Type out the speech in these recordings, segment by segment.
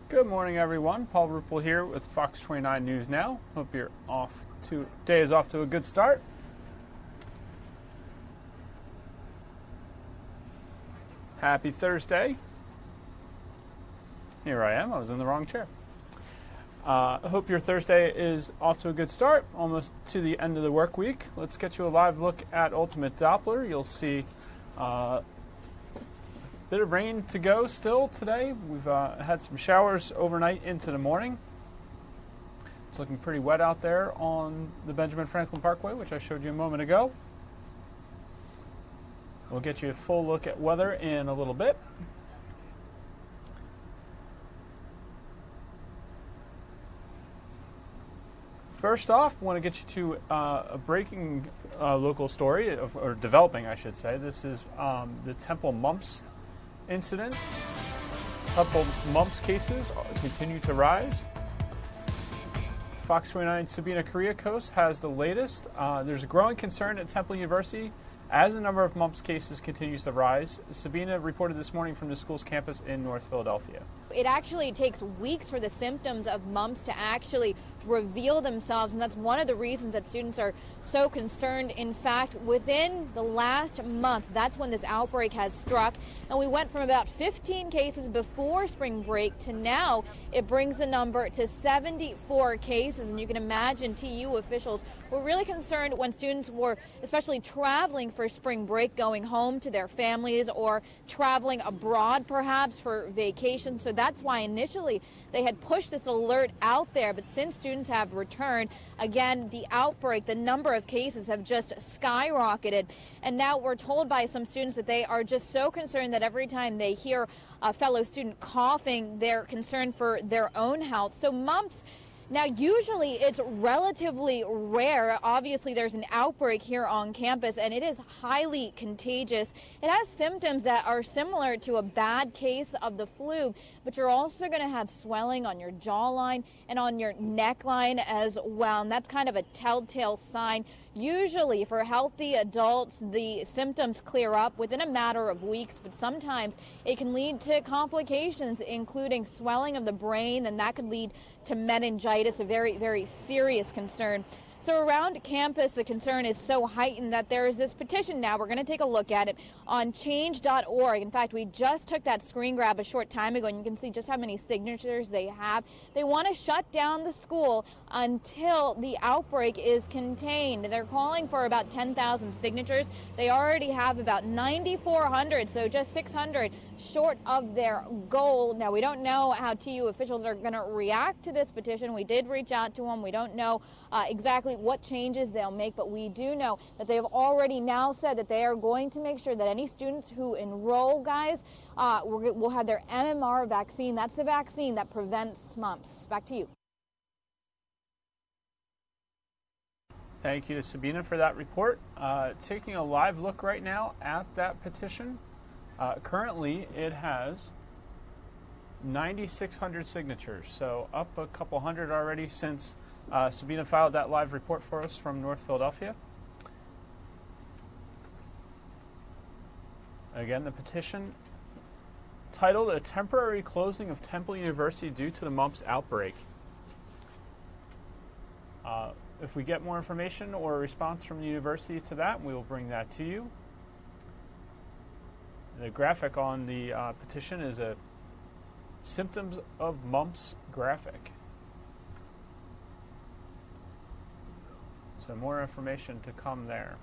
Good morning, everyone. Paul Ruppel here with Fox 29 News Now. Hope your day is off to a good start. Happy Thursday. Here I am. I was in the wrong chair. I hope your Thursday is off to a good start, almost to the end of the work week. Let's get you a live look at Ultimate Doppler. You'll see a bit of rain to go still today. We've had some showers overnight into the morning. It's looking pretty wet out there on the Benjamin Franklin Parkway, which I showed you a moment ago. We'll get you a full look at weather in a little bit. First off, I want to get you to a breaking local story, or developing, I should say. This is the Temple Mumps incident. A couple Mumps cases continue to rise. Fox 29 Sabina Kuriakos has the latest. There's a growing concern at Temple University as the number of Mumps cases continues to rise. Sabina reported this morning from the school's campus in North Philadelphia. It actually takes weeks for the symptoms of mumps to actually reveal themselves, and that's one of the reasons that students are so concerned. In fact, within the last month, that's when this outbreak has struck, and we went from about 15 cases before spring break to now it brings the number to 74 cases, and you can imagine TU officials were really concerned when students were especially traveling for spring break, going home to their families or traveling abroad perhaps for vacation. So that's why initially they had pushed this alert out there. But since students have returned, again, the outbreak, the number of cases have just skyrocketed. And now we're told by some students that they are just so concerned that every time they hear a fellow student coughing, they're concerned for their own health. So mumps, now, usually it's relatively rare. Obviously, there's an outbreak here on campus, and it is highly contagious. It has symptoms that are similar to a bad case of the flu, but you're also going to have swelling on your jawline and on your neckline as well, and that's kind of a telltale sign. Usually, for healthy adults, the symptoms clear up within a matter of weeks, but sometimes it can lead to complications, including swelling of the brain, and that could lead to meningitis, a very, very serious concern. So around campus, the concern is so heightened that there is this petition now. We're going to take a look at it on change.org. In fact, we just took that screen grab a short time ago, and you can see just how many signatures they have. They want to shut down the school until the outbreak is contained. They're calling for about 10,000 signatures. They already have about 9,400, so just 600 short of their goal. Now, we don't know how TU officials are going to react to this petition. We did reach out to them. We don't know exactly what changes they'll make, but we do know that they have already now said that they are going to make sure that any students who enroll, guys, will have their MMR vaccine. That's the vaccine that prevents mumps. Back to you. Thank you to Sabina for that report. Taking a live look right now at that petition. Currently, it has 9,600 signatures, so up a couple hundred already since Sabina filed that live report for us from North Philadelphia. Again, the petition titled "A Temporary Closing of Temple University Due to the Mumps Outbreak." If we get more information or a response from the university to that, we will bring that to you. The graphic on the petition is a symptoms of mumps graphic. So more information to come there.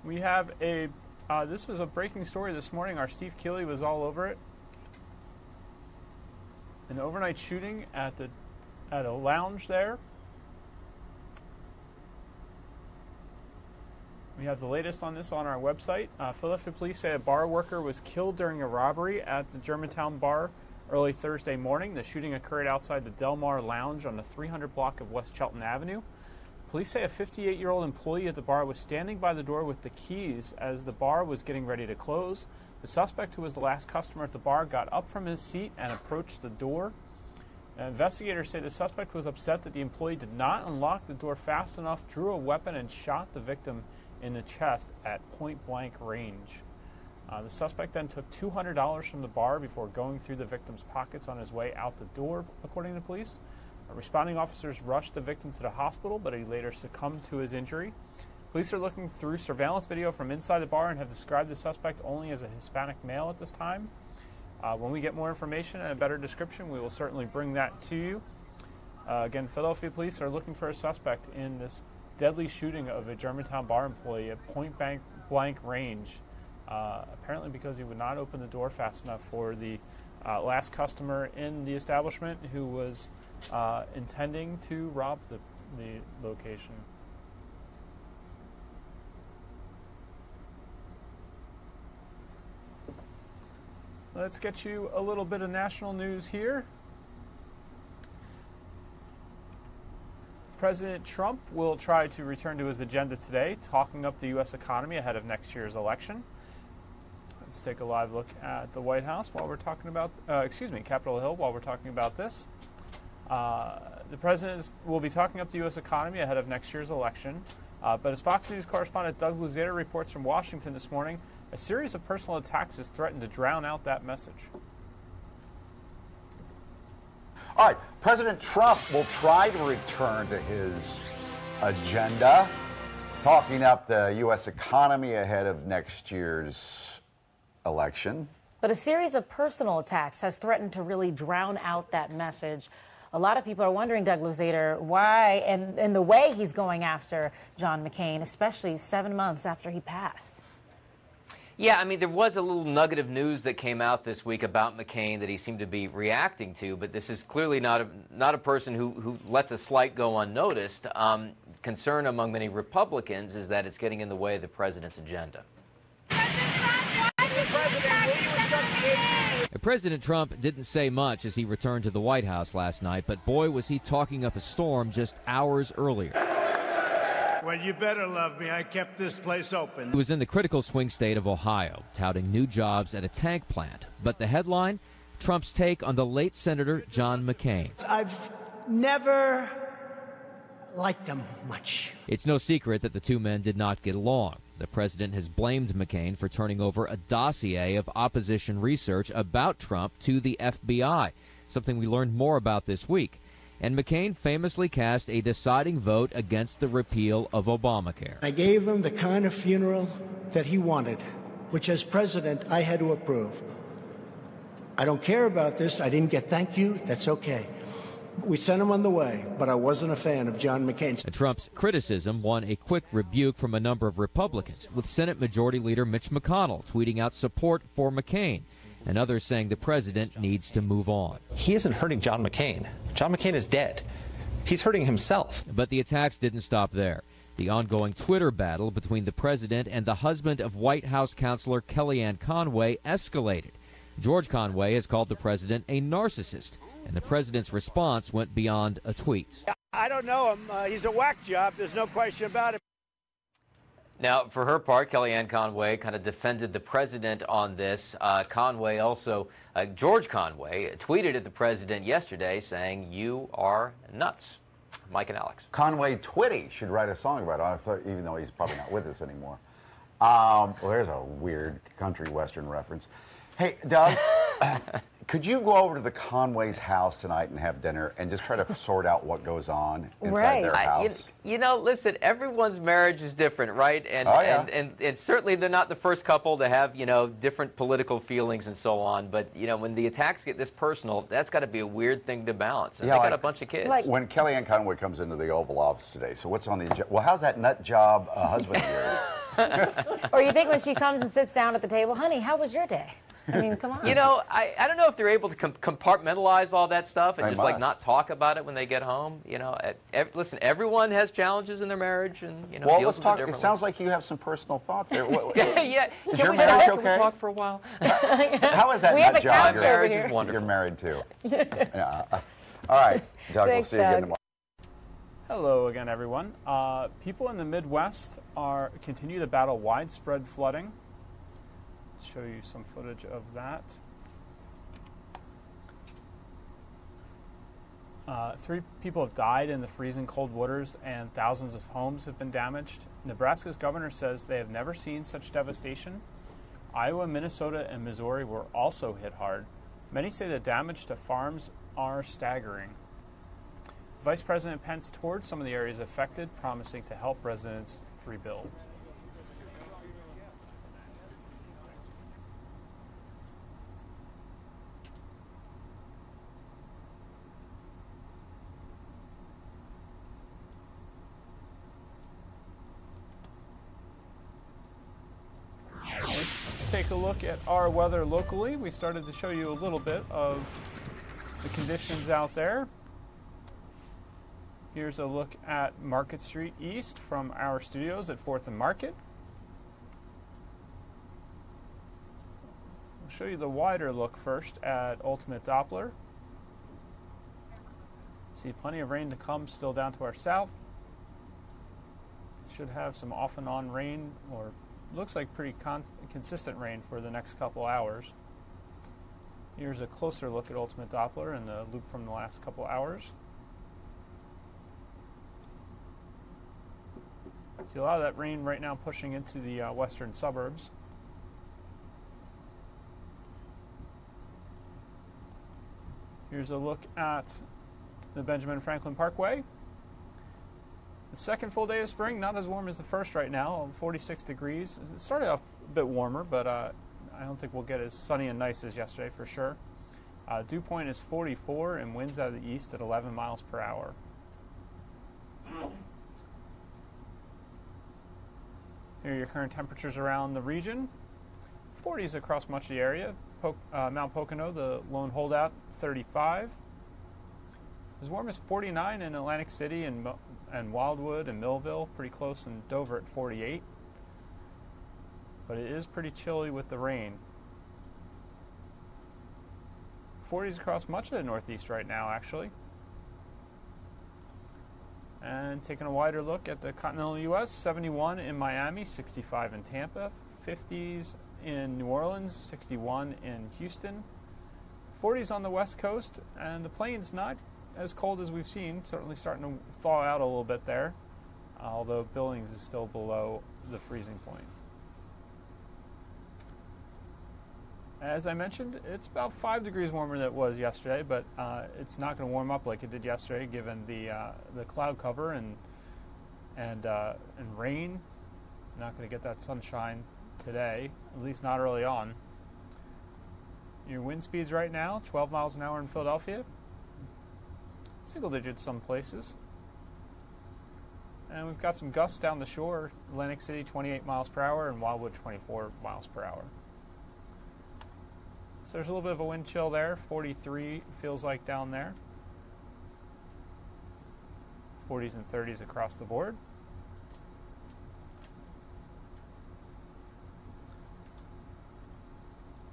We have this was a breaking story this morning. Our Steve Keeley was all over it. An overnight shooting at a lounge there. We have the latest on this on our website. Philadelphia police say a bar worker was killed during a robbery at the Germantown bar early Thursday morning. The shooting occurred outside the Del Mar Lounge on the 300 block of West Chelton Avenue. Police say a 58-year-old employee at the bar was standing by the door with the keys as the bar was getting ready to close. The suspect, who was the last customer at the bar, got up from his seat and approached the door. Investigators say the suspect was upset that the employee did not unlock the door fast enough, drew a weapon, and shot the victim in the chest at point-blank range. The suspect then took $200 from the bar before going through the victim's pockets on his way out the door, according to police. Responding officers rushed the victim to the hospital, but he later succumbed to his injury. Police are looking through surveillance video from inside the bar and have described the suspect only as a Hispanic male at this time. When we get more information and a better description, we will certainly bring that to you. Again, Philadelphia police are looking for a suspect in this deadly shooting of a Germantown bar employee at point-blank range, apparently because he would not open the door fast enough for the last customer in the establishment who was intending to rob the location. Let's get you a little bit of national news here. President Trump will try to return to his agenda today, talking up the U.S. economy ahead of next year's election. Let's take a live look at the White House while we're talking about, Capitol Hill while we're talking about this. The president will be talking up the U.S. economy ahead of next year's election. But as Fox News correspondent Doug Luzader reports from Washington this morning, a series of personal attacks has threatened to drown out that message. All right, President Trump will try to return to his agenda, talking up the U.S. economy ahead of next year's election. But a series of personal attacks has threatened to really drown out that message. A lot of people are wondering, Doug Luzader, why and the way he's going after John McCain, especially 7 months after he passed. Yeah, I mean, there was a little nugget of news that came out this week about McCain that he seemed to be reacting to, but this is clearly not a person who lets a slight go unnoticed. Concern among many Republicans is that it's getting in the way of the president's agenda. President Trump didn't say much as he returned to the White House last night, but boy, was he talking up a storm just hours earlier. Well, you better love me. I kept this place open. He was in the critical swing state of Ohio, touting new jobs at a tank plant. But the headline, Trump's take on the late Senator John McCain. I've never liked him much. It's no secret that the two men did not get along. The president has blamed McCain for turning over a dossier of opposition research about Trump to the FBI, something we learned more about this week. And McCain famously cast a deciding vote against the repeal of Obamacare. I gave him the kind of funeral that he wanted, which as president I had to approve. I don't care about this. I didn't get thank you. That's okay. We sent him on the way, but I wasn't a fan of John McCain. And Trump's criticism won a quick rebuke from a number of Republicans, with Senate Majority Leader Mitch McConnell tweeting out support for McCain, and others saying the president needs to move on. He isn't hurting John McCain. John McCain is dead. He's hurting himself. But the attacks didn't stop there. The ongoing Twitter battle between the president and the husband of White House counselor Kellyanne Conway escalated. George Conway has called the president a narcissist, and the president's response went beyond a tweet. I don't know him. He's a whack job. There's no question about it. Now, for her part, Kellyanne Conway kind of defended the president on this. George Conway tweeted at the president yesterday saying, "You are nuts." Mike and Alex. Conway Twitty should write a song about it, I thought, even though he's probably not with us anymore. Well, there's a weird country western reference. Hey, Doug, could you go over to the Conway's house tonight and have dinner and just try to sort out what goes on inside their house? Listen, everyone's marriage is different, right? And certainly they're not the first couple to have, different political feelings and so on. But, when the attacks get this personal, that's got to be a weird thing to balance. And they got a bunch of kids. When Kellyanne Conway comes into the Oval Office today, so what's on the agenda? Well, how's that nut job husband of yours? Or you think when she comes and sits down at the table, honey, how was your day? I mean, come on. I don't know if they're able to compartmentalize all that stuff and not talk about it when they get home. Listen, everyone has challenges in their marriage, and well, let's talk. It sounds like you have some personal thoughts there. Yeah. Is your marriage okay? Can we talk for a while? How is that nut job you're married to? All right, Doug. We'll see you again tomorrow. Hello again, everyone. People in the Midwest continue to battle widespread flooding. Show you some footage of that. 3 people have died in the freezing cold waters, and thousands of homes have been damaged. Nebraska's governor says they have never seen such devastation. Iowa, Minnesota, and Missouri were also hit hard. Many say the damage to farms are staggering. Vice President Pence toured some of the areas affected, promising to help residents rebuild. Take a look at our weather locally. We started to show you a little bit of the conditions out there. Here's a look at Market Street East from our studios at 4th and Market. I'll show you the wider look first at Ultimate Doppler. See plenty of rain to come still down to our south. Should have some off and on rain, or looks like pretty consistent rain for the next couple hours. Here's a closer look at Ultimate Doppler and the loop from the last couple hours. See a lot of that rain right now pushing into the western suburbs. Here's a look at the Benjamin Franklin Parkway. The second full day of spring, not as warm as the first right now, 46 degrees. It started off a bit warmer, but I don't think we'll get as sunny and nice as yesterday for sure. Dew point is 44 and winds out of the east at 11 miles per hour. Here are your current temperatures around the region. 40s across much of the area. Mount Pocono, the lone holdout, 35. As warm as 49 in Atlantic City and Wildwood and Millville, pretty close in Dover at 48. But it is pretty chilly with the rain. 40s across much of the Northeast right now, actually. And taking a wider look at the continental U.S., 71 in Miami, 65 in Tampa, 50s in New Orleans, 61 in Houston, 40s on the West Coast, and the Plains not as cold as we've seen, certainly starting to thaw out a little bit there, although Billings is still below the freezing point. As I mentioned, it's about 5 degrees warmer than it was yesterday, but it's not going to warm up like it did yesterday, given the cloud cover and rain. Not going to get that sunshine today, at least not early on. Your wind speeds right now, 12 miles an hour in Philadelphia. Single digits some places. And we've got some gusts down the shore. Atlantic City, 28 miles per hour, and Wildwood, 24 miles per hour. So there's a little bit of a wind chill there. 43 feels like down there. 40s and 30s across the board.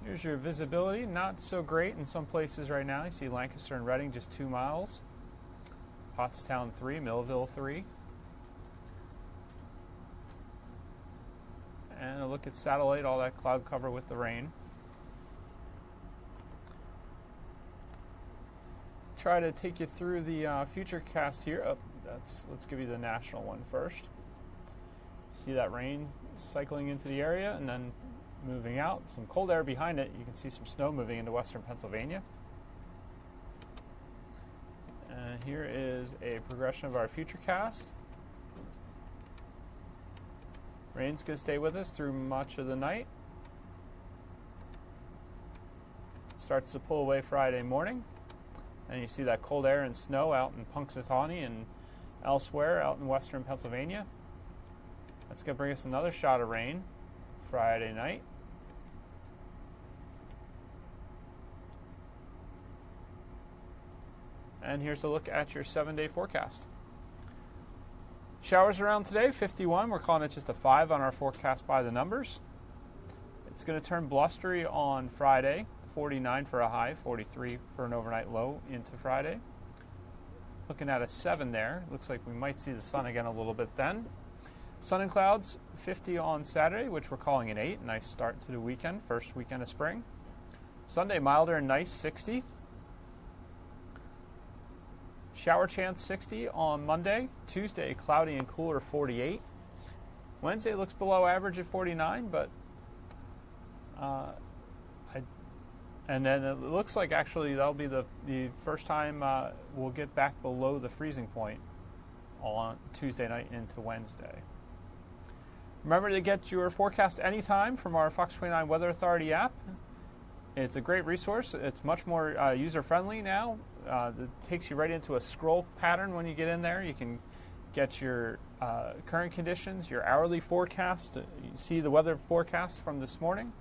Here's your visibility. Not so great in some places right now. You see Lancaster and Reading just 2 miles. Pottstown 3, Millville 3. And a look at satellite, all that cloud cover with the rain. Try to take you through the future cast here. Let's give you the national one first. See that rain cycling into the area and then moving out. Some cold air behind it. You can see some snow moving into western Pennsylvania. And here is a progression of our future cast. Rain's going to stay with us through much of the night. Starts to pull away Friday morning. And you see that cold air and snow out in Punxsutawney and elsewhere out in western Pennsylvania. That's going to bring us another shot of rain Friday night. And here's a look at your 7-day forecast. Showers around today, 51. We're calling it just a 5 on our forecast by the numbers. It's going to turn blustery on Friday. 49 for a high, 43 for an overnight low into Friday. Looking at a 7 there. Looks like we might see the sun again a little bit then. Sun and clouds, 50 on Saturday, which we're calling an 8. Nice start to the weekend, first weekend of spring. Sunday, milder and nice, 60. Shower chance 60 on Monday. Tuesday, cloudy and cooler, 48. Wednesday looks below average at 49, but and then it looks like actually that'll be the first time we'll get back below the freezing point on Tuesday night into Wednesday. Remember to get your forecast anytime from our Fox 29 Weather Authority app. It's a great resource. It's much more user-friendly now. It takes you right into a scroll pattern when you get in there. You can get your current conditions, your hourly forecast. You see the weather forecast from this morning.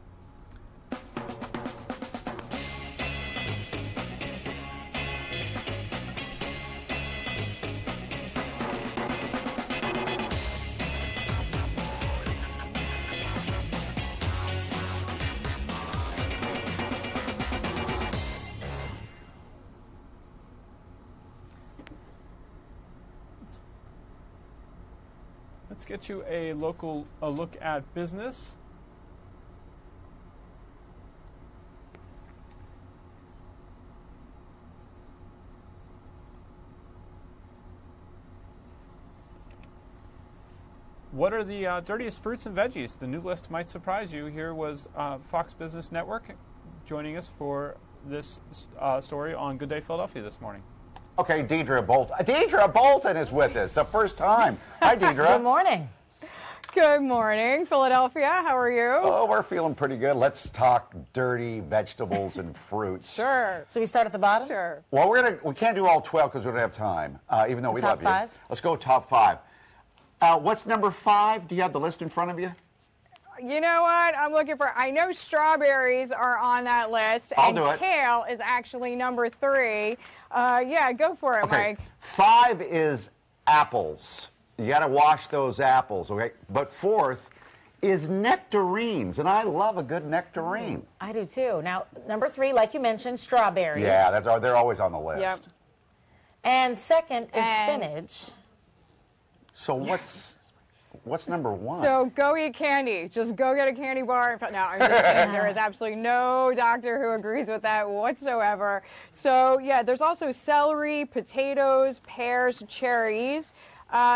Let's get you a look at business. What are the dirtiest fruits and veggies? The new list might surprise you. Here was Fox Business Network joining us for this story on Good Day Philadelphia this morning. Okay, Deidre Bolton. Deidre Bolton is with us, the first time. Hi, Deidre. Good morning. Good morning, Philadelphia. How are you? Oh, we're feeling pretty good. Let's talk dirty vegetables and fruits. Sure. So we start at the bottom? Sure. Well, we can't do all 12 because we don't have time, even though we love you. Top 5? Let's go top 5. What's number 5? Do you have the list in front of you? You know what? I'm looking for. I know strawberries are on that list. I'll and do it. Kale is actually number 3. Yeah, go for it, Okay. Mike. 5 is apples. You got to wash those apples, okay? But 4th is nectarines, and I love a good nectarine. I do too. Now, number 3, like you mentioned, strawberries. Yeah, they're always on the list. Yep. And second is And- spinach. So what's number 1? So go eat candy. Just go get a candy bar. No, I'm just kidding. There is absolutely no doctor who agrees with that whatsoever. So yeah, there's also celery, potatoes, pears, cherries.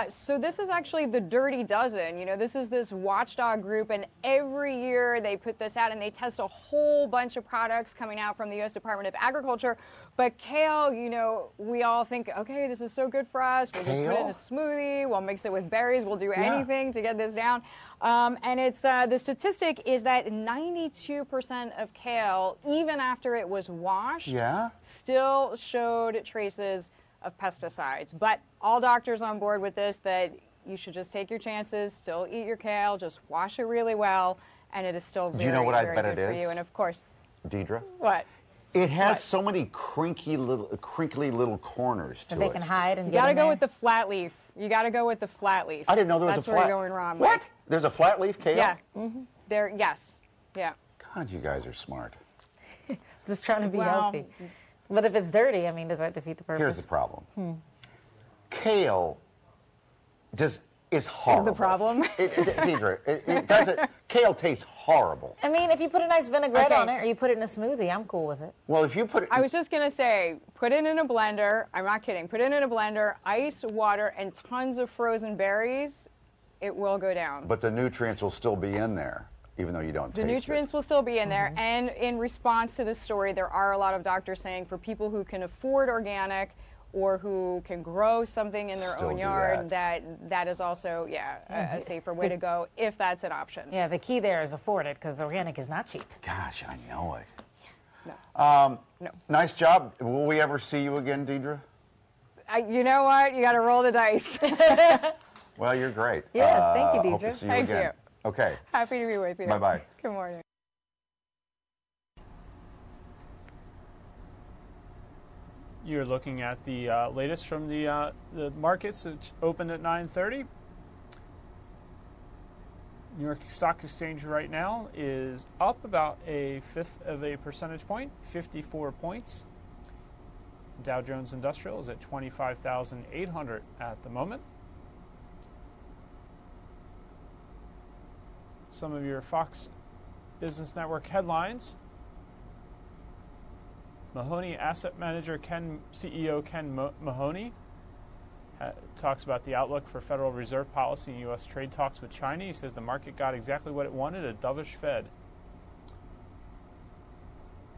So this is actually the Dirty Dozen. You know, this is this watchdog group, and every year they put this out and they test a whole bunch of products coming out from the U.S. Department of Agriculture. But kale, you know, we all think, okay, this is so good for us. We'll just put it in a smoothie. We'll mix it with berries. We'll do anything to get this down. And it's the statistic is that 92% of kale, even after it was washed, still showed traces of pesticides. But all doctors on board with this, that you should just take your chances, still eat your kale, just wash it really well, and it is still very, Do you know what I very bet good it for is? you. And of course, Deidre? what? It has so many crinkly little corners to That they it. can hide and You get got to in go there. with the flat leaf. You got to go with the flat leaf. I didn't know there was That's a flat. where you're going wrong. What? Mike. There's a flat leaf kale? Yeah. There. Yes. Yeah. God, you guys are smart. Just trying to be Well, healthy. But if it's dirty, I mean, does that defeat the purpose? Here's the problem. Kale is horrible. Is the problem? Deidre, it doesn't. Kale tastes horrible. I mean, if you put a nice vinaigrette Okay. on it or you put it in a smoothie, I'm cool with it. Well, if you put it, I was just going to say, put it in a blender. I'm not kidding. Put it in a blender, ice, water, and tons of frozen berries. It will go down. but the nutrients will still be in there, even though you don't The taste nutrients will still be in there. And in response to this story, there are a lot of doctors saying for people who can afford organic or who can grow something in their Still own do yard, that is also, a safer way to go if that's an option. Yeah, the key there is afford it because organic is not cheap. it. Gosh, I know it. No. Nice job. Will we ever see you again, Deidre? You know what? You got to roll the dice. Well, you're great. Yes, thank you, Hope to Deidre. see you Thank again. you. Okay. Happy to be with you. Bye-bye. Good morning. You're looking at the latest from the markets, which opened at 9:30. New York Stock Exchange right now is up about 1/5 of a percentage point, 54 points. Dow Jones Industrial is at 25,800 at the moment. Some of your Fox Business Network headlines. Mahoney Asset Manager CEO Ken Mahoney talks about the outlook for Federal Reserve policy in U.S. trade talks with China. He says the market got exactly what it wanted, a dovish Fed.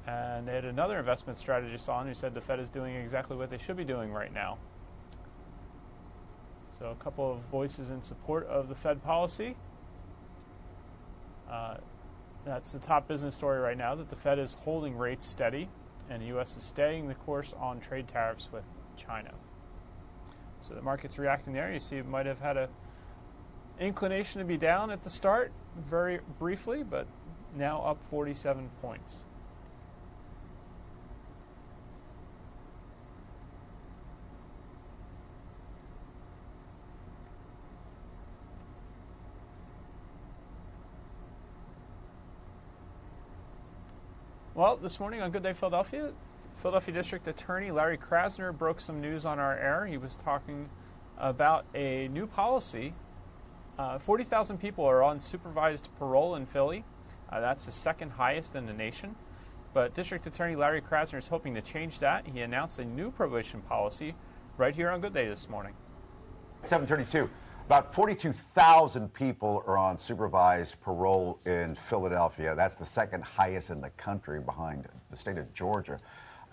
And they had another investment strategist on who said the Fed is doing exactly what they should be doing right now. So a couple of voices in support of the Fed policy. That's the top business story right now, that the Fed is holding rates steady and the U.S. is staying the course on trade tariffs with China. So the market's reacting there. You see it might have had an inclination to be down at the start, very briefly, but now up 47 points. Well, this morning on Good Day Philadelphia, Philadelphia District Attorney Larry Krasner broke some news on our air. He was talking about a new policy. 40,000 people are on supervised parole in Philly. That's the second highest in the nation. But District Attorney Larry Krasner is hoping to change that. He announced a new probation policy right here on Good Day this morning. 7:32. About 42,000 people are on supervised parole in Philadelphia. That's the second highest in the country behind the state of Georgia.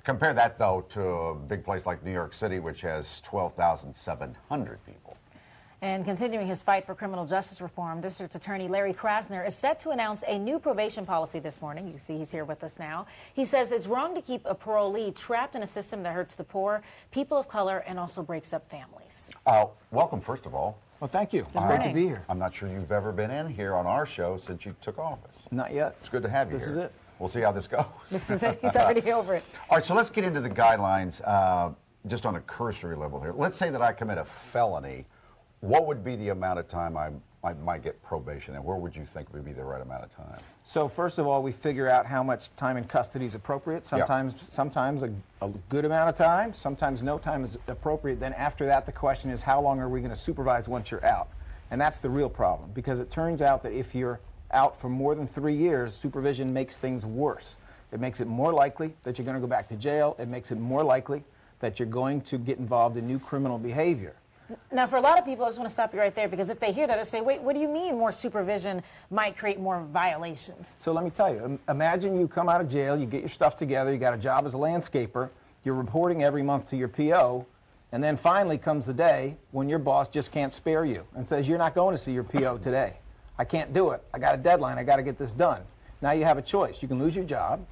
Compare that, though, to a big place like New York City, which has 12,700 people. And continuing his fight for criminal justice reform, District Attorney Larry Krasner is set to announce a new probation policy this morning. You see he's here with us now. He says it's wrong to keep a parolee trapped in a system that hurts the poor, people of color, and also breaks up families. Welcome, first of all. Well, thank you. Good It's great to be here. I'm not sure you've ever been in here on our show since you took office. Not yet. It's good to have you This here. is it. We'll see how this goes. This is it. He's already over it. All right, so let's get into the guidelines just on a cursory level here. Let's say that I commit a felony. What would be the amount of time I might get probation, and where would you think would be the right amount of time? So first of all, we figure out how much time in custody is appropriate. Sometimes a good amount of time, sometimes no time is appropriate. Then after that, the question is, how long are we going to supervise once you're out? And that's the real problem, because it turns out that if you're out for more than 3 years, supervision makes things worse. It makes it more likely that you're going to go back to jail. It makes it more likely that you're going to get involved in new criminal behavior. Now, for a lot of people, I just want to stop you right there, because if they hear that, they'll say, wait, what do you mean more supervision might create more violations? So let me tell you, imagine you come out of jail, you get your stuff together, you got a job as a landscaper, you're reporting every month to your PO, and then finally comes the day when your boss just can't spare you and says, you're not going to see your PO today. I can't do it. I got a deadline. I got to get this done. Now you have a choice. You can lose your job,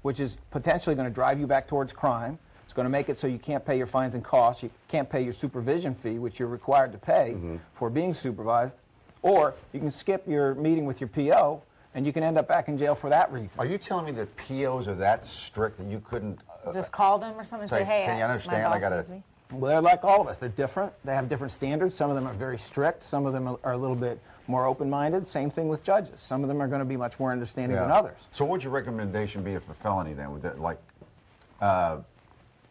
which is potentially going to drive you back towards crime. It's going to make it so you can't pay your fines and costs. You can't pay your supervision fee, which you're required to pay for being supervised. Or you can skip your meeting with your PO, and you can end up back in jail for that reason. Are you telling me that POs are that strict that you couldn't Just call them or something and say, hey, can you understand? my boss needs me? Well, they're like all of us. They're different. They have different standards. Some of them are very strict. Some of them are a little bit more open-minded. Same thing with judges. Some of them are going to be much more understanding than others. So what would your recommendation be for felony then? Would that, like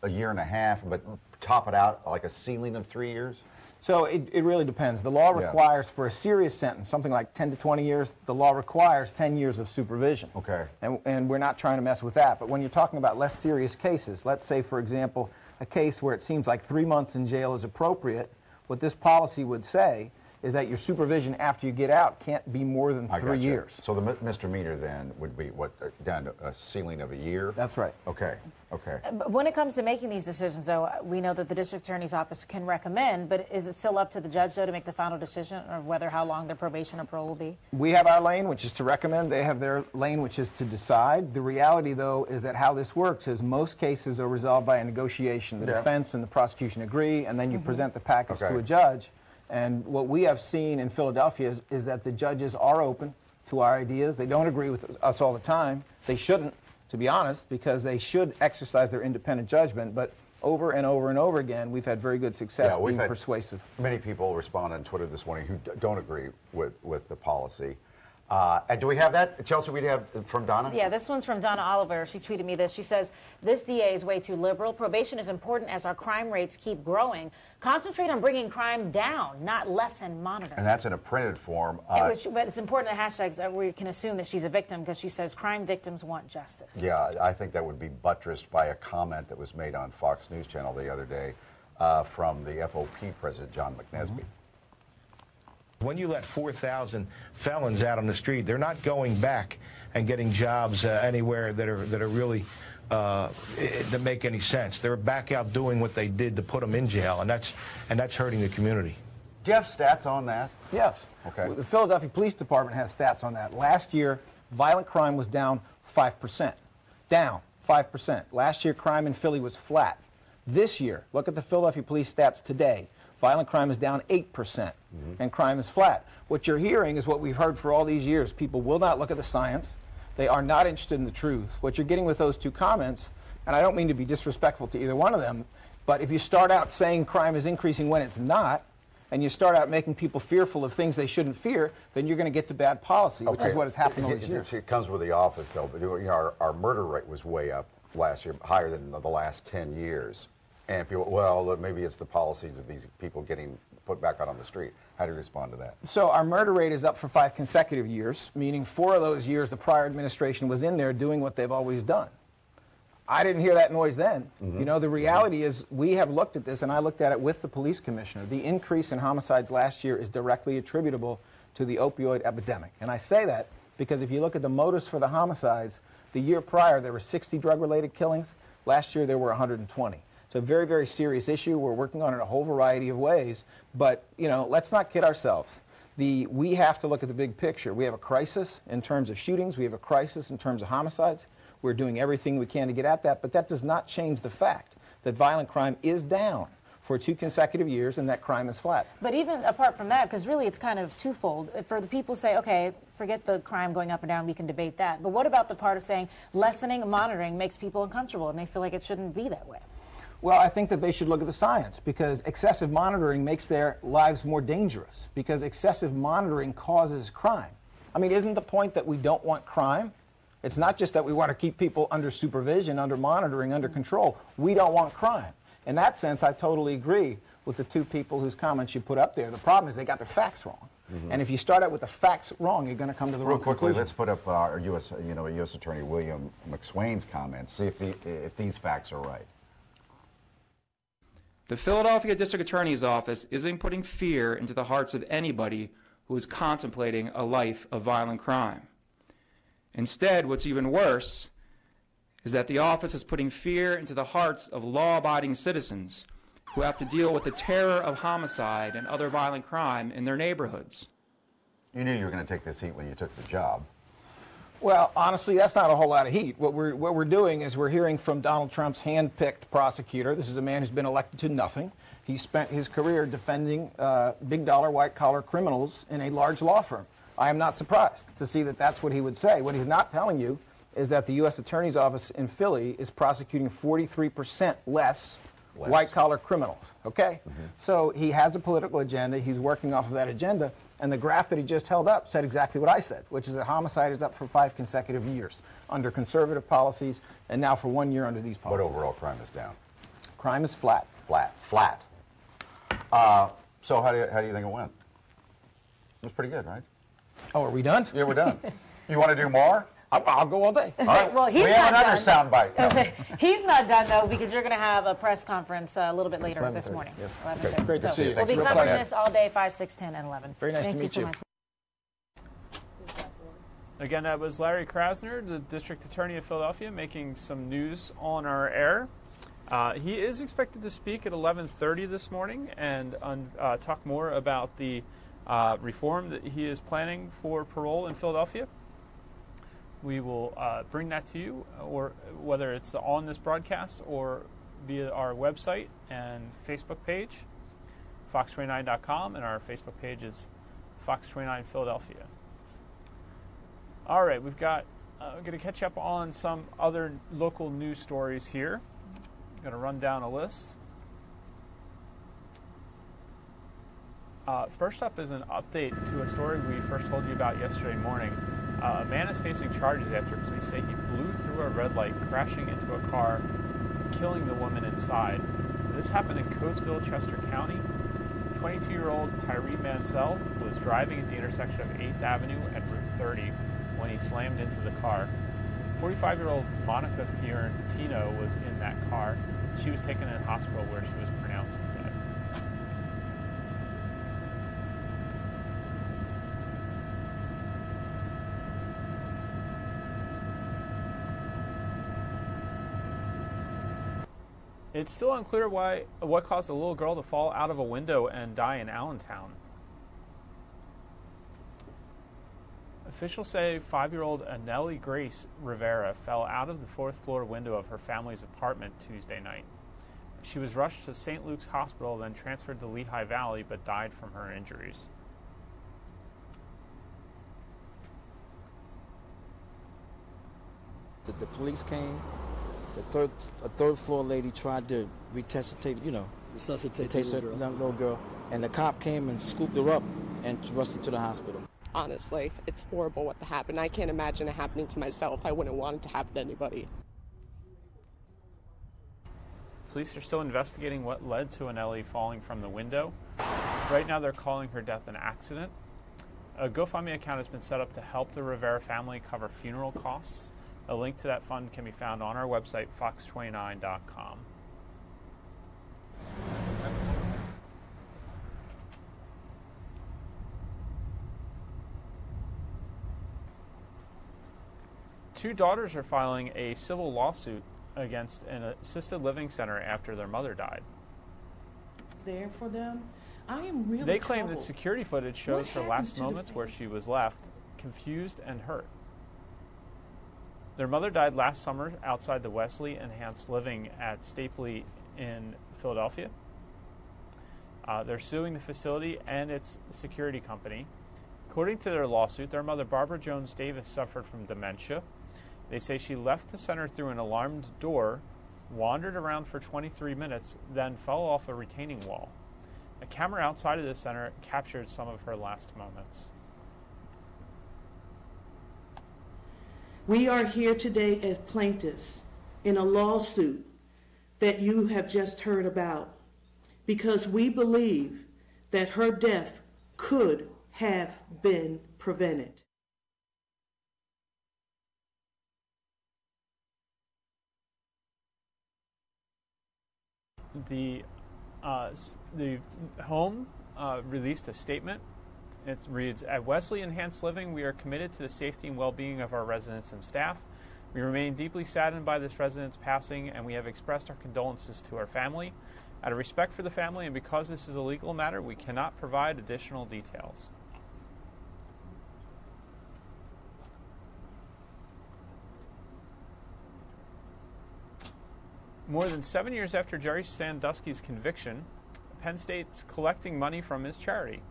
a year and a half, but top it out like a ceiling of 3 years? So it really depends. The law requires for a serious sentence, something like 10 to 20 years, the law requires 10 years of supervision. Okay. And we're not trying to mess with that. But when you're talking about less serious cases, let's say, for example, a case where it seems like 3 months in jail is appropriate, what this policy would say is that your supervision after you get out can't be more than 3 years. So the misdemeanor then would be what, down to a ceiling of a year? That's right. Okay. Okay. But when it comes to making these decisions, though, we know that the district attorney's office can recommend, but is it still up to the judge, though, to make the final decision of whether how long their probation or parole will be? We have our lane, which is to recommend. They have their lane, which is to decide. The reality, though, is that how this works is most cases are resolved by a negotiation. The defense and the prosecution agree, and then you present the package to a judge. And what we have seen in Philadelphia is that the judges are open to our ideas. They don't agree with us all the time. They shouldn't, to be honest, because they should exercise their independent judgment. But over and over and over again, we've had very good success being persuasive. Many people respond on Twitter this morning who don't agree with the policy. And do we have that, Chelsea? We have from Donna? Yeah, this one's from Donna Oliver. She tweeted me this. She says, this DA is way too liberal. Probation is important as our crime rates keep growing. Concentrate on bringing crime down, not lessen monitoring. And that's in a printed form. But it's important the hashtags that we can assume that she's a victim because she says crime victims want justice. Yeah, I think that would be buttressed by a comment that was made on Fox News Channel the other day from the FOP president, John McNesby. When you let 4,000 felons out on the street, they're not going back and getting jobs anywhere that are really that make any sense. They're back out doing what they did to put them in jail, and that's hurting the community. Do you have stats on that? Yes. Okay. The Philadelphia Police Department has stats on that. Last year, violent crime was down 5%. Down 5%. Last year, crime in Philly was flat. This year, look at the Philadelphia Police stats today. Violent crime is down 8%, and crime is flat. What you're hearing is what we've heard for all these years. People will not look at the science. They are not interested in the truth. What you're getting with those two comments, and I don't mean to be disrespectful to either one of them, but if you start out saying crime is increasing when it's not, and you start out making people fearful of things they shouldn't fear, then you're going to get to bad policy, which is what has happened all these years. It comes with the office, though. But our murder rate was way up last year, higher than the last 10 years. And people, well, maybe it's the policies of these people getting put back out on the street. How do you respond to that? So our murder rate is up for 5 consecutive years, meaning 4 of those years the prior administration was in there doing what they've always done. I didn't hear that noise then. You know, the reality is we have looked at this, and I looked at it with the police commissioner. The increase in homicides last year is directly attributable to the opioid epidemic. And I say that because if you look at the motives for the homicides, the year prior there were 60 drug-related killings. Last year there were 120. It's a very, very serious issue. We're working on it in a whole variety of ways. But, you know, let's not kid ourselves. We have to look at the big picture. We have a crisis in terms of shootings. We have a crisis in terms of homicides. We're doing everything we can to get at that. But that does not change the fact that violent crime is down for 2 consecutive years and that crime is flat. But even apart from that, because really it's kind of twofold. For the people who say, okay, forget the crime going up and down, we can debate that. But what about the part of saying lessening monitoring makes people uncomfortable and they feel like it shouldn't be that way? Well, I think that they should look at the science because excessive monitoring makes their lives more dangerous because excessive monitoring causes crime. I mean, isn't the point that we don't want crime? It's not just that we want to keep people under supervision, under monitoring, under control. We don't want crime. In that sense, I totally agree with the 2 people whose comments you put up there. The problem is they got their facts wrong. And if you start out with the facts wrong, you're going to come to the wrong conclusion. Real quickly, let's put up our U.S. Attorney William McSwain's comments, see if these facts are right. The Philadelphia District Attorney's Office isn't putting fear into the hearts of anybody who is contemplating a life of violent crime. Instead, what's even worse is that the office is putting fear into the hearts of law-abiding citizens who have to deal with the terror of homicide and other violent crime in their neighborhoods. You knew you were going to take this heat when you took the job. Well, honestly, that's not a whole lot of heat. What we're doing is we're hearing from Donald Trump's hand-picked prosecutor. This is a man who's been elected to nothing. He spent his career defending big-dollar, white-collar criminals in a large law firm. I am not surprised to see that that's what he would say. What he's not telling you is that the U.S. Attorney's Office in Philly is prosecuting 43% less white-collar criminals, okay? So he has a political agenda. He's working off of that agenda. And the graph that he just held up said exactly what I said, which is that homicide is up for 5 consecutive years under conservative policies and now for 1 year under these policies. But overall crime is down. Crime is flat. Flat. So how do you think it went? It was pretty good, right? Oh, are we done? Yeah, we're done. You want to do more? I'll go all day. All right. Well, he's we have not another done. soundbite. No. He's not done, though, because you're going to have a press conference a little bit later this morning. Yes. 11:30. Okay. Great to see you. We'll be Real covering pleasure. this all day, 5, 6, 10, and 11. Very nice Thank to meet you. you. So much. Again, that was Larry Krasner, the District Attorney of Philadelphia, making some news on our air. He is expected to speak at 11:30 this morning and talk more about the reform that he is planning for parole in Philadelphia. We will bring that to you, or whether it's on this broadcast or via our website and Facebook page, fox29.com, and our Facebook page is Fox29 Philadelphia. All right, we've got going to catch up on some other local news stories here. I'm going to run down a list. First up is an update to a story we first told you about yesterday morning. A man is facing charges after police say he blew through a red light, crashing into a car, killing the woman inside. This happened in Coatesville, Chester County. 22-year-old Tyree Mansell was driving at the intersection of 8th Avenue and Route 30 when he slammed into the car. 45-year-old Monica Fiorentino was in that car. She was taken to the hospital where she was pronounced dead. It's still unclear what caused a little girl to fall out of a window and die in Allentown. Officials say 5-year-old Anneli Grace Rivera fell out of the 4th floor window of her family's apartment Tuesday night. She was rushed to St. Luke's Hospital, then transferred to Lehigh Valley, but died from her injuries. The police came. A third floor lady tried to resuscitate the little girl, and the cop came and scooped her up and rushed her to the hospital. Honestly, it's horrible what happened. I can't imagine it happening to myself. I wouldn't want it to happen to anybody. Police are still investigating what led to Anneli falling from the window. Right now, they're calling her death an accident. A GoFundMe account has been set up to help the Rivera family cover funeral costs. A link to that fund can be found on our website, fox29.com. Two daughters are filing a civil lawsuit against an assisted living center after their mother died. There for them. I am really They claim troubled. that security footage shows her last moments where she was left confused and hurt. Their mother died last summer outside the Wesley Enhanced Living at Stapley in Philadelphia. They're suing the facility and its security company. According to their lawsuit, their mother, Barbara Jones Davis, suffered from dementia. They say she left the center through an alarmed door, wandered around for 23 minutes, then fell off a retaining wall. A camera outside of the center captured some of her last moments. We are here today as plaintiffs in a lawsuit that you have just heard about because we believe that her death could have been prevented. The home released a statement. It reads, "At Wesley Enhanced Living, we are committed to the safety and well-being of our residents and staff. We remain deeply saddened by this resident's passing, and we have expressed our condolences to our family. Out of respect for the family and because this is a legal matter, we cannot provide additional details." More than 7 years after Jerry Sandusky's conviction, Penn State's collecting money from his charity.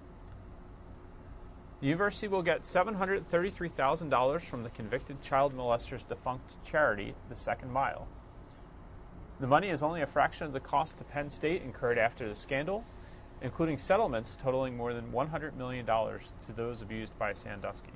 The university will get $733,000 from the convicted child molester's defunct charity, the Second Mile. The money is only a fraction of the cost to Penn State incurred after the scandal, including settlements totaling more than $100 million to those abused by Sandusky.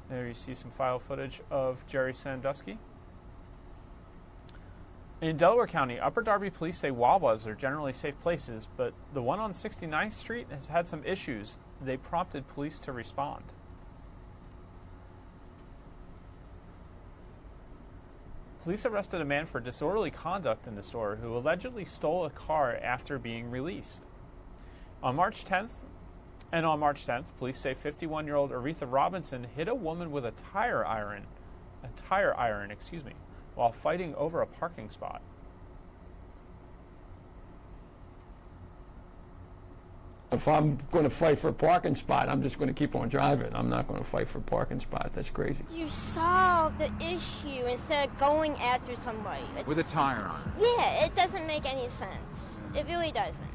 There you see some file footage of Jerry Sandusky. In Delaware County, Upper Darby police say Wawas are generally safe places, but the one on 69th Street has had some issues. They prompted police to respond. Police arrested a man for disorderly conduct in the store who allegedly stole a car after being released. On March 10th, police say 51-year-old Aretha Robinson hit a woman with a tire iron, while fighting over a parking spot. If I'm going to fight for a parking spot, I'm just going to keep on driving. I'm not going to fight for a parking spot. That's crazy. You solve the issue instead of going after somebody. With a tire on. Yeah, it doesn't make any sense. It really doesn't.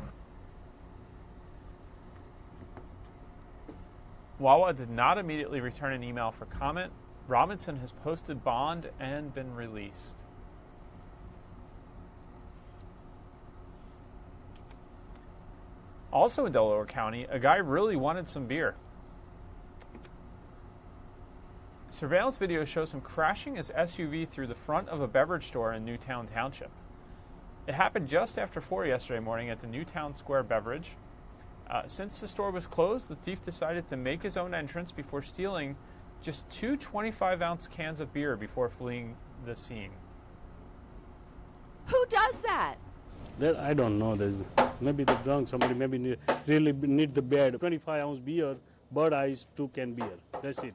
Wawa did not immediately return an email for comment. Robinson has posted bond and been released. Also in Delaware County, a guy really wanted some beer. Surveillance video shows him crashing his SUV through the front of a beverage store in Newtown Township. It happened just after 4 yesterday morning at the Newtown Square Beverage. Since the store was closed, the thief decided to make his own entrance before stealing just two 25-ounce cans of beer before fleeing the scene. Who does that? That I don't know. There's maybe they're drunk. Somebody maybe really need the beer. 25-ounce beer, Bird Ice 2 can beer. That's it.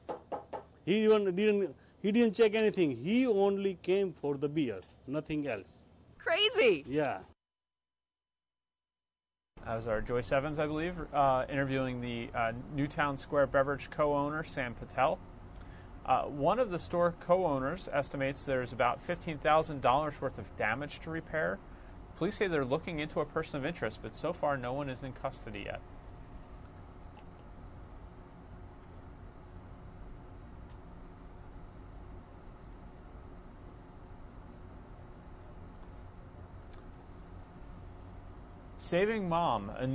He didn't check anything. He only came for the beer, nothing else. Crazy. Yeah. That was our Joyce Evans, I believe, interviewing the Newtown Square Beverage co-owner, Sam Patel. One of the store co-owners estimates there's about $15,000 worth of damage to repair. Police say they're looking into a person of interest, but so far no one is in custody yet. Saving Mom, a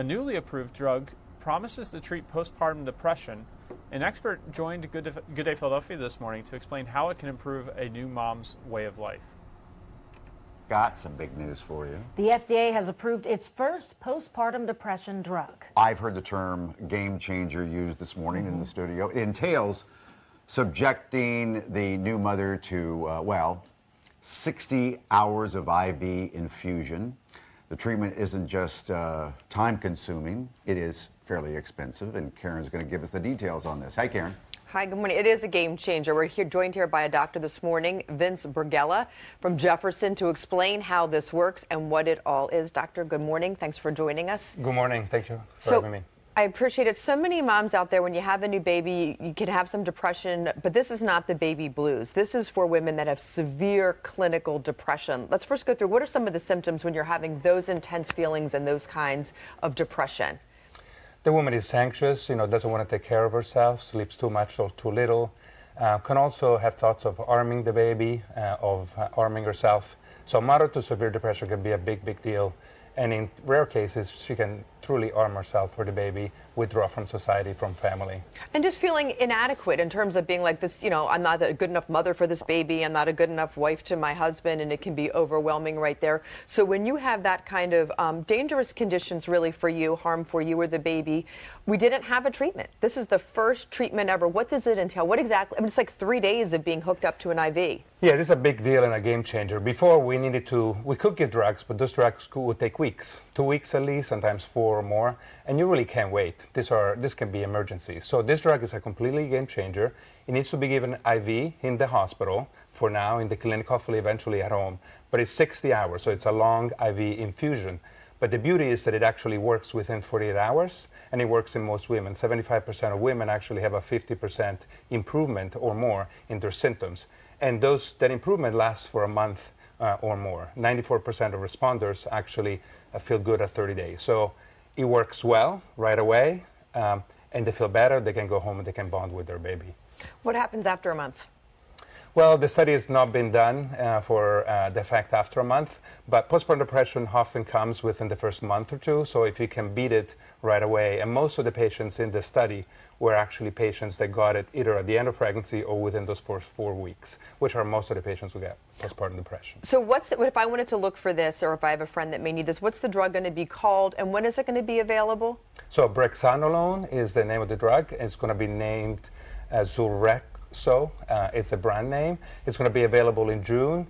newly approved drug, promises to treat postpartum depression. An expert joined Good Day Philadelphia this morning to explain how it can improve a new mom's way of life. Got some big news for you. The FDA has approved its first postpartum depression drug. I've heard the term game changer used this morning in the studio. It entails subjecting the new mother to, 60 hours of IV infusion. The treatment isn't just time-consuming, it is fairly expensive, and Karen's going to give us the details on this. Hi, Karen. Hi, good morning. It is a game changer. We're joined here by a doctor this morning, Vince Bergella from Jefferson, to explain how this works and what it all is. Doctor, good morning. Thanks for joining us. Good morning. Thank you for having me. I appreciate it. So many moms out there, when you have a new baby, you can have some depression, but this is not the baby blues. This is for women that have severe clinical depression. Let's first go through what are some of the symptoms when you're having those intense feelings and those kinds of depression. The woman is anxious, doesn't want to take care of herself, sleeps too much or too little, can also have thoughts of harming the baby, of harming herself. So moderate to severe depression can be a big, big deal. And in rare cases, she can truly harm herself for the baby, withdraw from society, from family. And just feeling inadequate in terms of being like this, I'm not a good enough mother for this baby, I'm not a good enough wife to my husband, and it can be overwhelming right there. So when you have that kind of dangerous conditions really for you, harm for you or the baby, we didn't have a treatment. This is the first treatment ever. What does it entail? What exactly? I mean, it's like 3 days of being hooked up to an IV. Yeah, this is a big deal and a game changer. Before we could give drugs, but those drugs would take weeks, 2 weeks at least, sometimes 4 or more, and you really can't wait. This can be emergencies. So this drug is a completely game changer. It needs to be given IV in the hospital for now, in the clinic, hopefully eventually at home, but it's 60 hours, so it's a long IV infusion. But the beauty is that it actually works within 48 hours, and it works in most women. 75% of women actually have a 50% improvement or more in their symptoms. And that improvement lasts for a month or more. 94% of responders actually feel good at 30 days. So it works well right away, and they feel better. They can go home and they can bond with their baby. What happens after a month? Well, the study has not been done for the effect after a month, but postpartum depression often comes within the first month or two, so if you can beat it right away, and most of the patients in the study were actually patients that got it either at the end of pregnancy or within those first 4 weeks, which are most of the patients who get postpartum depression. So what if I wanted to look for this, or if I have a friend that may need this, what's the drug going to be called, and when is it going to be available? So brexanolone is the name of the drug. It's going to be named Zulrex. It's a brand name. It's going to be available in June.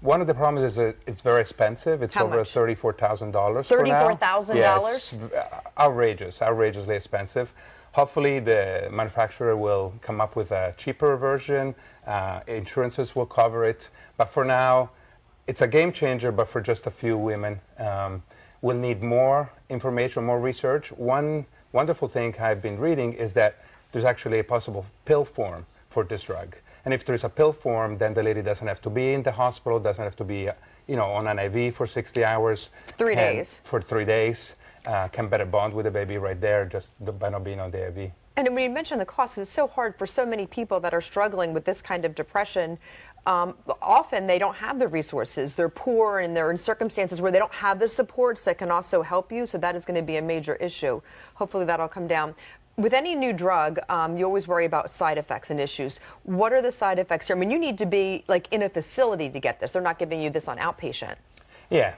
One of the problems is that it's very expensive. It's over $34,000 for now. $34,000? Yeah, it's outrageously expensive. Hopefully the manufacturer will come up with a cheaper version. Insurances will cover it. But for now, it's a game changer, but for just a few women. we'll need more information, more research. One wonderful thing I've been reading is that there's actually a possible pill form for this drug. And if there's a pill form, then the lady doesn't have to be in the hospital, doesn't have to be on an IV for 60 hours. 3 days. For 3 days. Can better bond with the baby right there just by not being on the IV. And when you mentioned the cost, it's so hard for so many people that are struggling with this kind of depression. Often they don't have the resources. They're poor and they're in circumstances where they don't have the supports that can also help you. So that is going to be a major issue. Hopefully that'll come down. With any new drug, you always worry about side effects and issues. What are the side effects here? I mean, you need to be like in a facility to get this. They're not giving you this on outpatient. Yeah.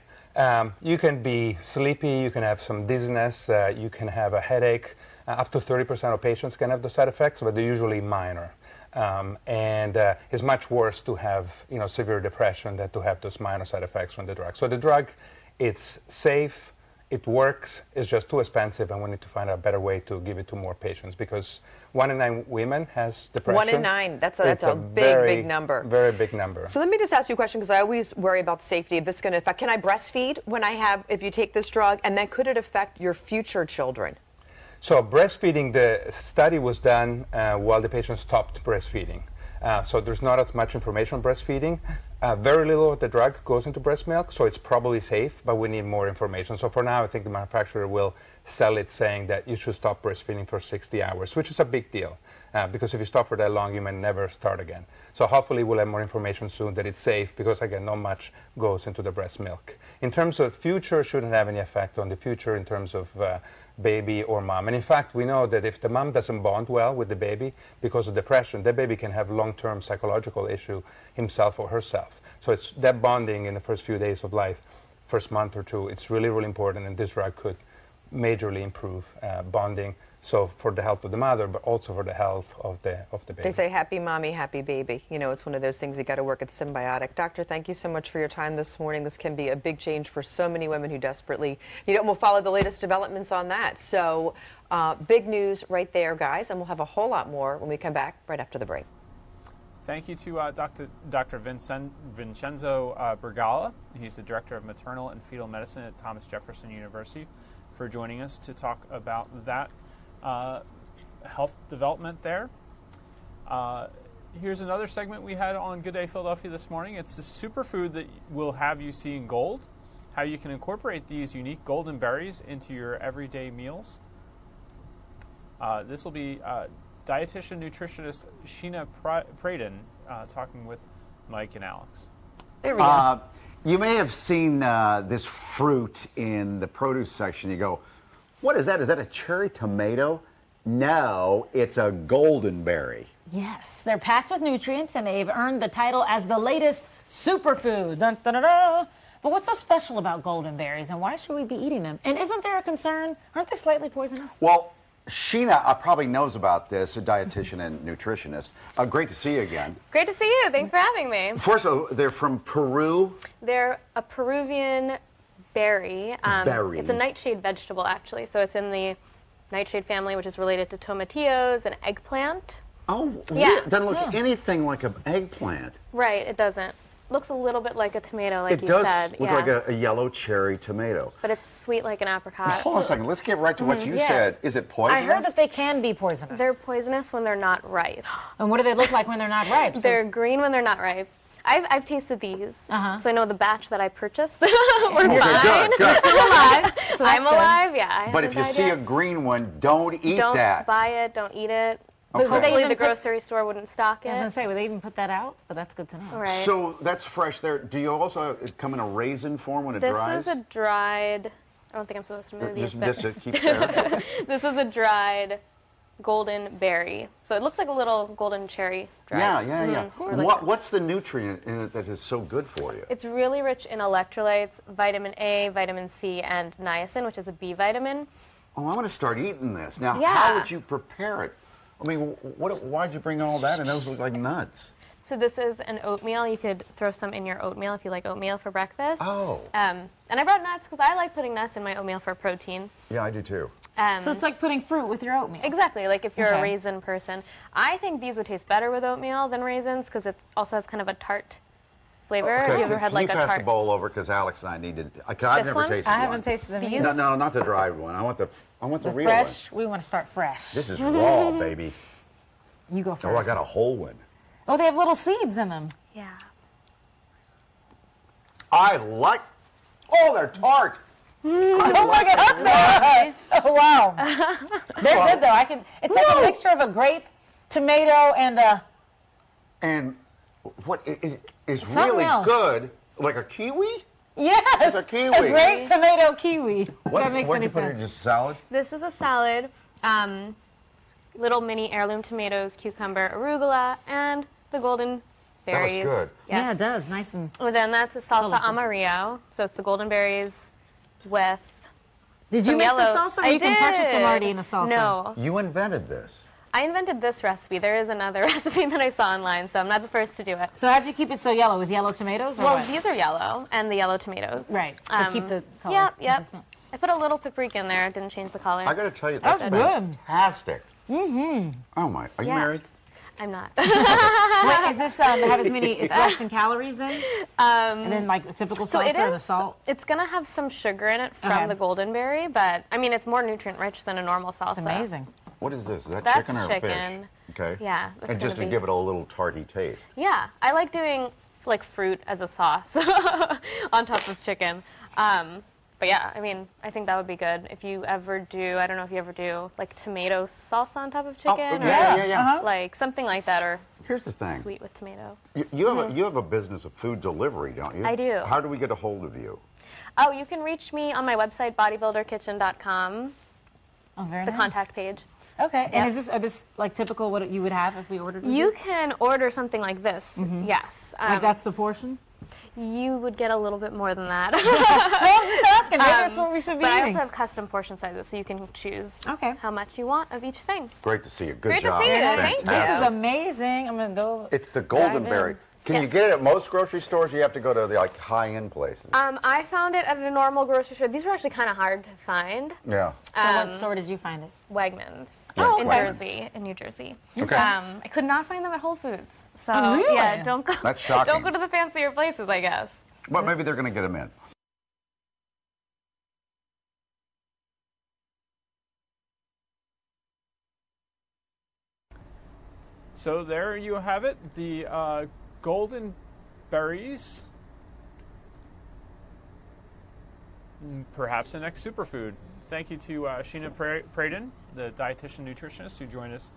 You can be sleepy, you can have some dizziness, you can have a headache. Up to 30% of patients can have the side effects, but they're usually minor. And it's much worse to have severe depression than to have those minor side effects from the drug. So the drug, it's safe, it works, it's just too expensive, and we need to find a better way to give it to more patients because 1 in 9 women has depression. 1 in 9, that's a big number. Very big number. So let me just ask you a question because I always worry about safety. If this is going to affect, can I breastfeed if you take this drug, and then could it affect your future children? So breastfeeding, the study was done while the patient stopped breastfeeding. So there's not as much information on breastfeeding. Very little of the drug goes into breast milk, so it's probably safe, but we need more information. So for now, I think the manufacturer will sell it saying that you should stop breastfeeding for 60 hours, which is a big deal. Because if you stop for that long, you may never start again. So hopefully we'll have more information soon that it's safe, because again, not much goes into the breast milk. In terms of future, shouldn't have any effect on the future in terms of baby or mom. And in fact, we know that if the mom doesn't bond well with the baby because of depression, the baby can have long-term psychological issue himself or herself. So it's that bonding in the first few days of life, first month or two, it's really, really important, and this drug could majorly improve bonding. So for the health of the mother, but also for the health of the baby. They say happy mommy, happy baby. It's one of those things you got to work. It's symbiotic. Doctor, thank you so much for your time this morning. This can be a big change for so many women who desperately need it. And we'll follow the latest developments on that. So big news right there, guys. And we'll have a whole lot more when we come back right after the break. Thank you to Dr. Vincenzo Bergala. He's the Director of Maternal and Fetal Medicine at Thomas Jefferson University, for joining us to talk about that health development there. Here's another segment we had on Good Day Philadelphia this morning. It's the superfood that will have you seeing gold, how you can incorporate these unique golden berries into your everyday meals. This will be dietitian nutritionist Sheena Pradin talking with Mike and Alex. There we go. You may have seen this fruit in the produce section. You go, what is that? Is that a cherry tomato? No, it's a golden berry. Yes, they're packed with nutrients, and they've earned the title as the latest superfood. Dun, dun, dun, dun. But what's so special about golden berries, and why should we be eating them? And isn't there a concern? Aren't they slightly poisonous? Well, Sheena probably knows about this, a dietitian and nutritionist. Great to see you again. Great to see you. Thanks for having me. First of all, they're from Peru. They're a Peruvian berry. Berries. It's a nightshade vegetable, actually. So it's in the nightshade family, which is related to tomatillos and eggplant. Oh, yeah. It doesn't look anything like an eggplant. Right, it doesn't. Looks a little bit like a tomato, like you said. It said. does look like a yellow cherry tomato. But it's sweet like an apricot. Now, hold on a second. Let's get right to what you said. Is it poisonous? I heard that they can be poisonous. They're poisonous when they're not ripe. And what do they look like when they're not ripe? They're green when they're not ripe. I've tasted these, so I know the batch that I purchased were fine. Good. You're still alive. So I'm alive, yeah. But if you see a green one, don't eat that. Don't buy it, don't eat it. Okay. Hopefully the grocery store wouldn't stock it. I was going to say, would they even put that out? But that's good to know. Right. So that's fresh there. Do you also come in a raisin form when it dries? This is a dried, I don't think I'm supposed to move these. Just keep there. This is a dried golden berry. So it looks like a little golden cherry dried. Yeah. What's the nutrient in it that is so good for you? It's really rich in electrolytes, vitamin A, vitamin C, and niacin, which is a B vitamin. Oh, I want to start eating this. Now, how would you prepare it? I mean, why'd you bring all that? And those look like nuts. So this is an oatmeal. You could throw some in your oatmeal if you like oatmeal for breakfast. Oh. And I brought nuts because I like putting nuts in my oatmeal for protein. Yeah, I do too. So it's like putting fruit with your oatmeal. Exactly, like if you're a raisin person. I think these would taste better with oatmeal than raisins because it also has kind of a tart flavor. Have you ever had like a Can you pass tart? the bowl over because Alex and I needed. I've never one? tasted I one. haven't tasted them either. No, not the dried one. I want the real fresh. one. We want to start fresh. This is raw, baby. You go first. Oh, I got a whole one. Oh, they have little seeds in them. Yeah. I like. Oh, they're tart. Oh my God! Oh wow! They're good though. It's like a mixture of a grape, tomato, and a. And what is Something really else. good? Like a kiwi? Yes. It's a kiwi. A grape, tomato, kiwi. If that makes What'd any you put in? sense. Just salad? This is a salad. Little mini heirloom tomatoes, cucumber, arugula, and the golden berries. That was good. Yes. Yeah, it does. Nice and. Well, then that's a salsa colorful. amarillo. So it's the golden berries with. Did you some make yellow. the salsa? I You can purchase them already in a salsa. No. You invented this. I invented this recipe. There is another recipe that I saw online, so I'm not the first to do it. So how'd you keep it so yellow? With yellow tomatoes? Or Well, what? these are yellow, and the yellow tomatoes. Right. To keep the color. Yep, yep. consistent. I put a little paprika in there. It didn't change the color. I got to tell you, That's that's good. fantastic. Mm-hmm. Oh my! Are you Yeah. married? I'm not. Wait, is this have as many? It's less in calories then, and then like a typical So salsa it or the is, salt. it's going to have some sugar in it from Okay. the golden berry, but I mean, it's more nutrient rich than a normal salsa. It's amazing. What is this? Is that That's chicken or chicken. fish? Okay. Yeah, that's And just to gonna be- give it a little tarty taste. Yeah, I like doing like fruit as a sauce on top of chicken. But yeah, I mean, I think that would be good if you ever do. I don't know if you ever do like tomato salsa on top of chicken, or yeah. like something like that, or Here's the thing. sweet with tomato. You have a business of food delivery, don't you? I do. How do we get a hold of you? Oh, you can reach me on my website, bodybuilderkitchen.com. Oh, very The nice. contact page. Okay. And Yep. are this like typical what you would have if we ordered? with You can order something like this. Yes. Like that's the portion. You would get a little bit more than that. Well, I'm just asking. Maybe that's what we should be But I eating. also have custom portion sizes, so you can choose Okay. how much you want of each thing. Great to see you. Good Great to job. see you. Fantastic. Thank you. This is amazing. I'm gonna go. It's the golden dive berry. in. Can you get it at most grocery stores? Or you have to go to the like high-end places. I found it at a normal grocery store. These were actually kind of hard to find. Yeah. So what store did you find it? Wegmans Oh, in Wegmans. Jersey, in New Jersey. Okay. I could not find them at Whole Foods. So Oh, really? yeah, don't go. That's shocking. Don't go to the fancier places, I guess. Well, maybe they're going to get them in. So there you have it, the golden berries. Perhaps the next superfood. Thank you to Sheena Pradin, the dietitian nutritionist, who joined us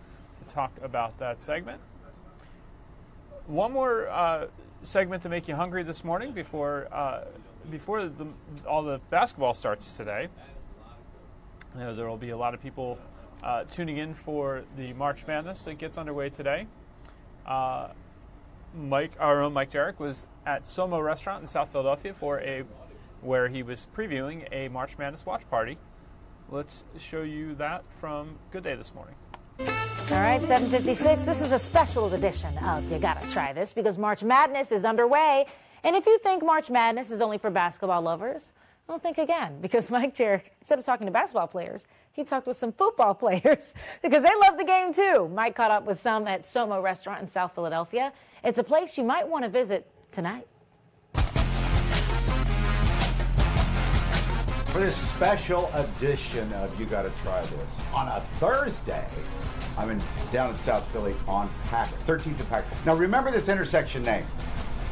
to talk about that segment. One more segment to make you hungry this morning before all the basketball starts today. I know there will be a lot of people tuning in for the March Madness that gets underway today. Our own Mike Jarek was at Somo Restaurant in South Philadelphia where he was previewing a March Madness watch party. Let's show you that from Good Day this morning. All right, 7:56. This is a special edition of You Gotta Try This because March Madness is underway. And if you think March Madness is only for basketball lovers, well, think again, because Mike Jarek, instead of talking to basketball players, he talked with some football players because they love the game too. Mike caught up with some at Somo Restaurant in South Philadelphia. It's a place you might want to visit tonight. For this special edition of You Gotta Try This, on a Thursday, I'm down in South Philly on Packer, 13th and Packer. Now remember this intersection name,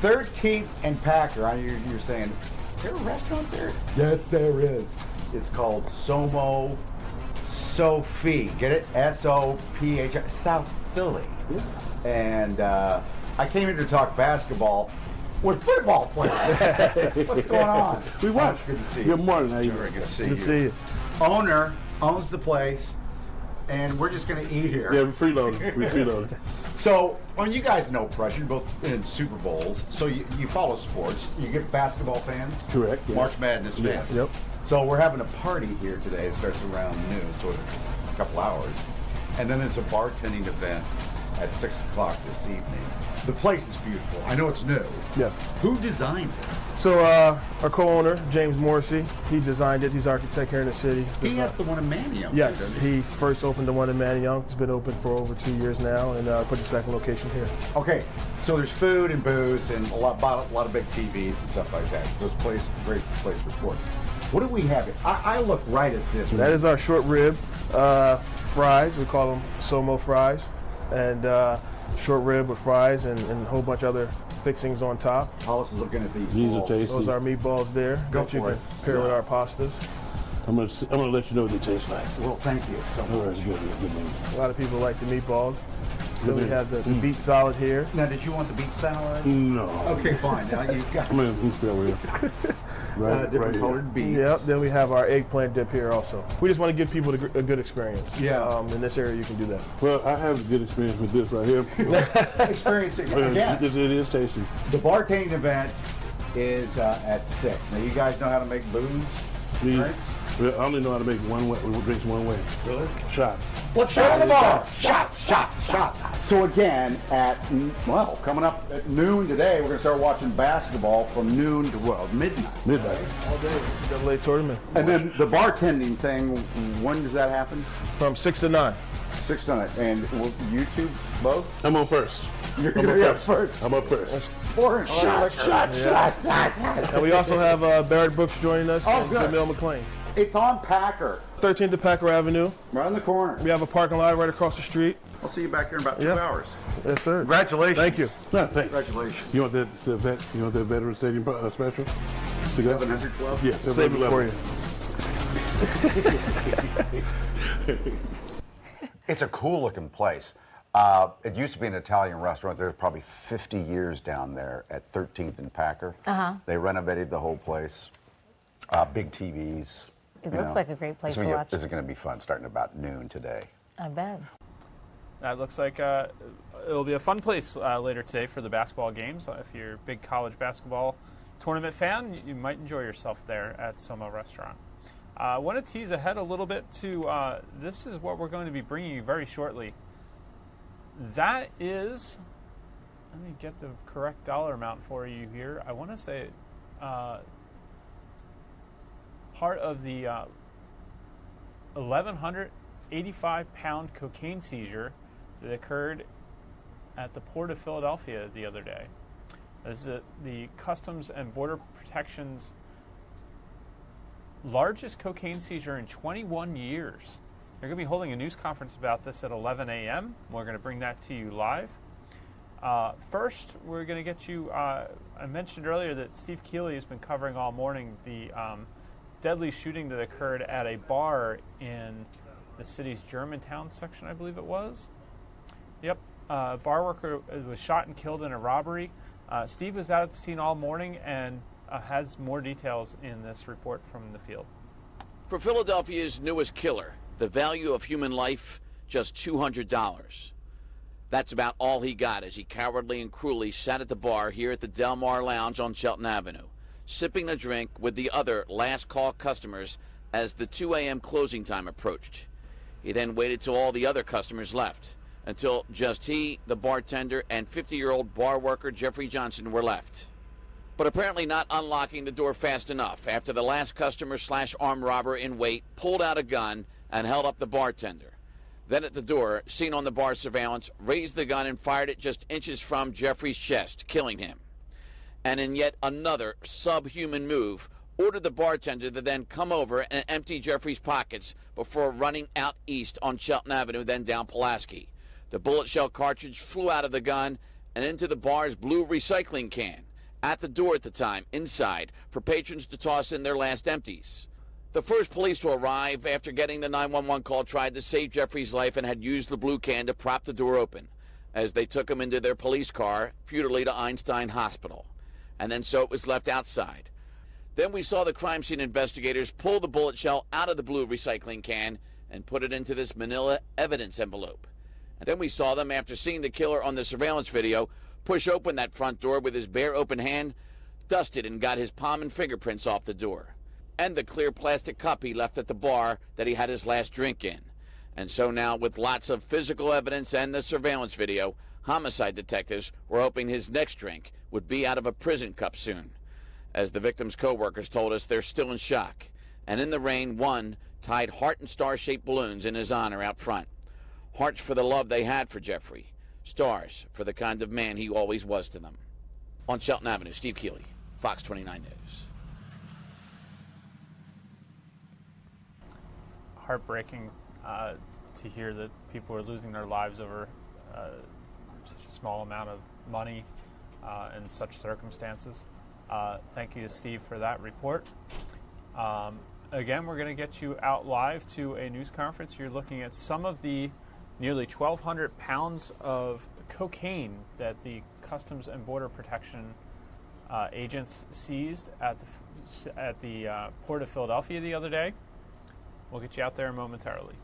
13th and Packer. You're saying, is there a restaurant there? Yes, there is. It's called Somo Sophie. Get it? S-O-P-H, South Philly. Yeah. And I came here to talk basketball with football players. What's going on? We watch. Good to see you. Good morning. How you Very doing? good to see Good you. to see you. Owner owns the place, and we're just going to eat here. Yeah, we're freeloading. We're freeloading. So, you guys know pressure. You're both in Super Bowls, so you follow sports. You get basketball fans? Correct. Yeah. March Madness fans. Yeah, yep. So we're having a party here today. It starts around noon, so in a couple hours. And then there's a bartending event at 6 o'clock this evening. The place is beautiful. I know it's new. Yes. Who designed it? So our co-owner, James Morrissey, he designed it. He's the architect here in the city. He has the one in Manioc. Yes, doesn't he first opened the one in Manioc. It's been open for over 2 years now, and put the second location here. Okay, so there's food and booze and a lot of big TVs and stuff like that. So it's a great place for sports. What do we have here? I look right at this. That is our short rib fries. We call them Somo fries, and short rib with fries and a whole bunch of other fixings on top. Hollis is looking at these. These are tasty. Those are meatballs there. Go that you for can it. pair with our pastas. I'm gonna let you know what they taste like. Well, thank you so much. All right, good, man. A lot of people like the meatballs. So we Good. have the beet salad here. Now, did you want the beet salad? No. Okay, fine. Now you've got I'm gonna spell here. different colored beets. Yep. Then we have our eggplant dip here also. We just want to give people a good experience. Yeah. In this area, you can do that. Well, I have a good experience with this right here. Experiencing it again. It is tasty. The bartending event is at 6. Now, you guys know how to make booze? Right? I only know how to make drinks one way. Really? Shots. Let's go to the bar. Shots. So again, coming up at noon today, we're going to start watching basketball from noon to midnight. Midnight. All day. AA tournament. And then the bartending thing, when does that happen? From 6 to 9. 6 to 9. And will YouTube both? I'm on first. You're going to be up first. I'm up first. Shots. And we also have Barrett Brooks joining us and good. Jamil McClain. It's on Packer. 13th to Packer Avenue. Right on the corner. We have a parking lot right across the street. I'll see you back here in about 2 hours. Yes, sir. Congratulations. Thank you. No, thanks. Congratulations. You want the Veteran Stadium special? 700 Club? Yeah, Save it for you. It's a cool looking place. It used to be an Italian restaurant. There's probably 50 years down there at 13th and Packer. They renovated the whole place. Big TVs. It looks like a great place to watch. This is going to be fun starting about noon today. I bet. That looks like it'll be a fun place later today for the basketball games. If you're a big college basketball tournament fan, you might enjoy yourself there at Somo Restaurant. I want to tease ahead a little bit to this is what we're going to be bringing you very shortly. That is, let me get the correct dollar amount for you here. I want to say part of the 1,185-pound cocaine seizure that occurred at the Port of Philadelphia the other day. This is the Customs and Border Protection's largest cocaine seizure in 21 years. They're going to be holding a news conference about this at 11 a.m. We're going to bring that to you live. First, we're going to get you, I mentioned earlier that Steve Keeley has been covering all morning the deadly shooting that occurred at a bar in the city's Germantown section, I believe it was. Yep, bar worker was shot and killed in a robbery. Steve was out at the scene all morning and has more details in this report from the field. For Philadelphia's newest killer, the value of human life, just $200. That's about all he got as he cowardly and cruelly sat at the bar here at the Del Mar Lounge on Shelton Avenue, sipping a drink with the other last call customers as the 2 a.m. closing time approached. He then waited till all the other customers left, until just he, the bartender, and 50-year-old bar worker Jeffrey Johnson were left. But apparently not unlocking the door fast enough after the last customer/armed robber in wait pulled out a gun and held up the bartender. Then at the door, seen on the bar surveillance, raised the gun and fired it just inches from Jeffrey's chest, killing him. And in yet another subhuman move, ordered the bartender to then come over and empty Jeffrey's pockets before running out east on Shelton Avenue, then down Pulaski. The bullet shell cartridge flew out of the gun and into the bar's blue recycling can, at the door at the time, inside, for patrons to toss in their last empties. The first police to arrive after getting the 911 call tried to save Jeffrey's life and had used the blue can to prop the door open as they took him into their police car, futilely to Einstein Hospital. And then so it was left outside. Then we saw the crime scene investigators pull the bullet shell out of the blue recycling can and put it into this manila evidence envelope. And then we saw them, after seeing the killer on the surveillance video, push open that front door with his bare open hand, dusted and got his palm and fingerprints off the door, and the clear plastic cup he left at the bar that he had his last drink in. And so now, with lots of physical evidence and the surveillance video, homicide detectives were hoping his next drink would be out of a prison cup soon. As the victim's co-workers told us, they're still in shock. And in the rain, one tied heart and star-shaped balloons in his honor out front. Hearts for the love they had for Jeffrey. Stars for the kind of man he always was to them. On Shelton Avenue, Steve Keeley, Fox 29 News. Heartbreaking to hear that people are losing their lives over such a small amount of money in such circumstances. Thank you to Steve for that report. Again, we're going to get you out live to a news conference. You're looking at some of the nearly 1,200 pounds of cocaine that the Customs and Border Protection agents seized at the Port of Philadelphia the other day. We'll get you out there momentarily.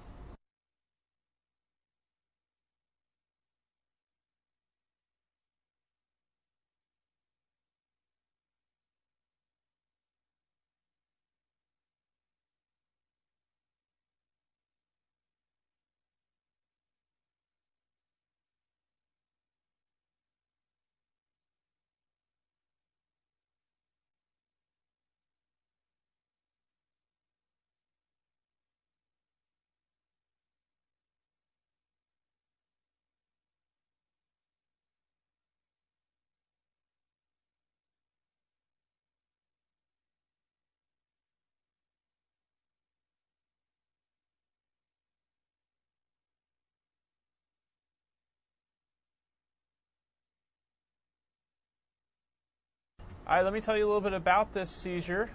All right, let me tell you a little bit about this seizure.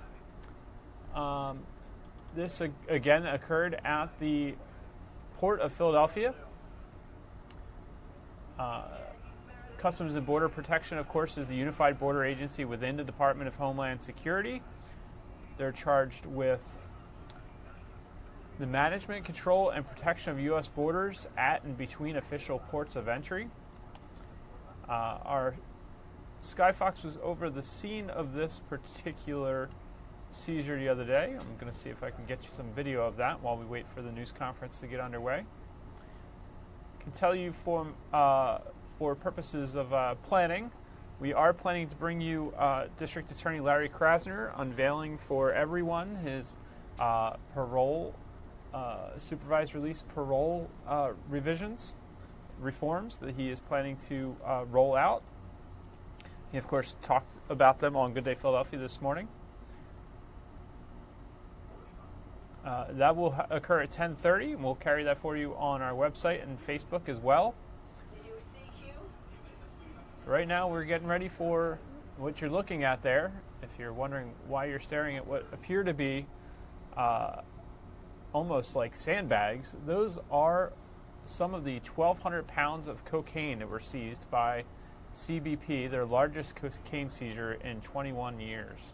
This, again, occurred at the Port of Philadelphia. Customs and Border Protection, of course, is the unified border agency within the Department of Homeland Security. They're charged with the management, control, and protection of U.S. borders at and between official ports of entry. Our Skyfox was over the scene of this particular seizure the other day. I'm going to see if I can get you some video of that while we wait for the news conference to get underway. I can tell you for purposes of planning, we are planning to bring you District Attorney Larry Krasner unveiling for everyone his parole, supervised release parole reforms that he is planning to roll out. He, of course, talked about them on Good Day Philadelphia this morning. That will occur at 10:30, and we'll carry that for you on our website and Facebook as well. Right now, we're getting ready for what you're looking at there. If you're wondering why you're staring at what appear to be almost like sandbags, those are some of the 1,200 pounds of cocaine that were seized by CBP, their largest cocaine seizure in 21 years.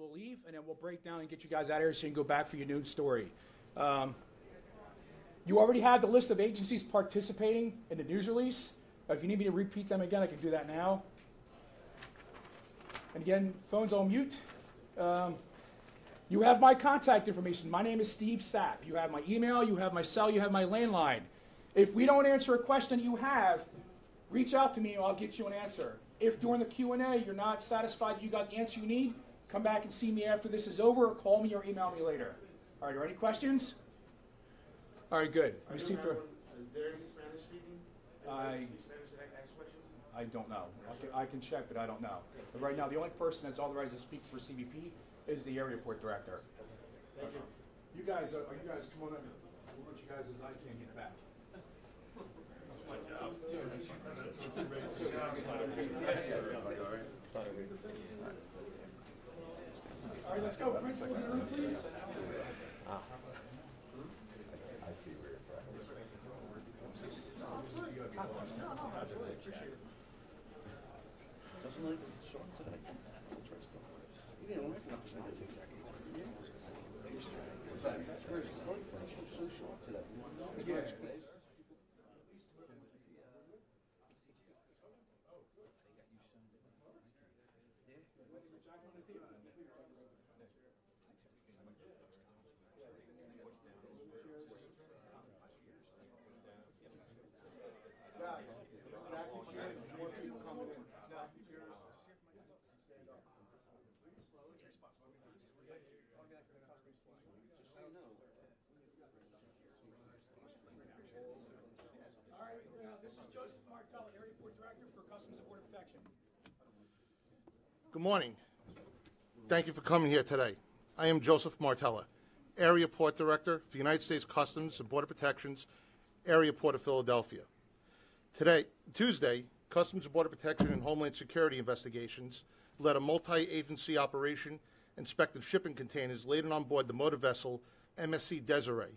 We'll leave, and then we'll break down and get you guys out of here so you can go back for your noon story. You already have the list of agencies participating in the news release. If you need me to repeat them again, I can do that now. And again, phone's on mute. You have my contact information. My name is Steve Sapp. You have my email, you have my cell, you have my landline. If we don't answer a question you have, reach out to me and I'll get you an answer. If during the Q&A you're not satisfied that you got the answer you need, come back and see me after this is over, or call me or email me later. All right, are there any questions? All right, good. Let me see if there... Is there any Spanish speaking? I don't know. I can check, but I don't know. But right now, the only person that's authorized to speak for CBP is the area port director. Thank you. You guys, come on over. We'll let you guys as I can get back. My job. All right, let's go. Principals in the room, please. I see where you're from. Doesn't look short today. You didn't look enough to take that. What's that? Where's his life? So short today. Good morning. Thank you for coming here today. I am Joseph Martella, Area Port Director for United States Customs and Border Protection's Area Port of Philadelphia. Tuesday, Customs and Border Protection and Homeland Security investigations led a multi-agency operation inspecting shipping containers laden on board the motor vessel MSC Desiree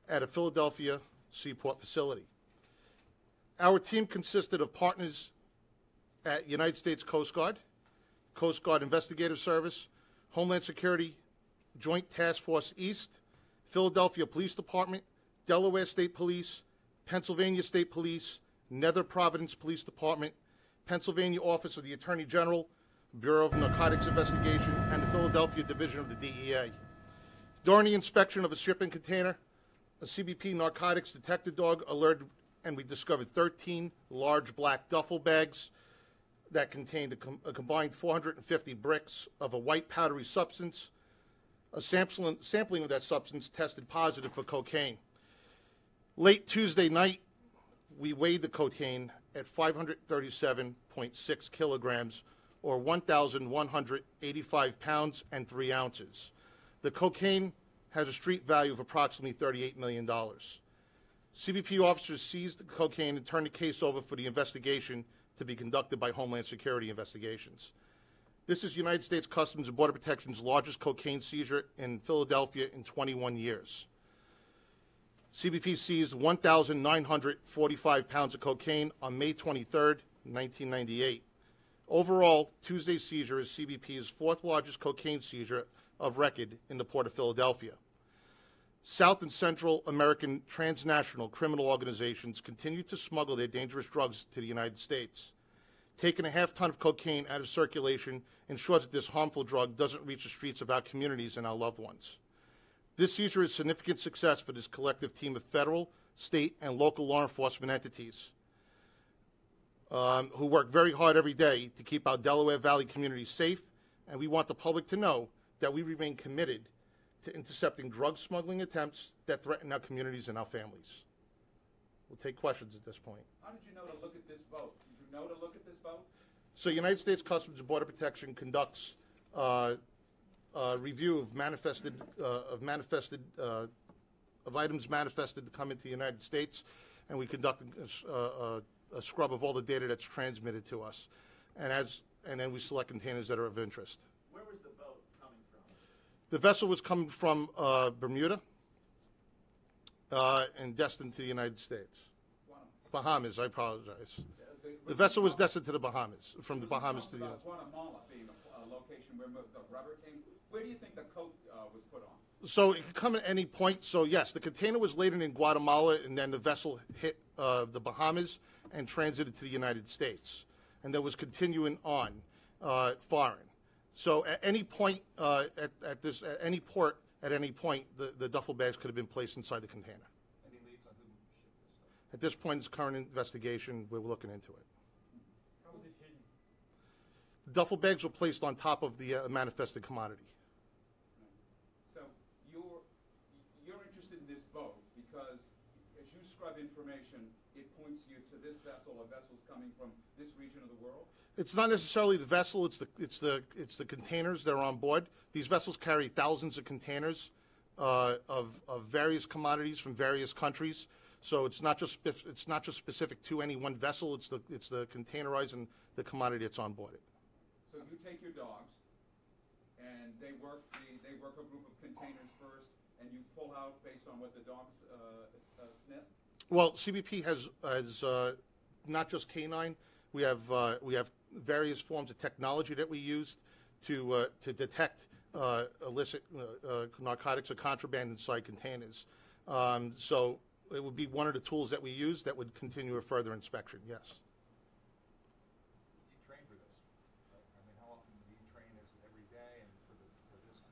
at a Philadelphia seaport facility. Our team consisted of partners at United States Coast Guard Investigative Service, Homeland Security Joint Task Force East, Philadelphia Police Department, Delaware State Police, Pennsylvania State Police, Nether Providence Police Department, Pennsylvania Office of the Attorney General, Bureau of Narcotics Investigation, and the Philadelphia Division of the DEA. During the inspection of a shipping container, a CBP narcotics detector dog alerted, and we discovered 13 large black duffel bags that contained a combined 450 bricks of a white powdery substance. A sampling of that substance tested positive for cocaine. Late Tuesday night, we weighed the cocaine at 537.6 kilograms, or 1,185 pounds and 3 ounces. The cocaine has a street value of approximately $38 million. CBP officers seized the cocaine and turned the case over for the investigation to be conducted by Homeland Security Investigations. This is United States Customs and Border Protection's largest cocaine seizure in Philadelphia in 21 years. CBP seized 1,945 pounds of cocaine on May 23rd, 1998. Overall, Tuesday's seizure is CBP's fourth largest cocaine seizure of record in the Port of Philadelphia. South and Central American transnational criminal organizations continue to smuggle their dangerous drugs to the United States. Taking a half-ton of cocaine out of circulation ensures that this harmful drug doesn't reach the streets of our communities and our loved ones. This seizure is a significant success for this collective team of federal, state, and local law enforcement entities who work very hard every day to keep our Delaware Valley communities safe, and we want the public to know that we remain committed to intercepting drug smuggling attempts that threaten our communities and our families. We'll take questions at this point. How did you know to look at this boat? Did you know to look at this boat? So United States Customs and Border Protection conducts review of items manifested to come into the United States, and we conduct a scrub of all the data that's transmitted to us, and then we select containers that are of interest. Where was the boat coming from? The vessel was coming from Bermuda and destined to the United States. Bahamas, I apologize. The vessel was destined to the Bahamas, from the Bahamas to the United States. Guatemala being a location where the rubber came. Where do you think the coat was put on? So it could come at any point. So yes, the container was laden in Guatemala, and then the vessel hit the Bahamas and transited to the United States, and that was continuing on foreign. So at any point at any port, at any point, the duffel bags could have been placed inside the container. Any leads on who shipped this stuff? At this point, it's current investigation. We're looking into it. How was it hidden? The duffel bags were placed on top of the manifested commodity. So you're interested in this boat because as you scrub information, it points you to this vessel or vessels coming from this region of the world? It's not necessarily the vessel; it's the containers that are on board. These vessels carry thousands of containers of various commodities from various countries. So it's not just specific to any one vessel. It's the containerizing the commodity that's on board it. So you take your dogs, and they work a group of containers first, and you pull out based on what the dogs sniff. Well, CBP has not just canine. We have various forms of technology that we use to detect illicit narcotics or contraband inside containers. So it would be one of the tools that we use that would continue a further inspection. Yes. You train for this. I mean, how often do you train? Is it every day and for this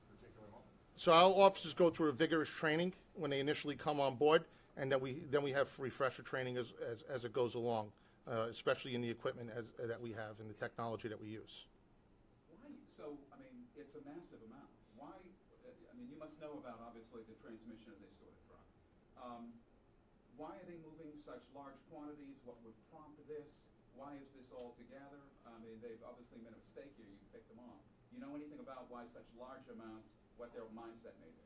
particular moment? So our officers go through a vigorous training when they initially come on board, and then we have refresher training as it goes along, especially in the equipment that we have and the technology that we use. Why? So, I mean, it's a massive amount. Why? I mean, you must know about, obviously, the transmission of this sort of truck. Why are they moving such large quantities? What would prompt this? Why is this all together? I mean, they've obviously made a mistake here. You picked them off. You know anything about why such large amounts, what their mindset may be?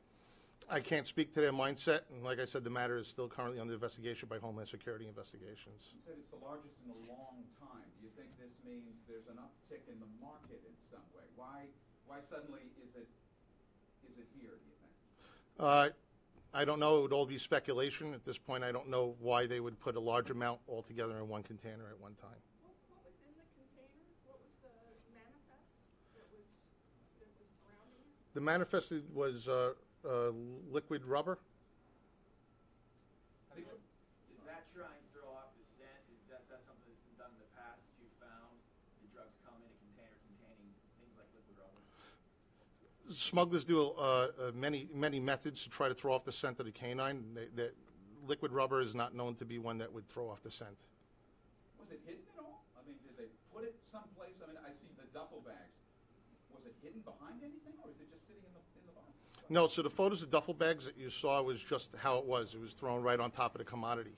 I can't speak to their mindset, and like I said, the matter is still currently under investigation by Homeland Security Investigations. You said it's the largest in a long time. Do you think this means there's an uptick in the market in some way? Why suddenly is it here, do you think? I don't know. It would all be speculation. At this point, I don't know why they would put a large amount all together in one container at one time. What was in the container? What was the manifest that was surrounding it? The manifest was liquid rubber. Is that trying to throw off the scent? Is that something that's been done in the past that you found? The drugs come in a container containing things like liquid rubber? Smugglers do many methods to try to throw off the scent of the canine. Liquid rubber is not known to be one that would throw off the scent. Was it hidden at all? I mean, did they put it someplace? I mean, I see the duffel bags. Was it hidden behind anything, or is it just sitting in the box? No, so the photos of duffel bags that you saw was just how it was. It was thrown right on top of the commodity.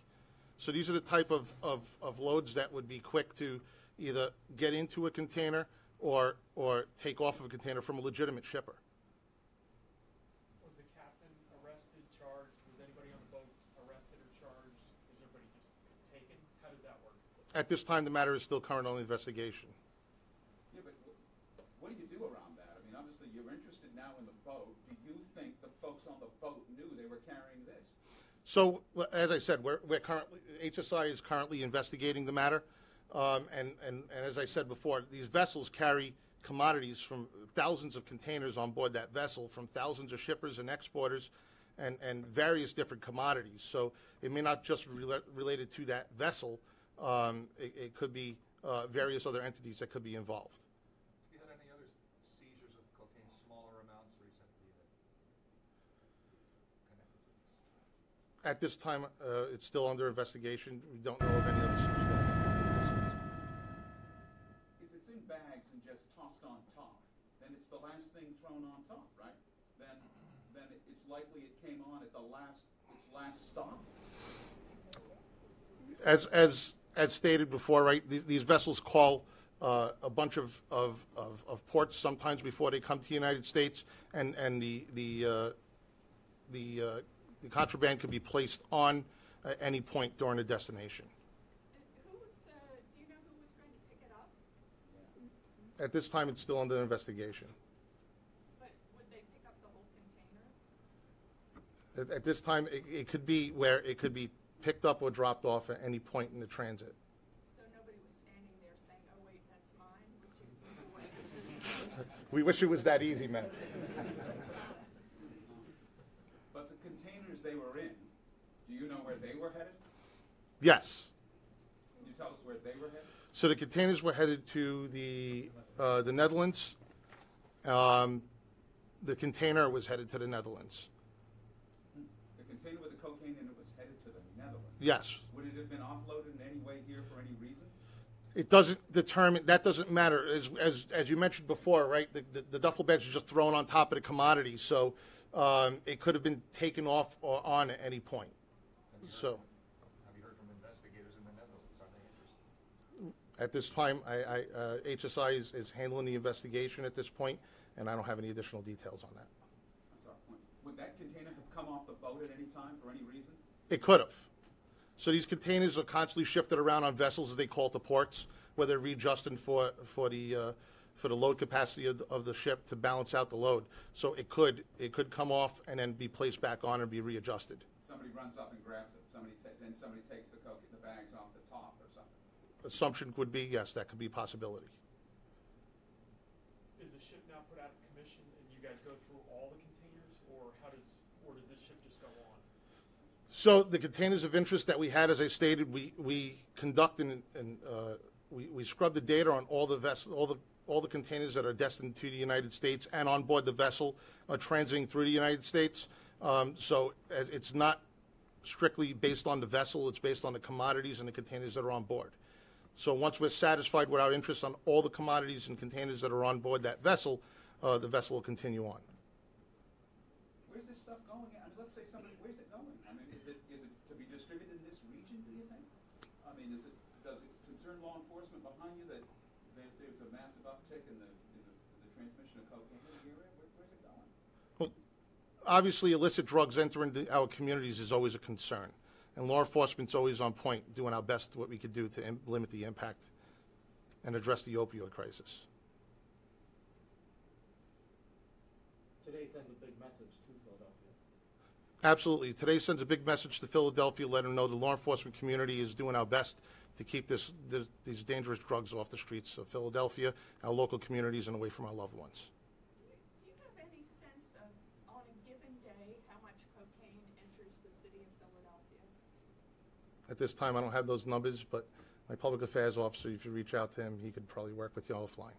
So these are the type of loads that would be quick to either get into a container or take off of a container from a legitimate shipper. Was the captain arrested, charged? Was anybody on the boat arrested or charged? Was everybody just taken? How does that work? At this time, the matter is still current on investigation. Yeah, but what do you do around that? I mean, obviously, you're interested now in the boat. Do you think the folks on the boat knew they were carrying this? So, as I said, we're currently, HSI is currently investigating the matter. And as I said before, these vessels carry commodities from thousands of containers on board that vessel, from thousands of shippers and exporters, and various different commodities. So it may not just related to that vessel. It could be various other entities that could be involved. Have you had any other seizures of cocaine, smaller amounts recently? At this time, it's still under investigation. We don't know of any other seizures. If it's in bags and just tossed on top, then it's the last thing thrown on top, right? Then it's likely it came on at its last stop. As stated before, right? These vessels call a bunch of ports sometimes before they come to the United States, and the contraband can be placed on at any point during the destination. Do you know who was going to pick it up? At this time, it's still under investigation. But would they pick up the whole container? At this time, it could be where it could be picked up or dropped off at any point in the transit. So nobody was standing there saying, "Oh wait, that's mine." We wish it was that easy, man. But the containers they were in, do you know where they were headed? Yes. Can you tell us where they were headed? So the containers were headed to the Netherlands. The container was headed to the Netherlands. The container with the cocaine in it was headed to the Netherlands? Yes. Would it have been offloaded in any way here for any reason? It doesn't determine, that doesn't matter. As you mentioned before, right, the duffel bags are just thrown on top of the commodity, so it could have been taken off or on at any point. So. Have you heard from investigators in the Netherlands? Are they interested? At this time, HSI is handling the investigation at this point, and I don't have any additional details on that. That's our point. Would that container have come off the boat at any time for any reason? It could have. So these containers are constantly shifted around on vessels, as they call it, the ports, where they're readjusting for the load capacity of the ship to balance out the load. So it could come off and then be placed back on and be readjusted. Somebody runs up and grabs it. Then somebody takes the bags off the top or something. Assumption would be, yes, that could be a possibility. Is the ship now put out of commission and you guys go through all the containers, or does this ship just go on? So the containers of interest that we had, as I stated, we conduct and we scrub the data on all the containers that are destined to the United States and on board the vessel transiting through the United States. So it's not strictly based on the vessel; it's based on the commodities and the containers that are on board. So once we're satisfied with our interest on all the commodities and containers that are on board that vessel, the vessel will continue on. Where's this stuff going? I mean, let's say where's it going? I mean, is it to be distributed in this region, do you think? I mean, does it concern law enforcement behind you that there's a massive uptick in the transmission of cocaine in the area? Where's it going? Well, obviously, illicit drugs entering our communities is always a concern. And law enforcement's always on point, doing our best what we could do to limit the impact and address the opioid crisis. Today sends a big message to Philadelphia. Absolutely. Today sends a big message to Philadelphia, let them know the law enforcement community is doing our best to keep these dangerous drugs off the streets of Philadelphia, our local communities, and away from our loved ones. Do you have any sense of, on a given day, how much cocaine enters the city of Philadelphia? At this time, I don't have those numbers, but my public affairs officer, if you reach out to him, he could probably work with you offline.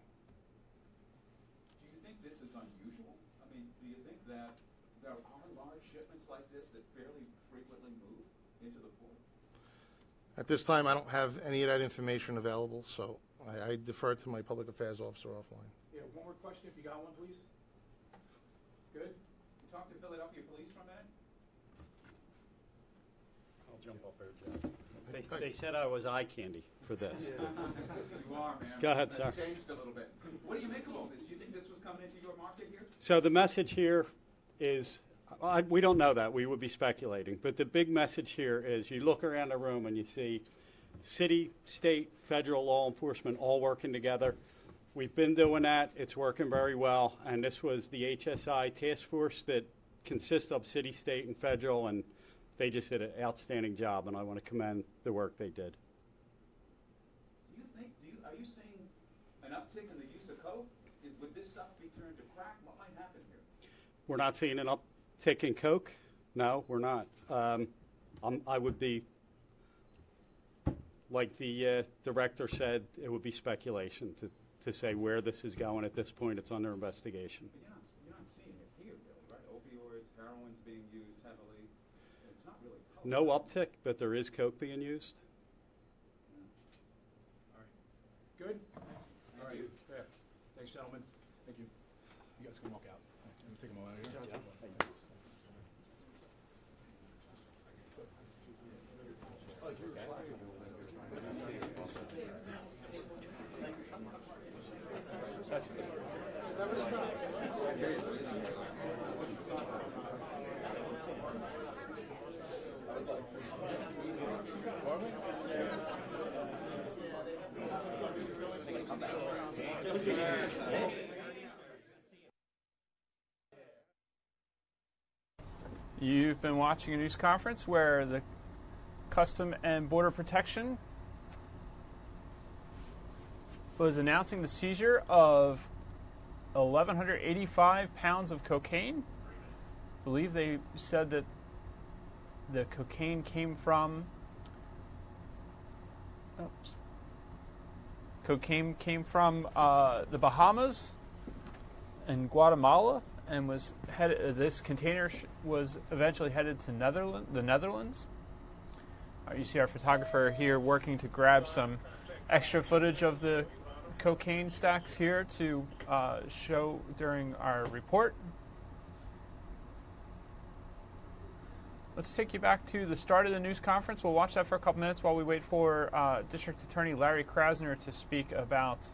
Do you think this is unusual? I mean, do you think that there are large shipments like this that fairly frequently move into the port? At this time, I don't have any of that information available, so I defer to my public affairs officer offline. Yeah, one more question if you got one, please. Good. You talk to Philadelphia police for a minute? I'll jump up there, Jeff. They said I was eye candy for this. You are, man. Go ahead, sir. It's changed a little bit. What do you make of all this? Do you think this was coming into your market here? So the message here is, we don't know that. We would be speculating. But the big message here is you look around the room and you see city, state, federal law enforcement all working together. We've been doing that. It's working very well. And this was the HSI task force that consists of city, state, and federal, and they just did an outstanding job, and I want to commend the work they did. Are you seeing an uptick in the use of coke? Would this stuff be turned to crack? What might happen here? We're not seeing an uptick in coke. No, we're not. I would be, like the director said, it would be speculation to say where this is going. At this point, it's under investigation. But you're not seeing it here, really, right? Opioids, heroin's being used heavily. It's not really coke. No uptick, but there is coke being used. Good? All right. Yeah. Thanks, gentlemen. Thank you. You guys can walk out. Let me take them all out of here. Yeah. You've been watching a news conference where the Custom and Border Protection was announcing the seizure of 1,185 pounds of cocaine. I believe they said that the cocaine came from. Cocaine came from the Bahamas and Guatemala, and was headed. This container was eventually headed to the Netherlands. You see our photographer here working to grab some extra footage of the cocaine stacks here to show during our report. Let's take you back to the start of the news conference. We'll watch that for a couple minutes while we wait for District Attorney Larry Krasner to speak about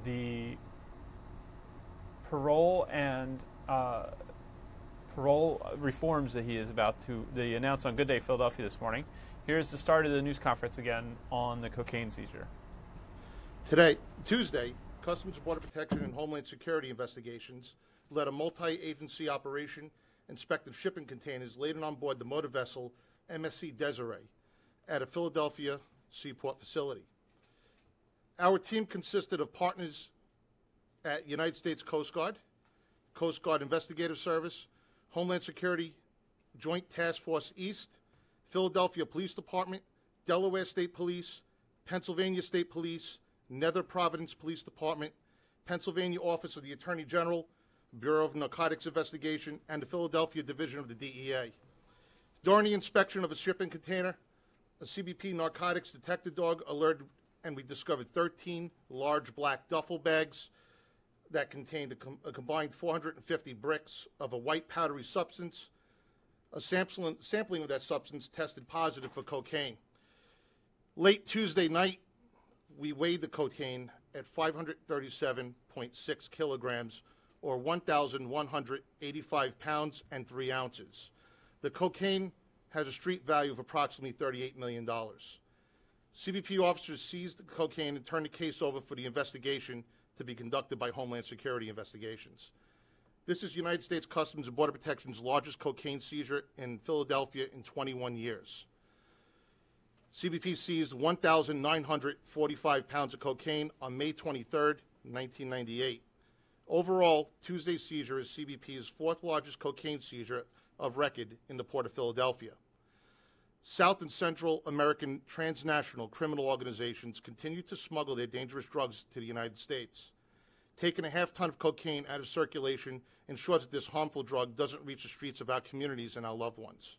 the parole and parole reforms that he is about to announce on Good Day Philadelphia this morning. Here's the start of the news conference again on the cocaine seizure. Today, Tuesday, Customs and Border Protection and Homeland Security investigations led a multi-agency operation inspecting shipping containers laden on board the motor vessel MSC Desiree at a Philadelphia seaport facility. Our team consisted of partners at United States Coast Guard Investigative Service, Homeland Security Joint Task Force East, Philadelphia Police Department, Delaware State Police, Pennsylvania State Police, Nether Providence Police Department, Pennsylvania Office of the Attorney General, Bureau of Narcotics Investigation, and the Philadelphia Division of the DEA. During the inspection of a shipping container, a CBP narcotics detective dog alerted, and we discovered 13 large black duffel bags that contained a combined 450 bricks of a white powdery substance. A sampling of that substance tested positive for cocaine. Late Tuesday night, we weighed the cocaine at 537.6 kilograms, or 1,185 pounds and 3 ounces. The cocaine has a street value of approximately $38 million. CBP officers seized the cocaine and turned the case over for the investigation to be conducted by Homeland Security Investigations. This is United States Customs and Border Protection's largest cocaine seizure in Philadelphia in 21 years. CBP seized 1,945 pounds of cocaine on May 23rd, 1998. Overall, Tuesday's seizure is CBP's fourth largest cocaine seizure of record in the Port of Philadelphia. South and Central American transnational criminal organizations continue to smuggle their dangerous drugs to the United States. Taking a half-ton of cocaine out of circulation ensures that this harmful drug doesn't reach the streets of our communities and our loved ones.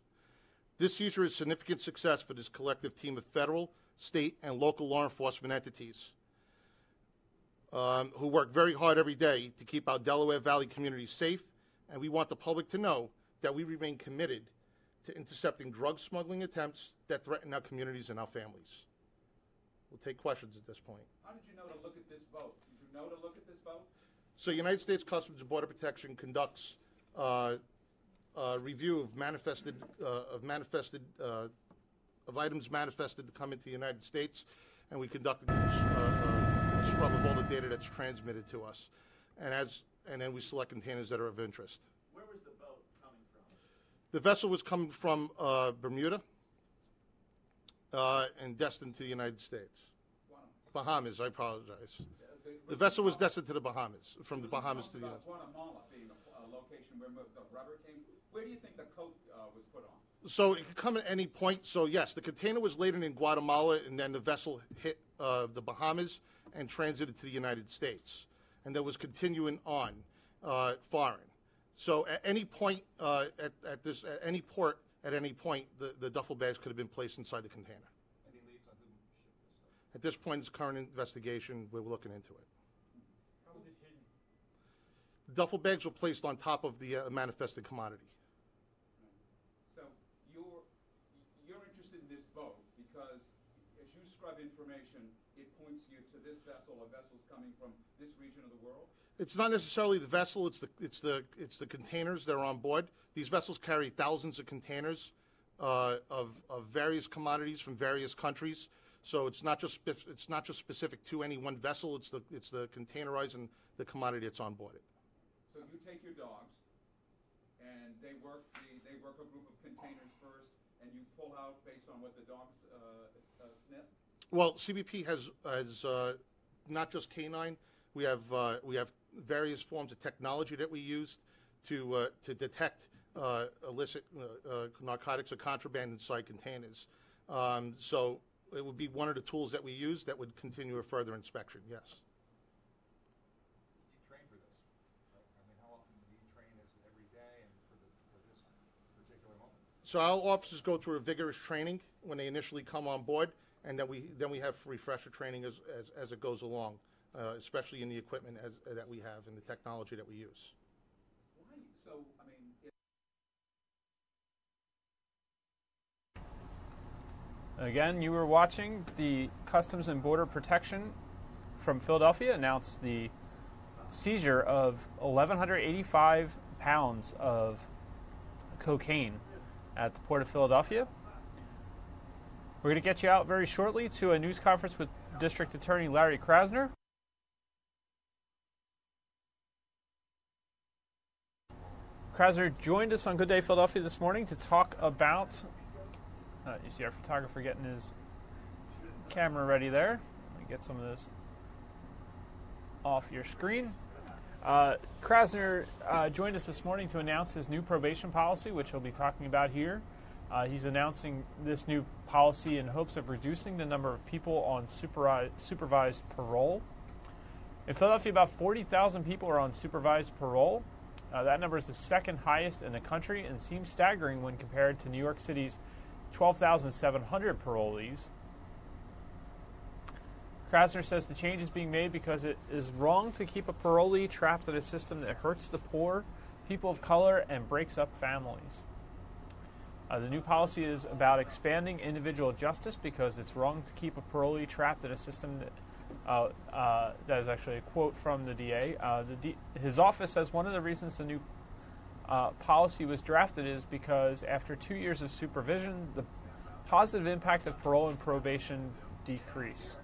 This seizure is a significant success for this collective team of federal, state, and local law enforcement entities who work very hard every day to keep our Delaware Valley communities safe, and we want the public to know that we remain committed to intercepting drug smuggling attempts that threaten our communities and our families. We'll take questions at this point. How did you know to look at this boat? Did you know to look at this boat? So United States Customs and Border Protection conducts review of items manifested to come into the United States, and we conduct a scrub of all the data that's transmitted to us, and then we select containers that are of interest. Where was the boat coming from? The vessel was coming from Bermuda and destined to the United States. Bahamas, I apologize. The vessel was destined to the Bahamas, from the Bahamas to the United States. Guatemala being a location where the rubber came. Where do you think the coat was put on? So it could come at any point. So yes, the container was laden in Guatemala, and then the vessel hit the Bahamas and transited to the United States, and that was continuing on foreign. So at any point at any port, at any point, the duffel bags could have been placed inside the container. Any leads on who shipped this stuff? At this point, it's current investigation. We're looking into it. How was it hidden? The duffel bags were placed on top of the manifested commodity. So you're interested in this boat because as you scrub information, it points you to this vessel or vessels coming from this region of the world? It's not necessarily the vessel. It's the containers that are on board. These vessels carry thousands of containers of various commodities from various countries. So it's not just specific to any one vessel. It's the containerizing the commodity that's on board it. So you take your dogs, and they work a group of containers first, and you pull out based on what the dogs sniff. Well, CBP has not just canine. We have various forms of technology that we use to detect illicit narcotics or contraband inside containers. So it would be one of the tools that we use that would continue a further inspection. Yes. You train for this. Right? I mean, how often do you train? Is it every day and for this particular moment? So our officers go through a vigorous training when they initially come on board, and then we have refresher training as it goes along, especially in the equipment that we have and the technology that we use. Why? So, I mean, Again, you were watching the Customs and Border Protection from Philadelphia announce the seizure of 1,185 pounds of cocaine at the Port of Philadelphia. We're going to get you out very shortly to a news conference with District Attorney Larry Krasner. Krasner joined us on Good Day Philadelphia this morning to talk about, you see our photographer getting his camera ready there. Let me get some of this off your screen. Krasner joined us this morning to announce his new probation policy, which he'll be talking about here. He's announcing this new policy in hopes of reducing the number of people on supervised parole. In Philadelphia, about 40,000 people are on supervised parole. That number is the second highest in the country and seems staggering when compared to New York City's 12,700 parolees. Krasner says the change is being made because it is wrong to keep a parolee trapped in a system that hurts the poor, people of color, and breaks up families. The new policy is about expanding individual justice because it's wrong to keep a parolee trapped in a system that is actually a quote from the DA. His office says one of the reasons the new policy was drafted is because after 2 years of supervision, the positive impact of parole and probation decrease.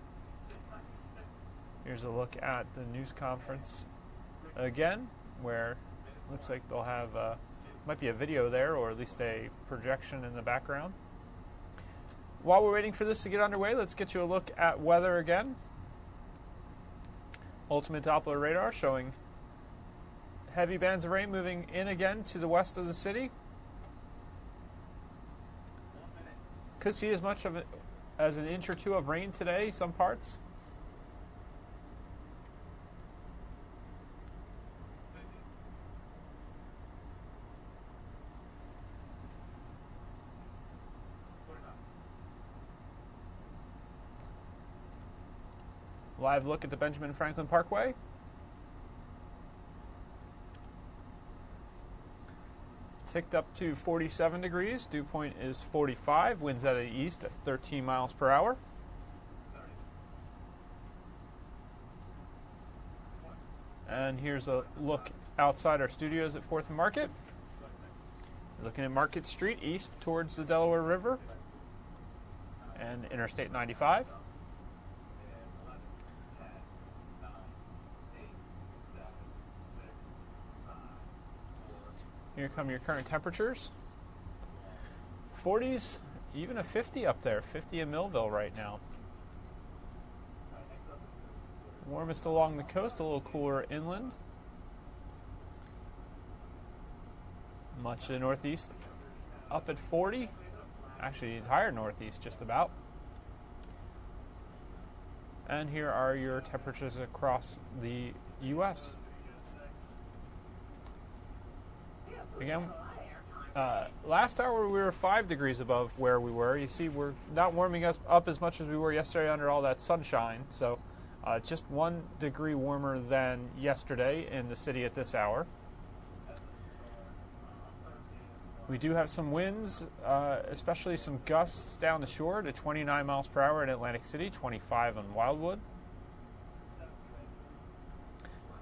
Here's a look at the news conference again, where it looks like they'll have might be a video there, or at least a projection in the background. While we're waiting for this to get underway, let's get you a look at weather again. Ultimate Doppler radar showing heavy bands of rain moving in again to the west of the city. Could see as much of it as an inch or two of rain today, some parts. Live look at the Benjamin Franklin Parkway. Ticked up to 47 degrees. Dew point is 45. Winds out of the east at 13 miles per hour. And here's a look outside our studios at 4th and Market. Looking at Market Street east towards the Delaware River and Interstate 95. Here come your current temperatures. 40s, even a 50 up there. 50 in Millville right now. Warmest along the coast, a little cooler inland. Much to the northeast, up at 40. Actually, entire northeast just about. And here are your temperatures across the U.S. Again, last hour we were 5 degrees above where we were. You see, we're not warming us up as much as we were yesterday under all that sunshine. So just 1 degree warmer than yesterday in the city at this hour. We do have some winds, especially some gusts down the shore to 29 miles per hour in Atlantic City, 25 in Wildwood.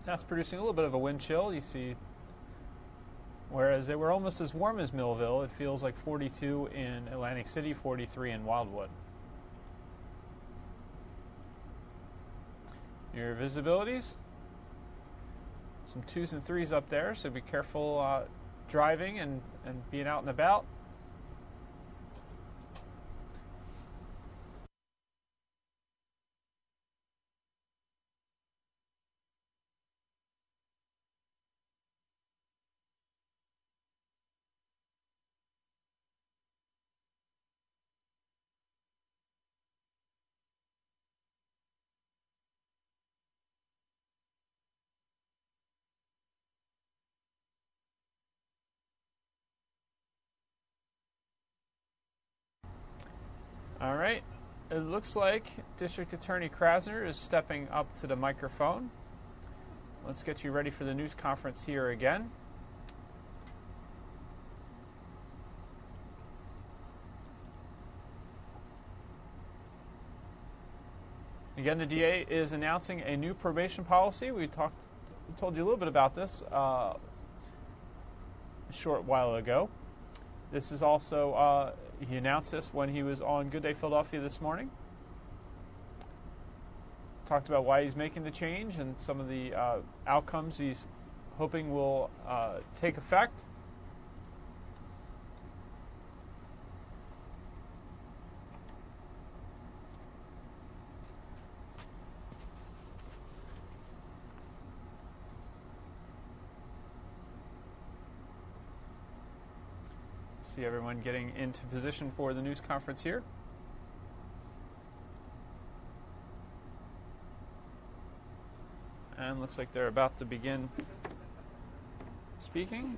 That's producing a little bit of a wind chill. You see, whereas they were almost as warm as Millville, it feels like 42 in Atlantic City, 43 in Wildwood. Your visibilities, some 2s and 3s up there, so be careful driving and being out and about. All right. It looks like District Attorney Krasner is stepping up to the microphone. Let's get you ready for the news conference here again. Again, the DA is announcing a new probation policy. We told you a little bit about this a short while ago. This is also, he announced this when he was on Good Day Philadelphia this morning. Talked about why he's making the change and some of the outcomes he's hoping will take effect. See everyone getting into position for the news conference here. And looks like they're about to begin speaking.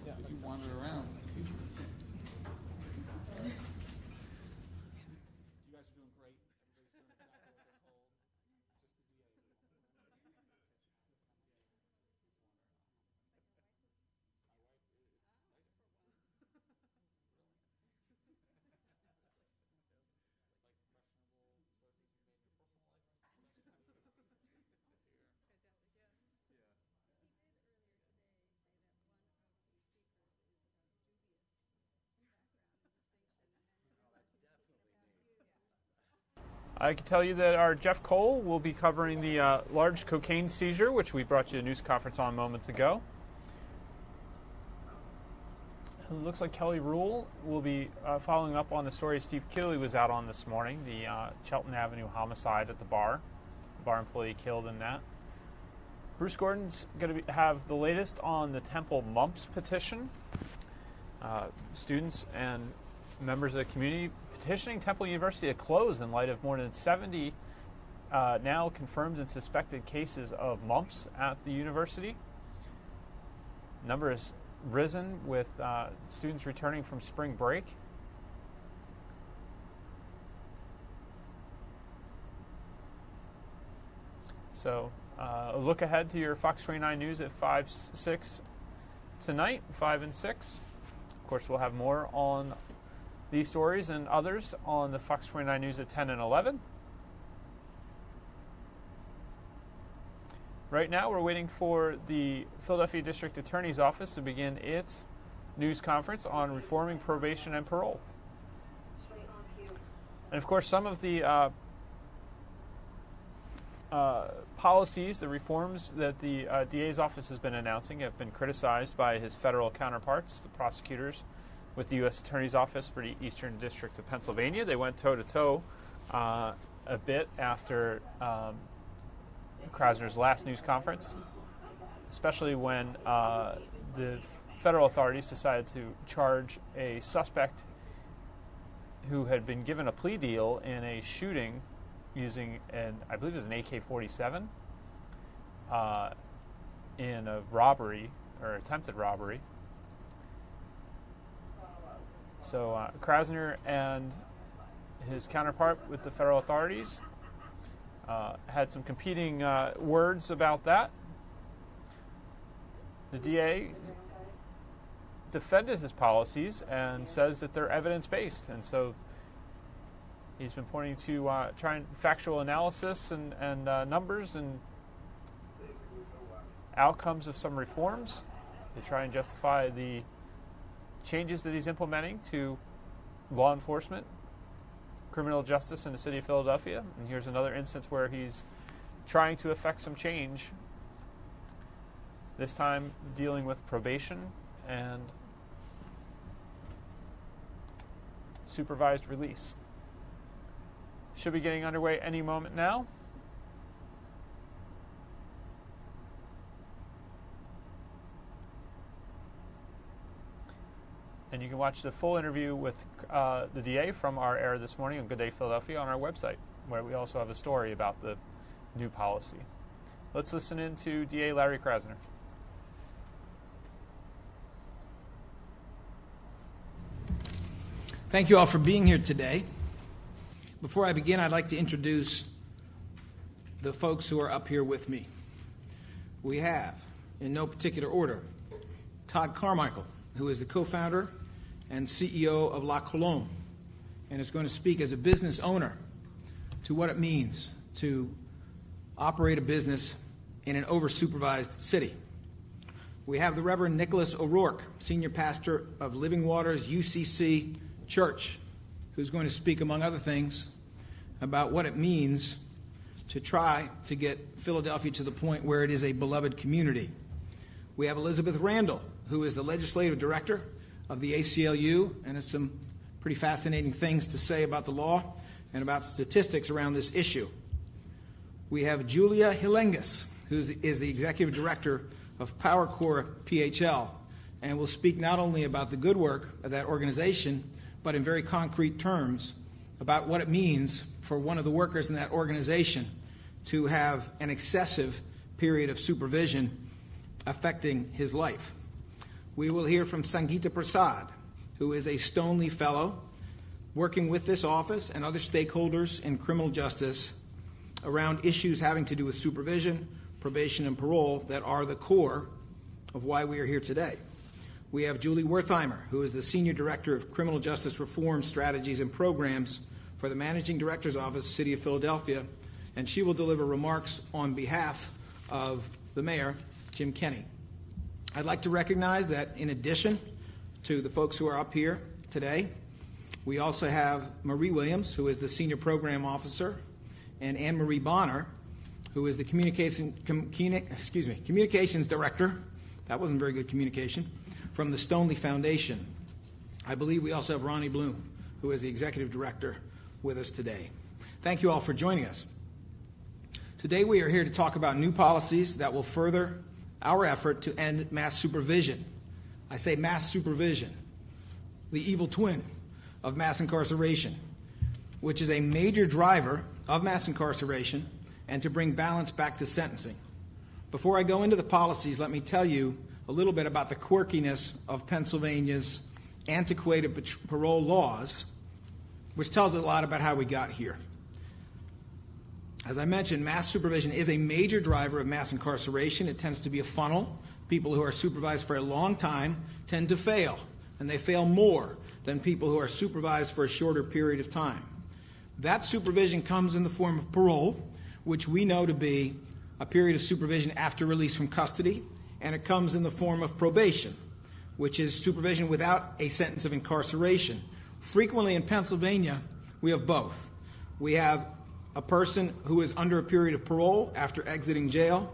Yeah, if you wander around. I can tell you that our Jeff Cole will be covering the large cocaine seizure, which we brought you a news conference on moments ago. It looks like Kelly Rule will be following up on the story Steve Keeley was out on this morning, the Chelton Avenue homicide at the bar employee killed in that. Bruce Gordon's going to have the latest on the Temple Mumps petition. Students and members of the community petitioning Temple University to close in light of more than 70 now confirmed and suspected cases of mumps at the university. Number has risen with students returning from spring break. So a look ahead to your Fox 29 News at 5, 6 tonight, 5 and 6. Of course, we'll have more on these stories and others on the Fox 29 News at 10 and 11. Right now, we're waiting for the Philadelphia District Attorney's Office to begin its news conference on reforming probation and parole. And of course, some of the policies, the reforms that the DA's office has been announcing have been criticized by his federal counterparts, the prosecutors with the U.S. Attorney's Office for the Eastern District of Pennsylvania. They went toe-to-toe a bit after Krasner's last news conference, especially when the federal authorities decided to charge a suspect who had been given a plea deal in a shooting using, I believe it was an AK-47 in a robbery, or attempted robbery. So Krasner and his counterpart with the federal authorities had some competing words about that. The DA defended his policies and says that they're evidence-based, and so he's been pointing to trying factual analysis and numbers and outcomes of some reforms to try and justify the changes that he's implementing to law enforcement, criminal justice in the city of Philadelphia. And here's another instance where he's trying to effect some change, this time dealing with probation and supervised release. Should be getting underway any moment now. And you can watch the full interview with the DA from our air this morning on Good Day Philadelphia on our website, where we also have a story about the new policy. Let's listen in to DA Larry Krasner. Thank you all for being here today. Before I begin, I'd like to introduce the folks who are up here with me. We have, in no particular order, Todd Carmichael, who is the co-founder and CEO of La Colombe, and is going to speak as a business owner to what it means to operate a business in an over-supervised city. We have the Reverend Nicholas O'Rourke, senior pastor of Living Waters UCC Church, who's going to speak, among other things, about what it means to try to get Philadelphia to the point where it is a beloved community. We have Elizabeth Randall, who is the legislative director of the ACLU, and has some pretty fascinating things to say about the law and about statistics around this issue. We have Julia Hilengas, who is the executive director of PowerCorps PHL, and will speak not only about the good work of that organization, but in very concrete terms about what it means for one of the workers in that organization to have an excessive period of supervision affecting his life. We will hear from Sangeeta Prasad, who is a Stoneleigh Fellow, working with this office and other stakeholders in criminal justice around issues having to do with supervision, probation, and parole that are the core of why we are here today. We have Julie Wertheimer, who is the Senior Director of Criminal Justice Reform Strategies and Programs for the Managing Director's Office, City of Philadelphia, and she will deliver remarks on behalf of the Mayor, Jim Kenney. I'd like to recognize that in addition to the folks who are up here today, we also have Marie Williams, who is the Senior Program Officer, and Anne-Marie Bonner, who is the Communications Director. That wasn't very good communication. From the Stoneleigh Foundation. I believe we also have Ronnie Bloom, who is the Executive Director, with us today. Thank you all for joining us. Today we are here to talk about new policies that will further our effort to end mass supervision. I say mass supervision, the evil twin of mass incarceration, which is a major driver of mass incarceration, and to bring balance back to sentencing. Before I go into the policies, let me tell you a little bit about the quirkiness of Pennsylvania's antiquated parole laws, which tells a lot about how we got here. As I mentioned, mass supervision is a major driver of mass incarceration. It tends to be a funnel. People who are supervised for a long time tend to fail, and they fail more than people who are supervised for a shorter period of time. That supervision comes in the form of parole, which we know to be a period of supervision after release from custody, and it comes in the form of probation, which is supervision without a sentence of incarceration. Frequently in Pennsylvania, we have both. We have a person who is under a period of parole after exiting jail,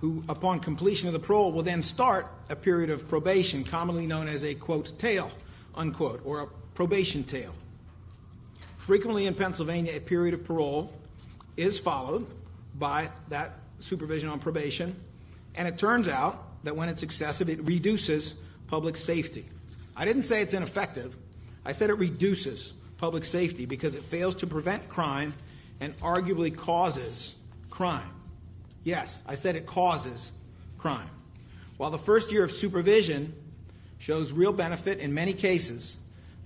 who upon completion of the parole will then start a period of probation, commonly known as a, quote, tail, unquote, or a probation tail. Frequently in Pennsylvania, a period of parole is followed by that supervision on probation, and it turns out that when it's excessive, it reduces public safety. I didn't say it's ineffective. I said it reduces public safety because it fails to prevent crime and arguably causes crime. Yes, I said it causes crime. While the first year of supervision shows real benefit in many cases,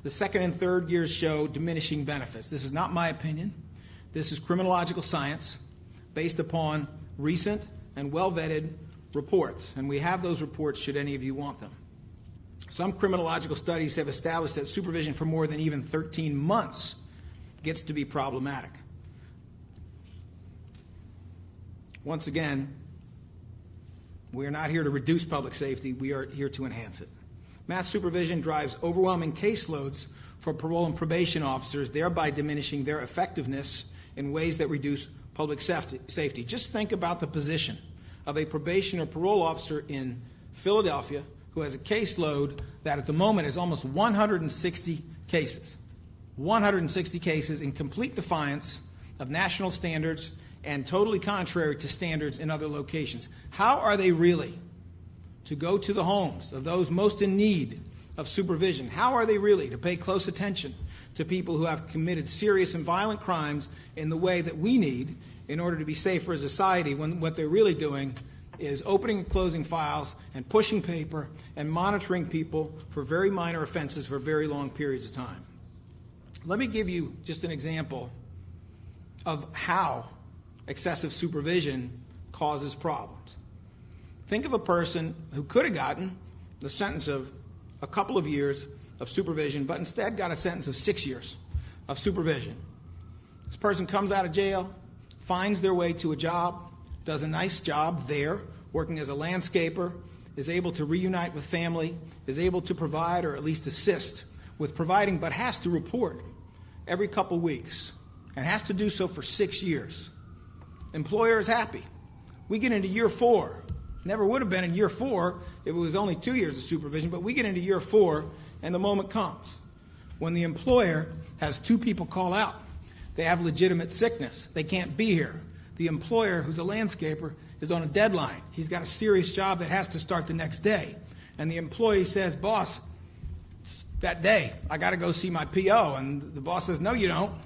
the second and third years show diminishing benefits. This is not my opinion. This is criminological science based upon recent and well-vetted reports, and we have those reports should any of you want them. Some criminological studies have established that supervision for more than even 13 months gets to be problematic. Once again, we are not here to reduce public safety. We are here to enhance it. Mass supervision drives overwhelming caseloads for parole and probation officers, thereby diminishing their effectiveness in ways that reduce public safety. Just think about the position of a probation or parole officer in Philadelphia who has a caseload that at the moment is almost 160 cases. 160 cases in complete defiance of national standards and totally contrary to standards in other locations. How are they really to go to the homes of those most in need of supervision. How are they really to pay close attention to people who have committed serious and violent crimes in the way that we need in order to be safer as a society, when what they're really doing is opening and closing files and pushing paper and monitoring people for very minor offenses for very long periods of time? Let me give you just an example of how excessive supervision causes problems. Think of a person who could have gotten the sentence of a couple of years of supervision, but instead got a sentence of 6 years of supervision. This person comes out of jail, finds their way to a job, does a nice job there, working as a landscaper, is able to reunite with family, is able to provide or at least assist with providing, but has to report every couple weeks and has to do so for 6 years. Employer is happy. We get into year 4. Never would have been in year 4 if it was only 2 years of supervision, but we get into year 4 and the moment comes when the employer has 2 people call out. They have legitimate sickness. They can't be here. The employer, who's a landscaper, is on a deadline. He's got a serious job that has to start the next day. And the employee says, boss, it's that day. I got to go see my PO. And the boss says, no, you don't.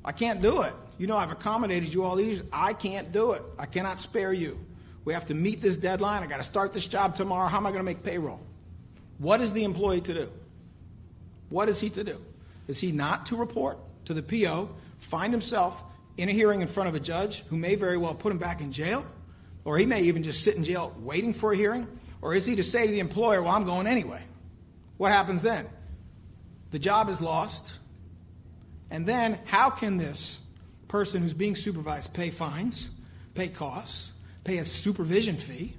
I can't do it. You know, I've accommodated you all these. I can't do it. I cannot spare you. We have to meet this deadline. I got to start this job tomorrow. How am I going to make payroll? What is the employee to do? What is he to do? Is he not to report to the PO, find himself in a hearing in front of a judge who may very well put him back in jail? Or he may even just sit in jail waiting for a hearing? Or is he to say to the employer, well, I'm going anyway? What happens then? The job is lost. And then how can this person who's being supervised pay fines, pay costs, pay a supervision fee,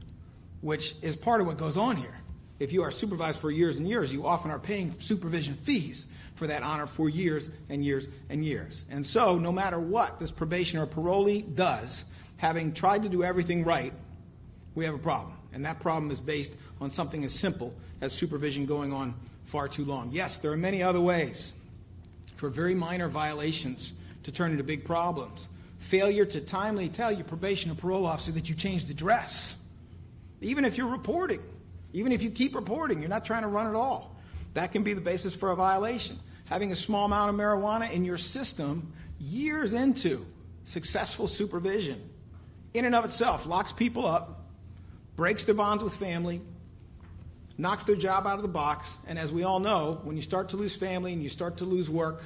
which is part of what goes on here? If you are supervised for years and years, you often are paying supervision fees for that honor for years and years and years. And so no matter what this probation or parolee does, having tried to do everything right, we have a problem. And that problem is based on something as simple as supervision going on far too long. Yes, there are many other ways for very minor violations to turn into big problems. Failure to timely tell your probation or parole officer that you changed address. Even if you're reporting, even if you keep reporting, you're not trying to run it all. That can be the basis for a violation. Having a small amount of marijuana in your system years into successful supervision, in and of itself, locks people up, breaks their bonds with family, knocks their job out of the box, and as we all know, when you start to lose family and you start to lose work,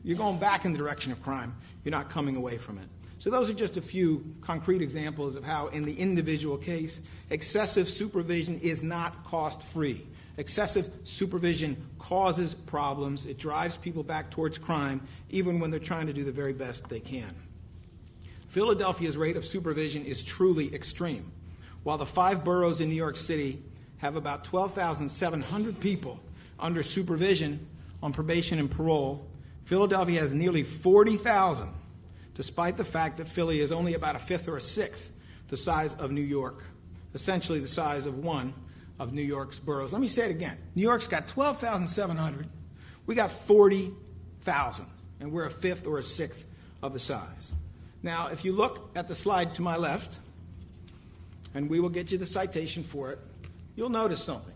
you're going back in the direction of crime. You're not coming away from it. So those are just a few concrete examples of how, in the individual case, excessive supervision is not cost-free. Excessive supervision causes problems. It drives people back towards crime, even when they're trying to do the very best they can. Philadelphia's rate of supervision is truly extreme. While the 5 boroughs in New York City have about 12,700 people under supervision on probation and parole, Philadelphia has nearly 40,000, despite the fact that Philly is only about a fifth or a sixth the size of New York, essentially the size of one of New York's boroughs. Let me say it again. New York's got 12,700. We got 40,000, and we're a fifth or a sixth of the size. Now, if you look at the slide to my left, and we will get you the citation for it, you'll notice something.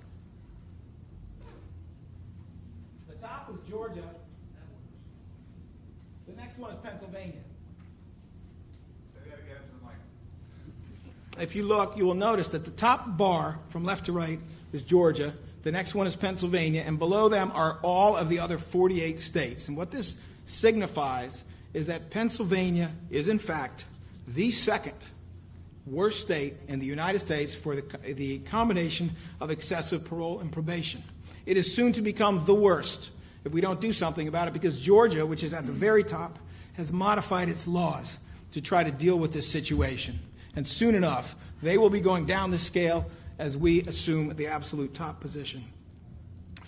The top is Georgia. The next one is Pennsylvania. If you look, you will notice that the top bar from left to right is Georgia. The next one is Pennsylvania, and below them are all of the other 48 states. And what this signifies is that Pennsylvania is, in fact, the second worst state in the United States for the combination of excessive parole and probation. It is soon to become the worst if we don't do something about it, because Georgia, which is at the very top, has modified its laws to try to deal with this situation. And soon enough, they will be going down the scale as we assume the absolute top position.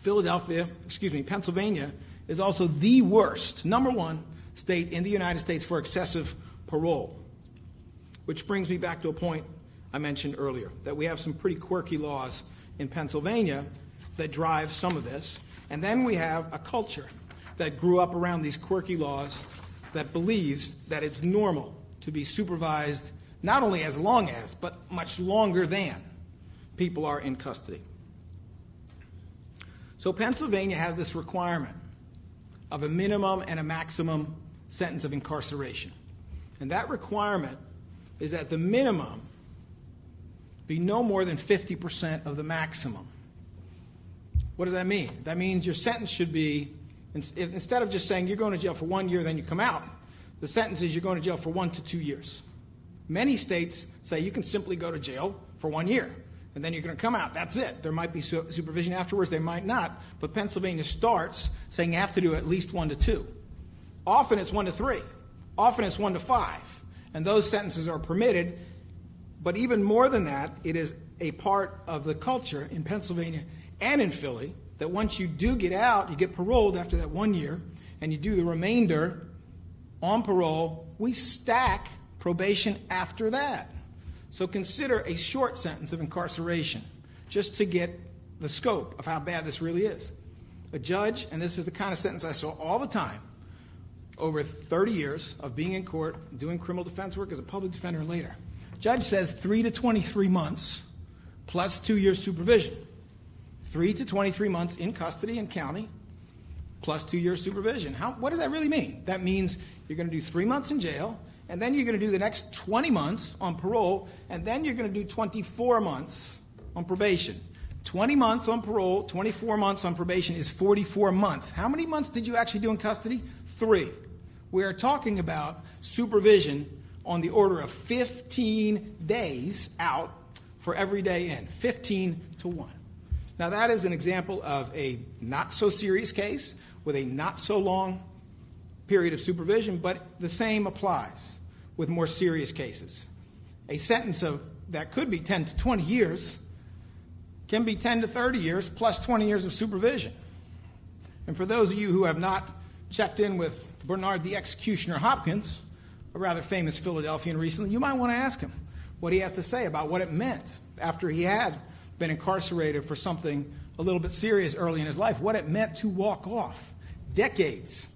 Pennsylvania is also the worst, number one, state in the United States for excessive parole. Which brings me back to a point I mentioned earlier, that we have some pretty quirky laws in Pennsylvania that drive some of this. And then we have a culture that grew up around these quirky laws that believes that it's normal to be supervised not only as long as, but much longer than people are in custody. So Pennsylvania has this requirement of a minimum and a maximum sentence of incarceration. And that requirement is that the minimum be no more than 50% of the maximum. What does that mean? That means your sentence should be, instead of just saying you're going to jail for 1 year, then you come out, the sentence is you're going to jail for 1 to 2 years. Many states say you can simply go to jail for 1 year, and then you're going to come out. That's it. There might be supervision afterwards. There might not. But Pennsylvania starts saying you have to do at least 1 to 2. Often it's 1 to 3. Often it's 1 to 5. And those sentences are permitted. But even more than that, it is a part of the culture in Pennsylvania and in Philly that once you do get out, you get paroled after that 1 year, and you do the remainder on parole, we stack probation after that. So consider a short sentence of incarceration just to get the scope of how bad this really is. A judge, and this is the kind of sentence I saw all the time, over 30 years of being in court, doing criminal defense work as a public defender and later. Judge says 3 to 23 months plus 2 years supervision. 3 to 23 months in custody and county plus 2 years supervision. What does that really mean? That means you're going to do 3 months in jail, and then you're going to do the next 20 months on parole, and then you're going to do 24 months on probation. 20 months on parole, 24 months on probation is 44 months. How many months did you actually do in custody? 3. We are talking about supervision on the order of 15 days out for every day in. 15 to 1. Now that is an example of a not so serious case with a not so long period of supervision, but the same applies with more serious cases. A sentence that could be 10 to 20 years can be 10 to 30 years plus 20 years of supervision. And for those of you who have not checked in with Bernard the Executioner Hopkins, a rather famous Philadelphian recently, you might want to ask him what he has to say about what it meant after he had been incarcerated for something a little bit serious early in his life, what it meant to walk off decades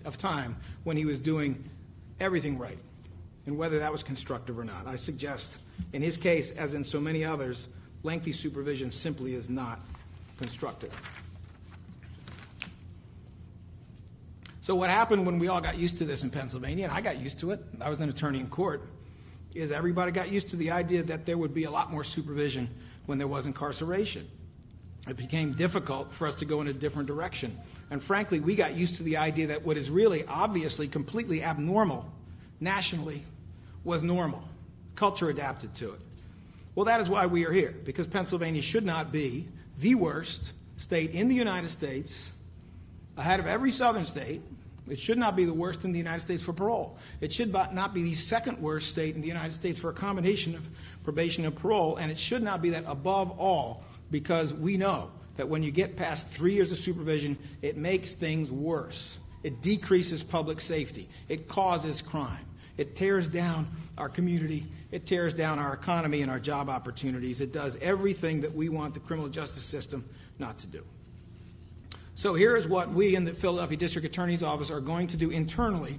of time when he was doing everything right, and whether that was constructive or not. I suggest, in his case, as in so many others, lengthy supervision simply is not constructive. So what happened when we all got used to this in Pennsylvania, and I got used to it, I was an attorney in court, is everybody got used to the idea that there would be a lot more supervision when there was incarceration. It became difficult for us to go in a different direction. And frankly, we got used to the idea that what is really obviously completely abnormal nationally was normal. Culture adapted to it. Well, that is why we are here, because Pennsylvania should not be the worst state in the United States, ahead of every southern state. It should not be the worst in the United States for parole. It should not be the second worst state in the United States for a combination of probation and parole, and it should not be that above all, because we know that when you get past 3 years of supervision, it makes things worse. It decreases public safety. It causes crime. It tears down our community. It tears down our economy and our job opportunities. It does everything that we want the criminal justice system not to do. So here is what we in the Philadelphia District Attorney's Office are going to do internally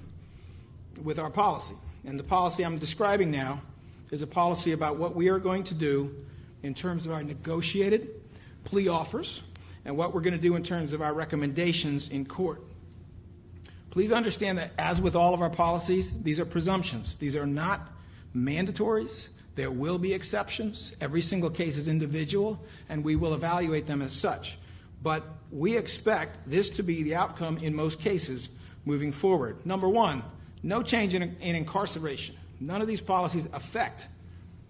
with our policy. And the policy I'm describing now is a policy about what we are going to do in terms of our negotiated plea offers and what we're going to do in terms of our recommendations in court. Please understand that, as with all of our policies, these are presumptions. These are not mandatories. There will be exceptions. Every single case is individual, and we will evaluate them as such. But we expect this to be the outcome in most cases moving forward. Number one, no change in incarceration. None of these policies affect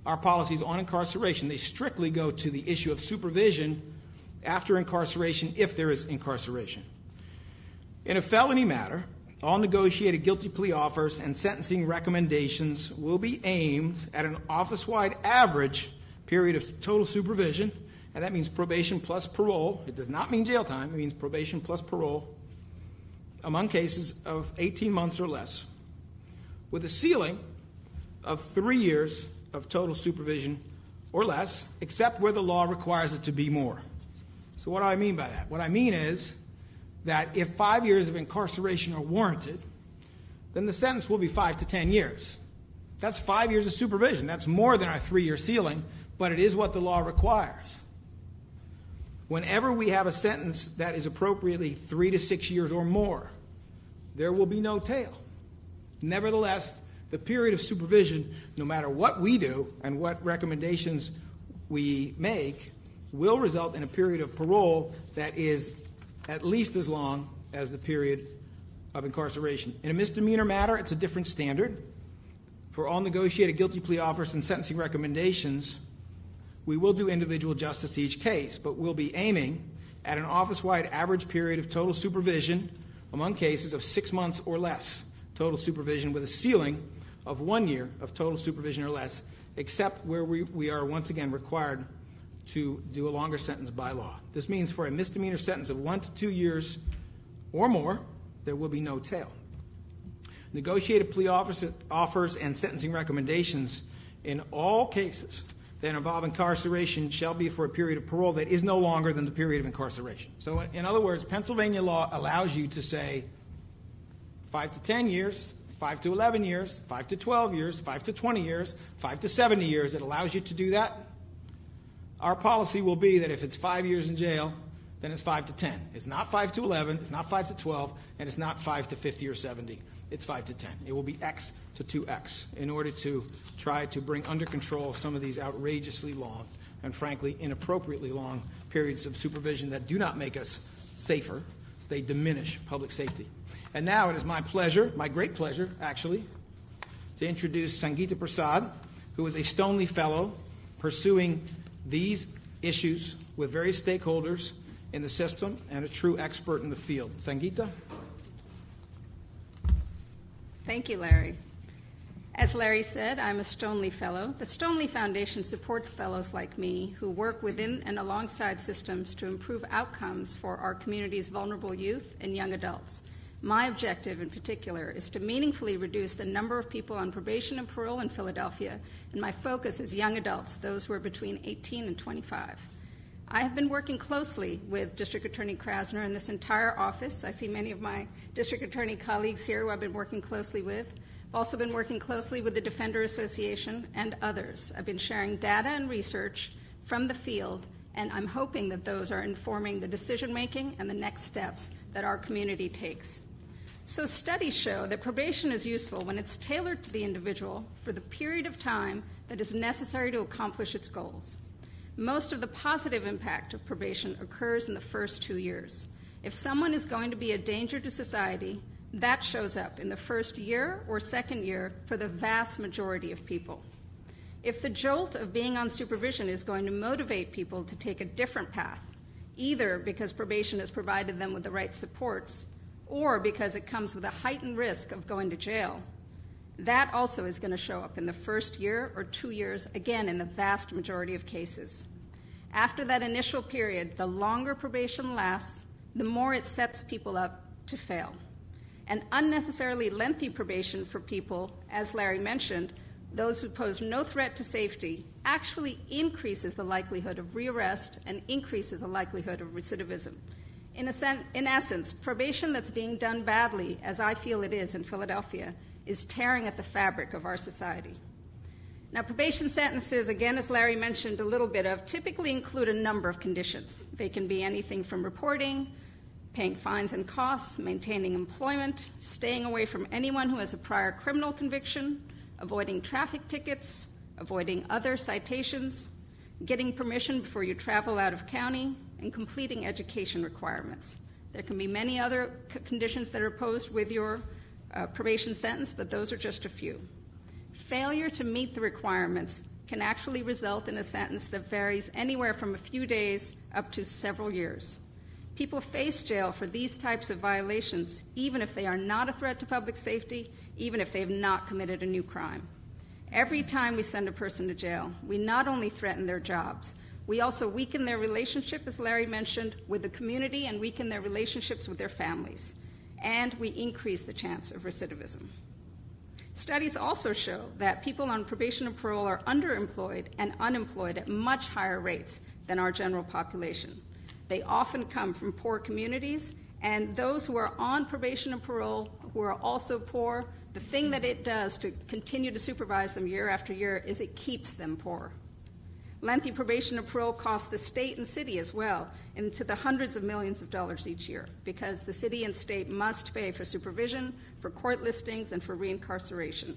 our policies on incarceration. They strictly go to the issue of supervision after incarceration, if there is incarceration. In a felony matter, all negotiated guilty plea offers and sentencing recommendations will be aimed at an office-wide average period of total supervision, and that means probation plus parole. It does not mean jail time. It means probation plus parole among cases of 18 months or less, with a ceiling of 3 years of total supervision or less, except where the law requires it to be more. So what do I mean by that? What I mean is that if 5 years of incarceration are warranted, then the sentence will be 5 to 10 years. That's 5 years of supervision. That's more than our 3-year ceiling, but it is what the law requires. Whenever we have a sentence that is appropriately 3 to 6 years or more, there will be no tail. Nevertheless, the period of supervision, no matter what we do and what recommendations we make, will result in a period of parole that is at least as long as the period of incarceration. In a misdemeanor matter, it's a different standard. For all negotiated guilty plea offers and sentencing recommendations, we will do individual justice to each case, but we'll be aiming at an office-wide average period of total supervision among cases of 6 months or less total supervision, with a ceiling of 1 year of total supervision or less, except where we are once again required to do a longer sentence by law. This means for a misdemeanor sentence of 1 to 2 years or more, there will be no tail. Negotiated plea offers and sentencing recommendations in all cases that involve incarceration shall be for a period of parole that is no longer than the period of incarceration. So in other words, Pennsylvania law allows you to say 5 to 10 years, 5 to 11 years, 5 to 12 years, 5 to 20 years, 5 to 70 years. It allows you to do that. Our policy will be that if it's 5 years in jail, then it's 5 to 10. It's not 5 to 11, it's not 5 to 12, and it's not 5 to 50 or 70. It's 5 to 10. It will be X to 2X in order to try to bring under control some of these outrageously long and frankly inappropriately long periods of supervision that do not make us safer. They diminish public safety. And now it is my pleasure, my great pleasure actually, to introduce Sangeeta Prasad, who is a Stoneleaf Fellow pursuing these issues with various stakeholders in the system and a true expert in the field. Sangeeta? Thank you, Larry. As Larry said, I'm a Stoneleaf Fellow. The Stoneleaf Foundation supports fellows like me who work within and alongside systems to improve outcomes for our community's vulnerable youth and young adults. My objective in particular is to meaningfully reduce the number of people on probation and parole in Philadelphia, and my focus is young adults, those who are between 18 and 25. I have been working closely with District Attorney Krasner and this entire office. I see many of my district attorney colleagues here who I've been working closely with. I've also been working closely with the Defender Association and others. I've been sharing data and research from the field, and I'm hoping that those are informing the decision-making and the next steps that our community takes. So studies show that probation is useful when it's tailored to the individual for the period of time that is necessary to accomplish its goals. Most of the positive impact of probation occurs in the first 2 years. If someone is going to be a danger to society, that shows up in the first year or second year for the vast majority of people. If the jolt of being on supervision is going to motivate people to take a different path, either because probation has provided them with the right supports or because it comes with a heightened risk of going to jail, that also is going to show up in the first year or 2 years, again, in the vast majority of cases. After that initial period, the longer probation lasts, the more it sets people up to fail. And unnecessarily lengthy probation for people, as Larry mentioned, those who pose no threat to safety, actually increases the likelihood of rearrest and increases the likelihood of recidivism. In essence, probation that's being done badly, as I feel it is in Philadelphia, is tearing at the fabric of our society. Now, probation sentences, again, as Larry mentioned a little bit of, typically include a number of conditions. They can be anything from reporting, paying fines and costs, maintaining employment, staying away from anyone who has a prior criminal conviction, avoiding traffic tickets, avoiding other citations, getting permission before you travel out of county, and completing education requirements. There can be many other conditions that are posed with your probation sentence, but those are just a few. Failure to meet the requirements can actually result in a sentence that varies anywhere from a few days up to several years. People face jail for these types of violations, even if they are not a threat to public safety, even if they have not committed a new crime. Every time we send a person to jail, we not only threaten their jobs, we also weaken their relationship, as Larry mentioned, with the community and weaken their relationships with their families. And we increase the chance of recidivism. Studies also show that people on probation and parole are underemployed and unemployed at much higher rates than our general population. They often come from poor communities, and those who are on probation and parole who are also poor, the thing that it does to continue to supervise them year after year is it keeps them poor. Lengthy probation and parole costs the state and city as well into the hundreds of millions of dollars each year because the city and state must pay for supervision, for court listings, and for reincarceration.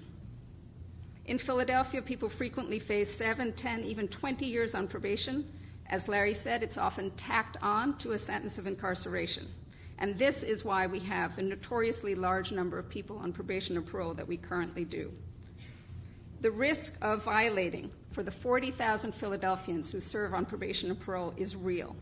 In Philadelphia, people frequently face 7, 10, even 20 years on probation. As Larry said, it's often tacked on to a sentence of incarceration. And this is why we have the notoriously large number of people on probation and parole that we currently do. The risk of violating for the 40,000 Philadelphians who serve on probation and parole is real.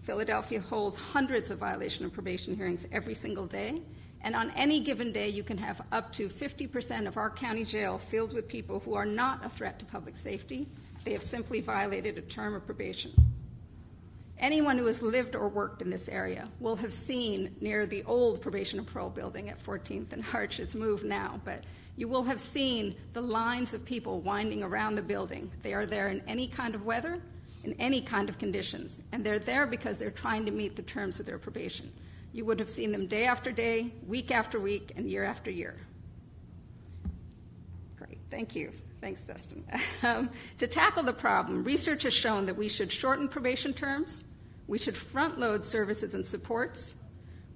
Philadelphia holds hundreds of violation of probation hearings every single day, and on any given day you can have up to 50% of our county jail filled with people who are not a threat to public safety. They have simply violated a term of probation. Anyone who has lived or worked in this area will have seen near the old probation and parole building at 14th and Arch, it's moved now, but you will have seen the lines of people winding around the building. They are there in any kind of weather, in any kind of conditions, and they're there because they're trying to meet the terms of their probation. You would have seen them day after day, week after week, and year after year. Great, thank you. Thanks, Dustin. To tackle the problem, research has shown that we should shorten probation terms, we should front-load services and supports,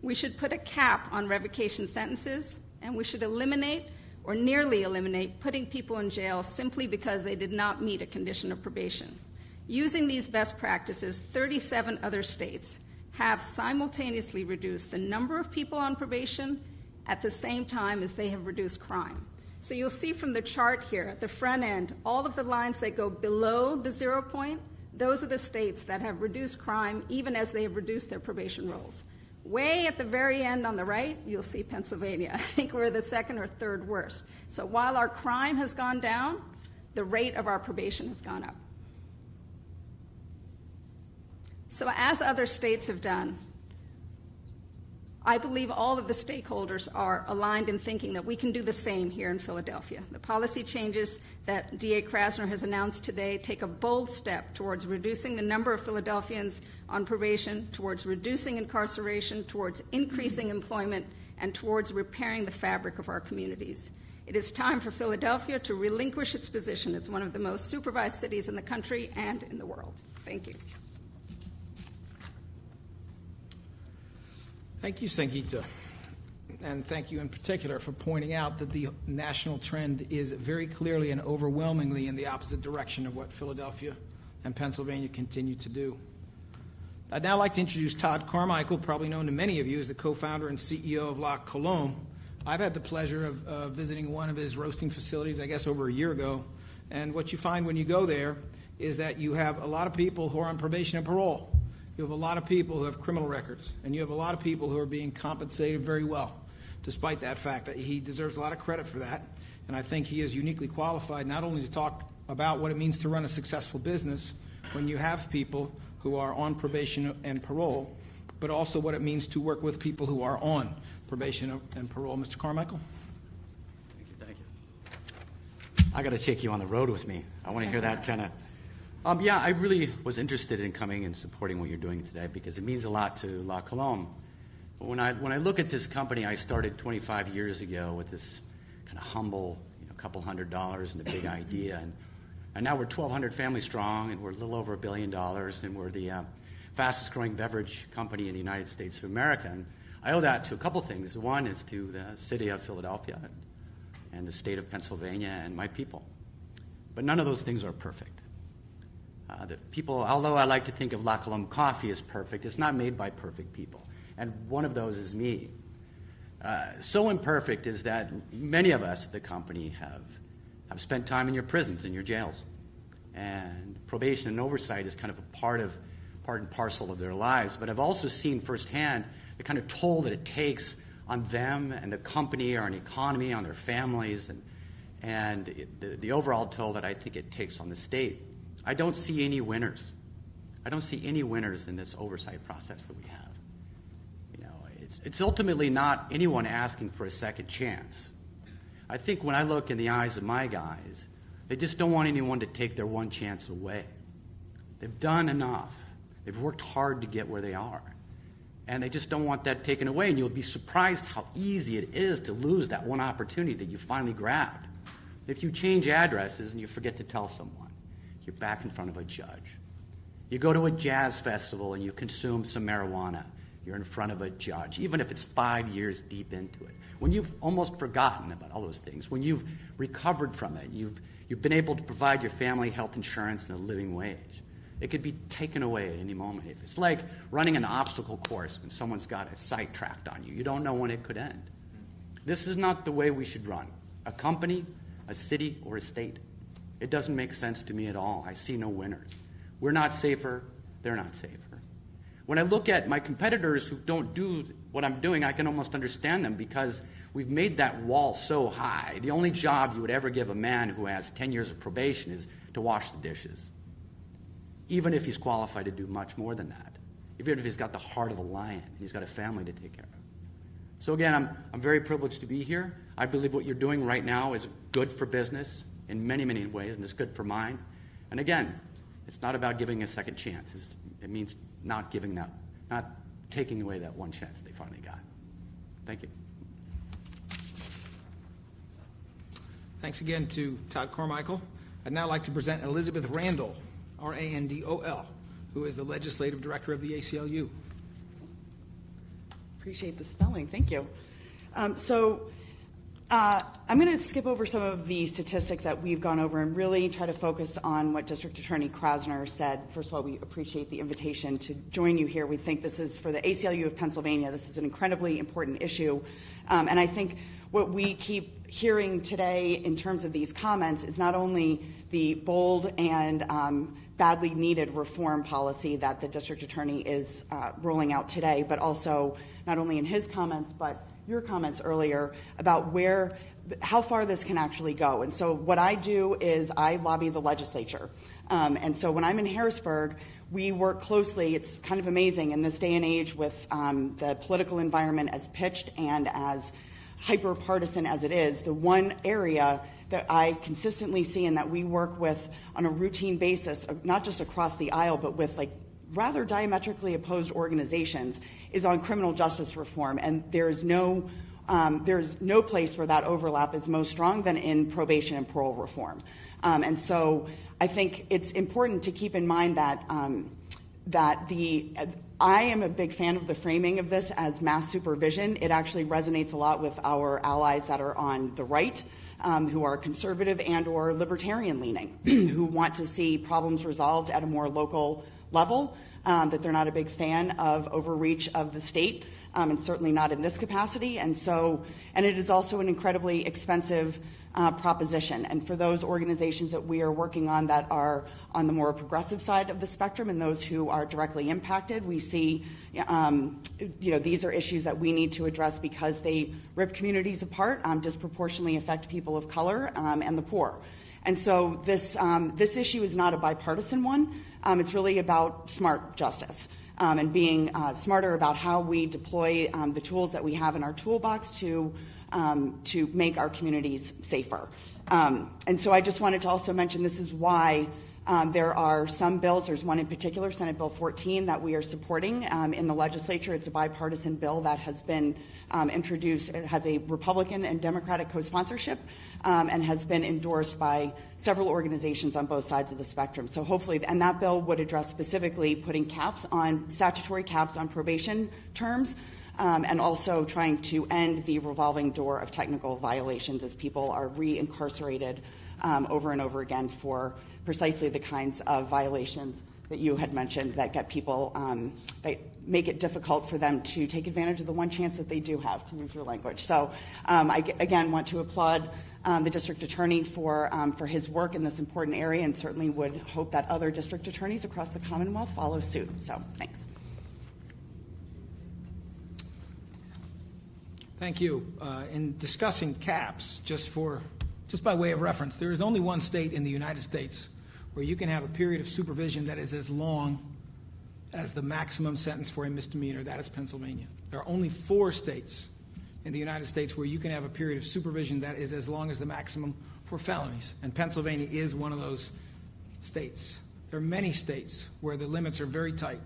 we should put a cap on revocation sentences, and we should eliminate or nearly eliminate putting people in jail simply because they did not meet a condition of probation. Using these best practices, 37 other states have simultaneously reduced the number of people on probation at the same time as they have reduced crime. So you'll see from the chart here at the front end, all of the lines that go below the 0 point, those are the states that have reduced crime even as they have reduced their probation rolls. Way at the very end on the right, you'll see Pennsylvania. I think we're the second or third worst. So while our crime has gone down, the rate of our probation has gone up. So as other states have done, I believe all of the stakeholders are aligned in thinking that we can do the same here in Philadelphia. The policy changes that DA Krasner has announced today take a bold step towards reducing the number of Philadelphians on probation, towards reducing incarceration, towards increasing employment, and towards repairing the fabric of our communities. It is time for Philadelphia to relinquish its position as one of the most supervised cities in the country and in the world. Thank you. Thank you, Sangeeta. And thank you in particular for pointing out that the national trend is very clearly and overwhelmingly in the opposite direction of what Philadelphia and Pennsylvania continue to do. I'd now like to introduce Todd Carmichael, probably known to many of you as the co-founder and CEO of La Colombe. I've had the pleasure of visiting one of his roasting facilities, I guess, over a year ago. And what you find when you go there is that you have a lot of people who are on probation and parole. You have a lot of people who have criminal records, and you have a lot of people who are being compensated very well, despite that fact. He deserves a lot of credit for that, and I think he is uniquely qualified not only to talk about what it means to run a successful business when you have people who are on probation and parole, but also what it means to work with people who are on probation and parole. Mr. Carmichael? Thank you. I got to take you on the road with me. I want to hear that kind of... Yeah, I really was interested in coming and supporting what you're doing today because it means a lot to La Colombe. But when I look at this company, I started 25 years ago with this kind of humble, couple $100 and a big idea, and now we're 1,200 families strong, and we're a little over $1 billion, and we're the fastest growing beverage company in the United States of America. And I owe that to a couple things. One is to the city of Philadelphia and the state of Pennsylvania and my people. But none of those things are perfect. The people, although I like to think of La Colombe coffee as perfect, it's not made by perfect people. And one of those is me. So imperfect is that many of us at the company have spent time in your prisons, in your jails. And probation and oversight is kind of a part and parcel of their lives. But I've also seen firsthand the kind of toll that it takes on them and the company, or on the economy, on their families, and the overall toll that I think it takes on the state. I don't see any winners. I don't see any winners in this oversight process that we have. It's ultimately not anyone asking for a second chance. I think when I look in the eyes of my guys, they just don't want anyone to take their one chance away. They've done enough. They've worked hard to get where they are. And they just don't want that taken away. And you'll be surprised how easy it is to lose that one opportunity that you finally grabbed. If you change addresses and you forget to tell someone, you're back in front of a judge. You go to a jazz festival and you consume some marijuana, you're in front of a judge, even if it's 5 years deep into it. When you've almost forgotten about all those things, when you've recovered from it, you've been able to provide your family health insurance and a living wage, it could be taken away at any moment. It's like running an obstacle course when someone's got a sidetracked on you. You don't know when it could end. This is not the way we should run a company, a city, or a state. It doesn't make sense to me at all. I see no winners. We're not safer. They're not safer. When I look at my competitors who don't do what I'm doing, I can almost understand them because we've made that wall so high. The only job you would ever give a man who has 10 years of probation is to wash the dishes, even if he's qualified to do much more than that, even if he's got the heart of a lion and he's got a family to take care of. So again, I'm very privileged to be here. I believe what you're doing right now is good for business in many, many ways, and it's good for mine. And again, it's not about giving a second chance. It means not taking away that one chance they finally got. Thank you. Thanks again to Todd Carmichael. I'd now like to present Elizabeth Randall, R-A-N-D-O-L, who is the Legislative Director of the ACLU. Appreciate the spelling. Thank you. I'm going to skip over some of the statistics that we've gone over and really try to focus on what District Attorney Krasner said. First of all, we appreciate the invitation to join you here. We think this is, for the ACLU of Pennsylvania, this is an incredibly important issue. And I think what we keep hearing today in terms of these comments is not only the bold and badly needed reform policy that the District Attorney is rolling out today, but also not only in his comments, but your comments earlier about how far this can actually go. And so what I do is I lobby the legislature. And so when I'm in Harrisburg, we work closely. It's kind of amazing in this day and age with the political environment as pitched and as hyper-partisan as it is, the one area that I consistently see and that we work with on a routine basis, not just across the aisle, but with rather diametrically opposed organizations, is on criminal justice reform. And there's no place where that overlap is most strong than in probation and parole reform. And so I think it's important to keep in mind that I am a big fan of the framing of this as mass supervision. It actually resonates a lot with our allies that are on the right, who are conservative and or libertarian leaning, who want to see problems resolved at a more local level, that they're not a big fan of overreach of the state, and certainly not in this capacity. And it is also an incredibly expensive proposition. And for those organizations that we are working on that are on the more progressive side of the spectrum and those who are directly impacted, we see, these are issues that we need to address because they rip communities apart, disproportionately affect people of color and the poor. And so this issue is not a bipartisan one. It's really about smart justice and being smarter about how we deploy the tools that we have in our toolbox to make our communities safer. And so I just wanted to also mention this is why there are some bills. There's one in particular, Senate Bill 14, that we are supporting in the legislature. It's a bipartisan bill that has been introduced. It has a Republican and Democratic co-sponsorship and has been endorsed by several organizations on both sides of the spectrum. So hopefully, and that bill would address specifically putting statutory caps on probation terms, and also trying to end the revolving door of technical violations as people are re-incarcerated over and over again for precisely the kinds of violations that you had mentioned that get people, that make it difficult for them to take advantage of the one chance that they do have, to use your language. So I, again, want to applaud the district attorney for his work in this important area, and certainly would hope that other district attorneys across the Commonwealth follow suit. So thanks. Thank you. In discussing caps, just by way of reference, there is only one state in the United States where you can have a period of supervision that is as long as the maximum sentence for a misdemeanor. That is Pennsylvania. There are only 4 states in the United States where you can have a period of supervision that is as long as the maximum for felonies, and Pennsylvania is one of those states. There are many states where the limits are very tight,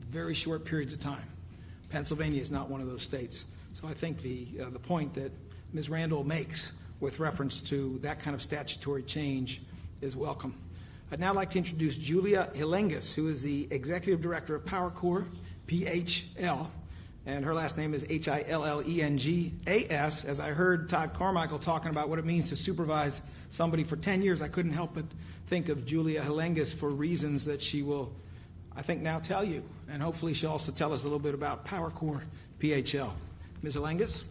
very short periods of time. Pennsylvania is not one of those states. So I think the point that Ms. Randall makes with reference to that kind of statutory change is welcome. I'd now like to introduce Julia Hilengas, who is the Executive Director of PowerCore, PHL, and her last name is Hillengas. As I heard Todd Carmichael talking about what it means to supervise somebody for 10 years, I couldn't help but think of Julia Hilengas for reasons that she will, I think, now tell you. And hopefully she'll also tell us a little bit about PowerCore, PHL. Ms. Hilengas?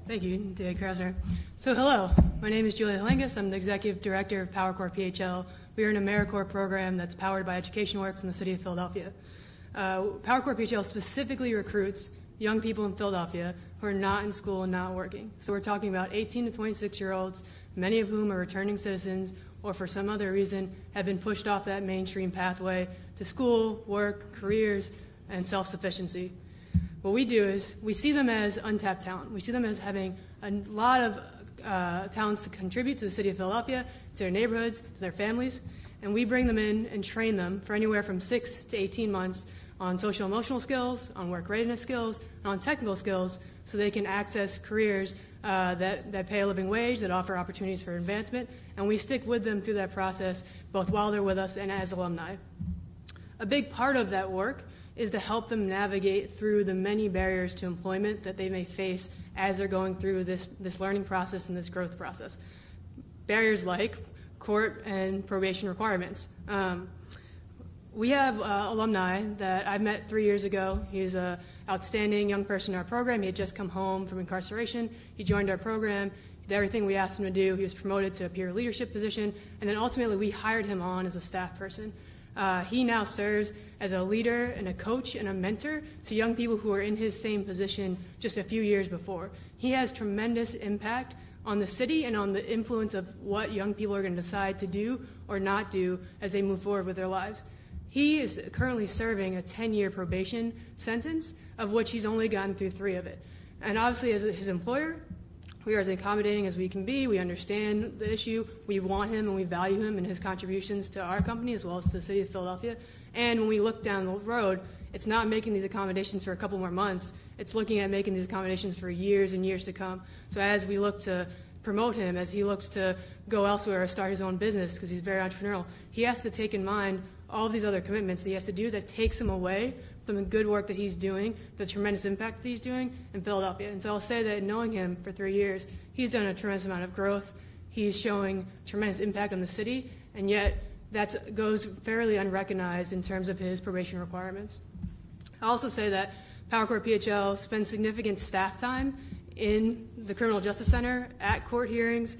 Thank you, David Krasner. So hello, my name is Julia Hilengas. I'm the Executive Director of PowerCore PHL. We are an AmeriCorps program that's powered by Education Works in the city of Philadelphia. PowerCore PHL specifically recruits young people in Philadelphia who are not in school and not working. So we're talking about 18 to 26-year-olds, many of whom are returning citizens or for some other reason have been pushed off that mainstream pathway to school, work, careers, and self-sufficiency. What we do is we see them as untapped talent. We see them as having a lot of talents to contribute to the city of Philadelphia, to their neighborhoods, to their families, and we bring them in and train them for anywhere from 6 to 18 months on social emotional skills, on work readiness skills, and on technical skills so they can access careers that pay a living wage, that offer opportunities for advancement, and we stick with them through that process both while they're with us and as alumni. A big part of that work is to help them navigate through the many barriers to employment that they may face as they're going through this learning process and this growth process. Barriers like court and probation requirements. We have alumni that I met 3 years ago. He's an outstanding young person in our program. He had just come home from incarceration. He joined our program. He did everything we asked him to do. He was promoted to a peer leadership position, and then ultimately we hired him on as a staff person. He now serves as a leader and a coach and a mentor to young people who are in his same position just a few years before. He has tremendous impact on the city and on the influence of what young people are going to decide to do or not do as they move forward with their lives. He is currently serving a 10-year probation sentence, of which he's only gotten through 3 of it. And obviously, as his employer, we are as accommodating as we can be. We understand the issue. We want him and we value him and his contributions to our company as well as to the city of Philadelphia. And when we look down the road, it's not making these accommodations for a couple more months. It's looking at making these accommodations for years and years to come. So as we look to promote him, as he looks to go elsewhere or start his own business because he's very entrepreneurial, he has to take in mind all of these other commitments that he has to do that takes him away from the good work that he's doing, the tremendous impact that he's doing in Philadelphia. And so I'll say that knowing him for 3 years, he's done a tremendous amount of growth. He's showing tremendous impact on the city, and yet that goes fairly unrecognized in terms of his probation requirements. I'll also say that PowerCore PHL spends significant staff time in the Criminal Justice Center, at court hearings,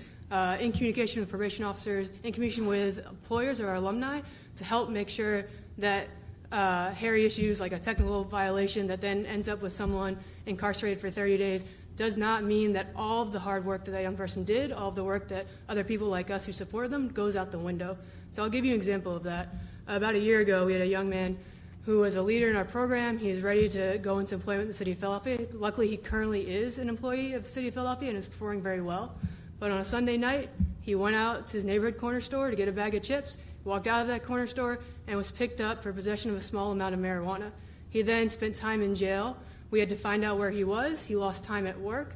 in communication with probation officers, in communication with employers or our alumni to help make sure that hairy issues like a technical violation that then ends up with someone incarcerated for 30 days does not mean that all of the hard work that young person did, all of the work that other people like us who support them goes out the window. So I'll give you an example of that. About a year ago, we had a young man who was a leader in our program. He is ready to go into employment in the city of Philadelphia. Luckily, he currently is an employee of the city of Philadelphia and is performing very well. But on a Sunday night, he went out to his neighborhood corner store to get a bag of chips, walked out of that corner store, and was picked up for possession of a small amount of marijuana. He then spent time in jail. We had to find out where he was. He lost time at work.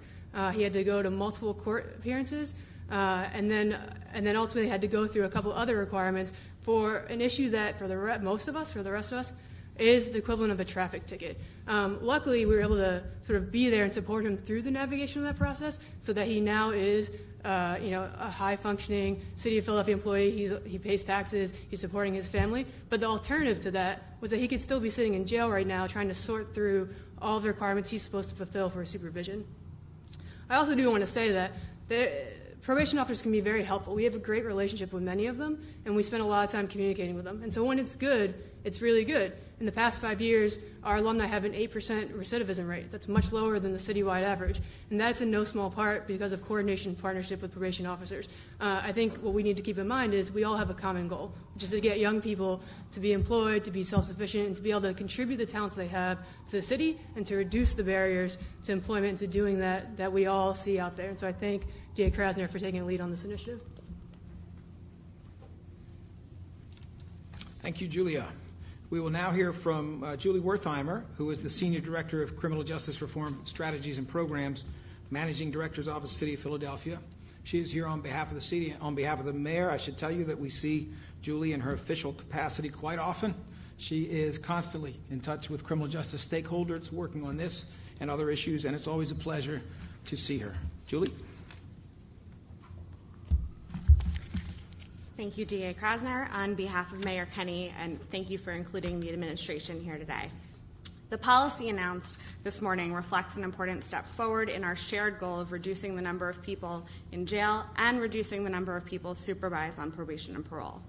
He had to go to multiple court appearances, and then ultimately had to go through a couple other requirements for an issue that for the rest of us, is the equivalent of a traffic ticket. Luckily, we were able to sort of be there and support him through the navigation of that process so that he now is a high-functioning City of Philadelphia employee. He pays taxes. He's supporting his family. But the alternative to that was that he could still be sitting in jail right now trying to sort through all the requirements he's supposed to fulfill for supervision. I also do want to say that probation officers can be very helpful. We have a great relationship with many of them, and we spend a lot of time communicating with them. And so when it's good, it's really good. In the past 5 years, our alumni have an 8% recidivism rate. That's much lower than the citywide average. And that's in no small part because of coordination and partnership with probation officers. I think what we need to keep in mind is we all have a common goal, which is to get young people to be employed, to be self-sufficient, and to be able to contribute the talents they have to the city and to reduce the barriers to employment and to doing that we all see out there. And so I thank Jay Krasner for taking a lead on this initiative. Thank you, Julia. We will now hear from Julie Wertheimer, who is the Senior Director of Criminal Justice Reform Strategies and Programs, Managing Director's Office, City of Philadelphia. She is here on behalf of the city. On behalf of the mayor, I should tell you that we see Julie in her official capacity quite often. She is constantly in touch with criminal justice stakeholders working on this and other issues, and it's always a pleasure to see her. Julie? Thank you, DA Krasner. On behalf of Mayor Kenny, and thank you for including the administration here today. The policy announced this morning reflects an important step forward in our shared goal of reducing the number of people in jail and reducing the number of people supervised on probation and parole.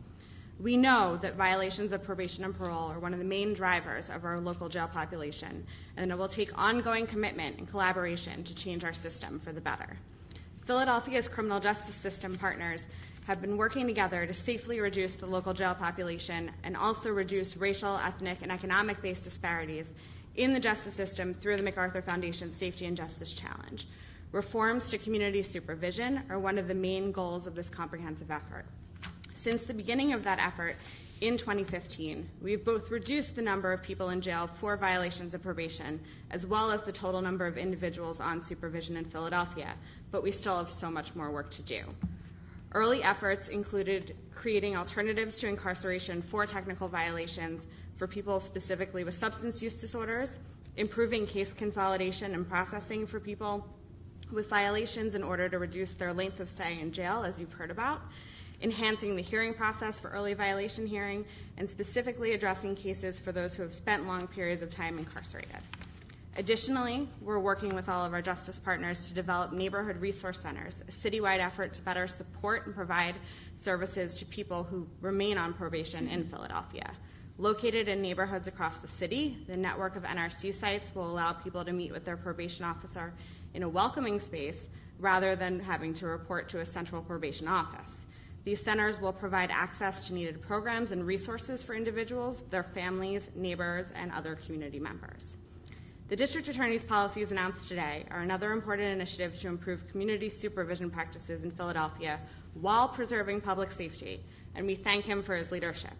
We know that violations of probation and parole are one of the main drivers of our local jail population, and it will take ongoing commitment and collaboration to change our system for the better. Philadelphia's criminal justice system partners have been working together to safely reduce the local jail population and also reduce racial, ethnic, and economic-based disparities in the justice system through the MacArthur Foundation's Safety and Justice Challenge. Reforms to community supervision are one of the main goals of this comprehensive effort. Since the beginning of that effort in 2015, we've both reduced the number of people in jail for violations of probation, as well as the total number of individuals on supervision in Philadelphia, but we still have so much more work to do. Early efforts included creating alternatives to incarceration for technical violations for people specifically with substance use disorders, improving case consolidation and processing for people with violations in order to reduce their length of stay in jail, as you've heard about, enhancing the hearing process for early violation hearing, and specifically addressing cases for those who have spent long periods of time incarcerated. Additionally, we're working with all of our justice partners to develop neighborhood resource centers, a citywide effort to better support and provide services to people who remain on probation in Philadelphia. Located in neighborhoods across the city, the network of NRC sites will allow people to meet with their probation officer in a welcoming space rather than having to report to a central probation office. These centers will provide access to needed programs and resources for individuals, their families, neighbors, and other community members. The District Attorney's policies announced today are another important initiative to improve community supervision practices in Philadelphia while preserving public safety, and we thank him for his leadership.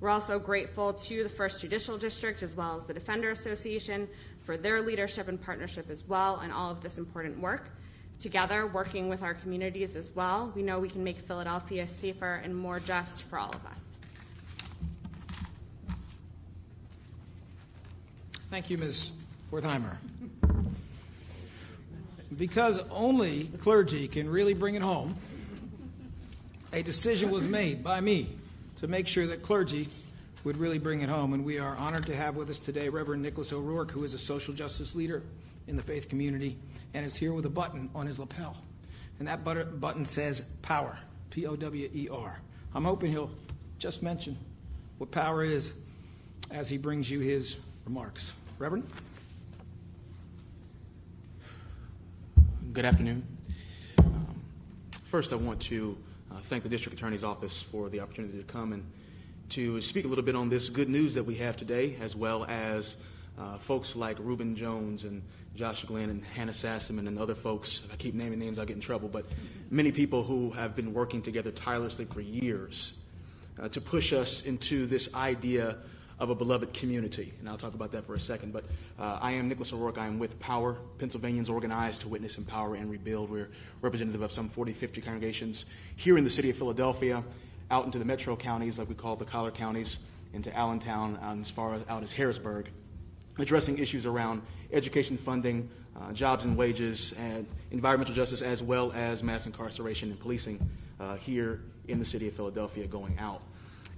We're also grateful to the First Judicial District as well as the Defender Association for their leadership and partnership as well in all of this important work. Together, working with our communities as well, we know we can make Philadelphia safer and more just for all of us. Thank you, Ms. Wertheimer. Because only clergy can really bring it home, a decision was made by me to make sure that clergy would really bring it home, and we are honored to have with us today Reverend Nicholas O'Rourke, who is a social justice leader in the faith community and is here with a button on his lapel. And that button says POWER, P-O-W-E-R. I'm hoping he'll just mention what power is as he brings you his remarks. Reverend? Good afternoon. First, I want to thank the District Attorney's Office for the opportunity to come and to speak a little bit on this good news that we have today, as well as folks like Reuben Jones and Josh Glenn and Hannah Sassaman and other folks. If I keep naming names, I'll get in trouble, but many people who have been working together tirelessly for years to push us into this idea of a beloved community. And I'll talk about that for a second. But I am Nicholas O'Rourke. I am with POWER, Pennsylvanians Organized to Witness, Empower, and Rebuild. We're representative of some 40, 50 congregations here in the city of Philadelphia, out into the metro counties, like we call the collar counties, into Allentown, as far as out as Harrisburg, addressing issues around education funding, jobs and wages, and environmental justice, as well as mass incarceration and policing here in the city of Philadelphia going out.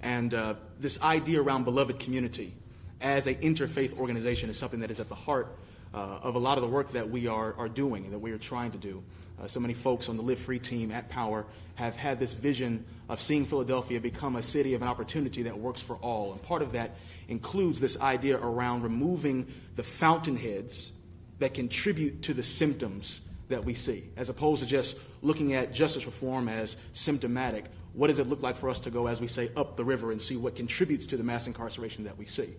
And this idea around beloved community as an interfaith organization is something that is at the heart of a lot of the work that we are doing and that we are trying to do. So many folks on the Live Free team at POWER have had this vision of seeing Philadelphia become a city of an opportunity that works for all. And part of that includes this idea around removing the fountainheads that contribute to the symptoms that we see, as opposed to just looking at justice reform as symptomatic. What does it look like for us to go, as we say, up the river and see what contributes to the mass incarceration that we see?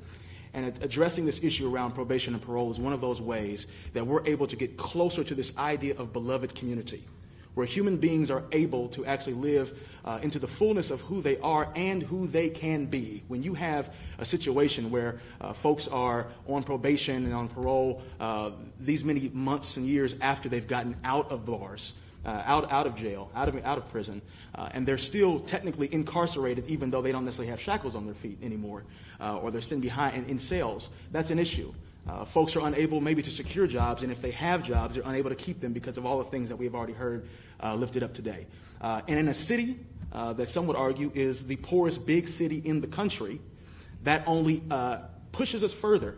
And addressing this issue around probation and parole is one of those ways that we're able to get closer to this idea of beloved community, where human beings are able to actually live into the fullness of who they are and who they can be. When you have a situation where folks are on probation and on parole these many months and years after they've gotten out of bars, out of jail, out of prison, and they're still technically incarcerated, even though they don't necessarily have shackles on their feet anymore, or they're sitting behind in cells. That's an issue. Folks are unable maybe to secure jobs, and if they have jobs, they're unable to keep them because of all the things that we've already heard lifted up today. And in a city that some would argue is the poorest big city in the country, that only pushes us further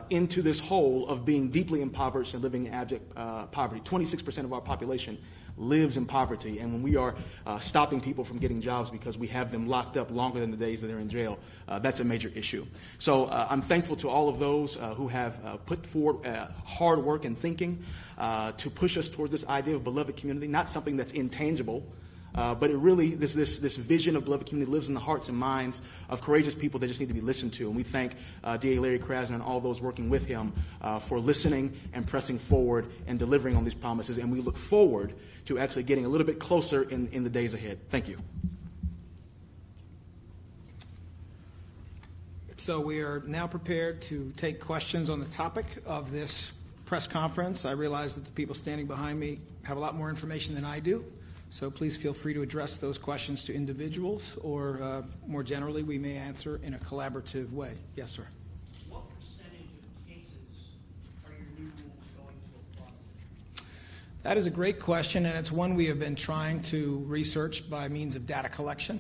into this hole of being deeply impoverished and living in abject poverty. 26% of our population lives in poverty, and when we are stopping people from getting jobs because we have them locked up longer than the days that they're in jail, that's a major issue. So I'm thankful to all of those who have put forward hard work and thinking to push us towards this idea of beloved community, not something that's intangible, but it really, this vision of beloved community lives in the hearts and minds of courageous people that just need to be listened to. And we thank DA Larry Krasner and all those working with him for listening and pressing forward and delivering on these promises. And we look forward to actually getting a little bit closer in the days ahead. Thank you. So we are now prepared to take questions on the topic of this press conference. I realize that the people standing behind me have a lot more information than I do. So please feel free to address those questions to individuals, or more generally, we may answer in a collaborative way. Yes, sir. What percentage of cases are your new rules going to apply? That is a great question, and it's one we have been trying to research by means of data collection.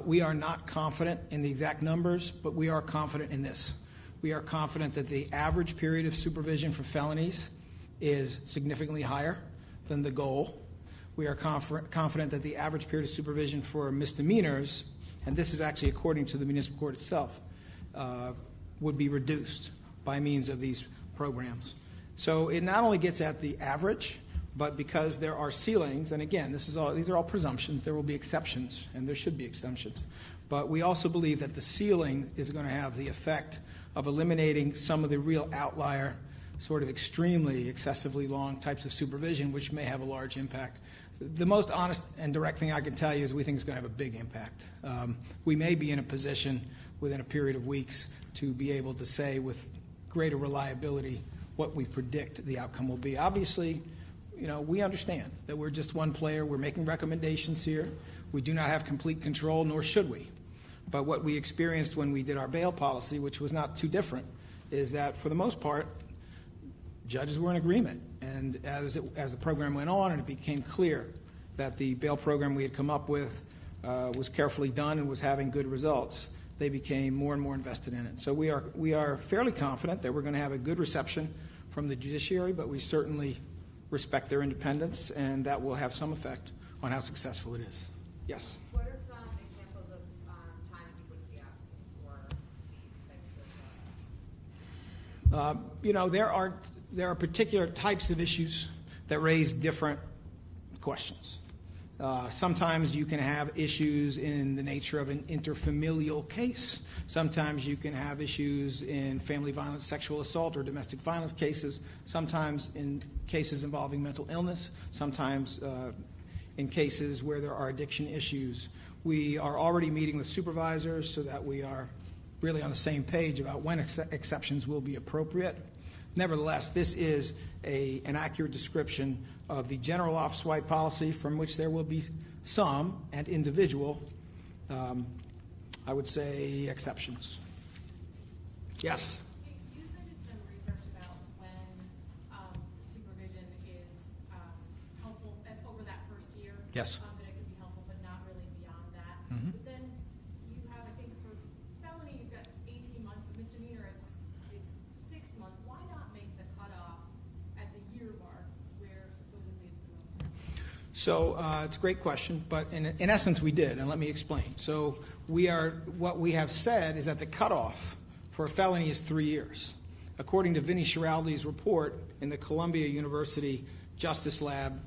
We are not confident in the exact numbers, but we are confident in this. We are confident that the average period of supervision for felonies is significantly higher than the goal. We are confident that the average period of supervision for misdemeanors, and this is actually according to the municipal court itself, would be reduced by means of these programs. So it not only gets at the average, but because there are ceilings, and again, these are all presumptions, there will be exceptions, and there should be exceptions. But we also believe that the ceiling is going to have the effect of eliminating some of the real outlier, sort of extremely excessively long types of supervision, which may have a large impact. The most honest and direct thing I can tell you is we think it's going to have a big impact. We may be in a position within a period of weeks to be able to say with greater reliability what we predict the outcome will be. Obviously, we understand that we're just one player. We're making recommendations here. We do not have complete control, nor should we. But what we experienced when we did our bail policy, which was not too different, is that for the most part, judges were in agreement. And as the program went on and it became clear that the bail program we had come up with was carefully done and was having good results, they became more and more invested in it. So we are fairly confident that we're going to have a good reception from the judiciary, but we certainly respect their independence, and that will have some effect on how successful it is. Yes? What are some examples of times you would be asking for these types of there are particular types of issues that raise different questions. Sometimes you can have issues in the nature of an interfamilial case. Sometimes you can have issues in family violence, sexual assault, or domestic violence cases. Sometimes in cases involving mental illness. Sometimes in cases where there are addiction issues. We are already meeting with supervisors so that we are really on the same page about when exceptions will be appropriate. Nevertheless, this is an accurate description of the general office-wide policy, from which there will be some and individual, I would say, exceptions. Yes? You said did some research about when supervision is helpful over that first year. Yes. That it could be helpful, but not really beyond that. Mm-hmm. But then you have, I think, for felony, you've got 18 months. For misdemeanor, it's 6 months. Why not make the cutoff at the year mark, where supposedly it's the most? So it's a great question, but in essence we did, and let me explain. So what we have said is that the cutoff for a felony is 3 years. According to Vinnie Schiraldi's report in the Columbia University Justice Lab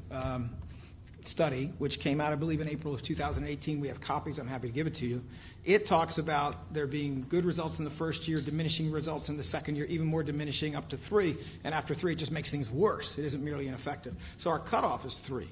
study, which came out, I believe, in April of 2018. We have copies. I'm happy to give it to you. It talks about there being good results in the first year, diminishing results in the second year, even more diminishing up to 3. And after 3, it just makes things worse. It isn't merely ineffective. So our cutoff is 3.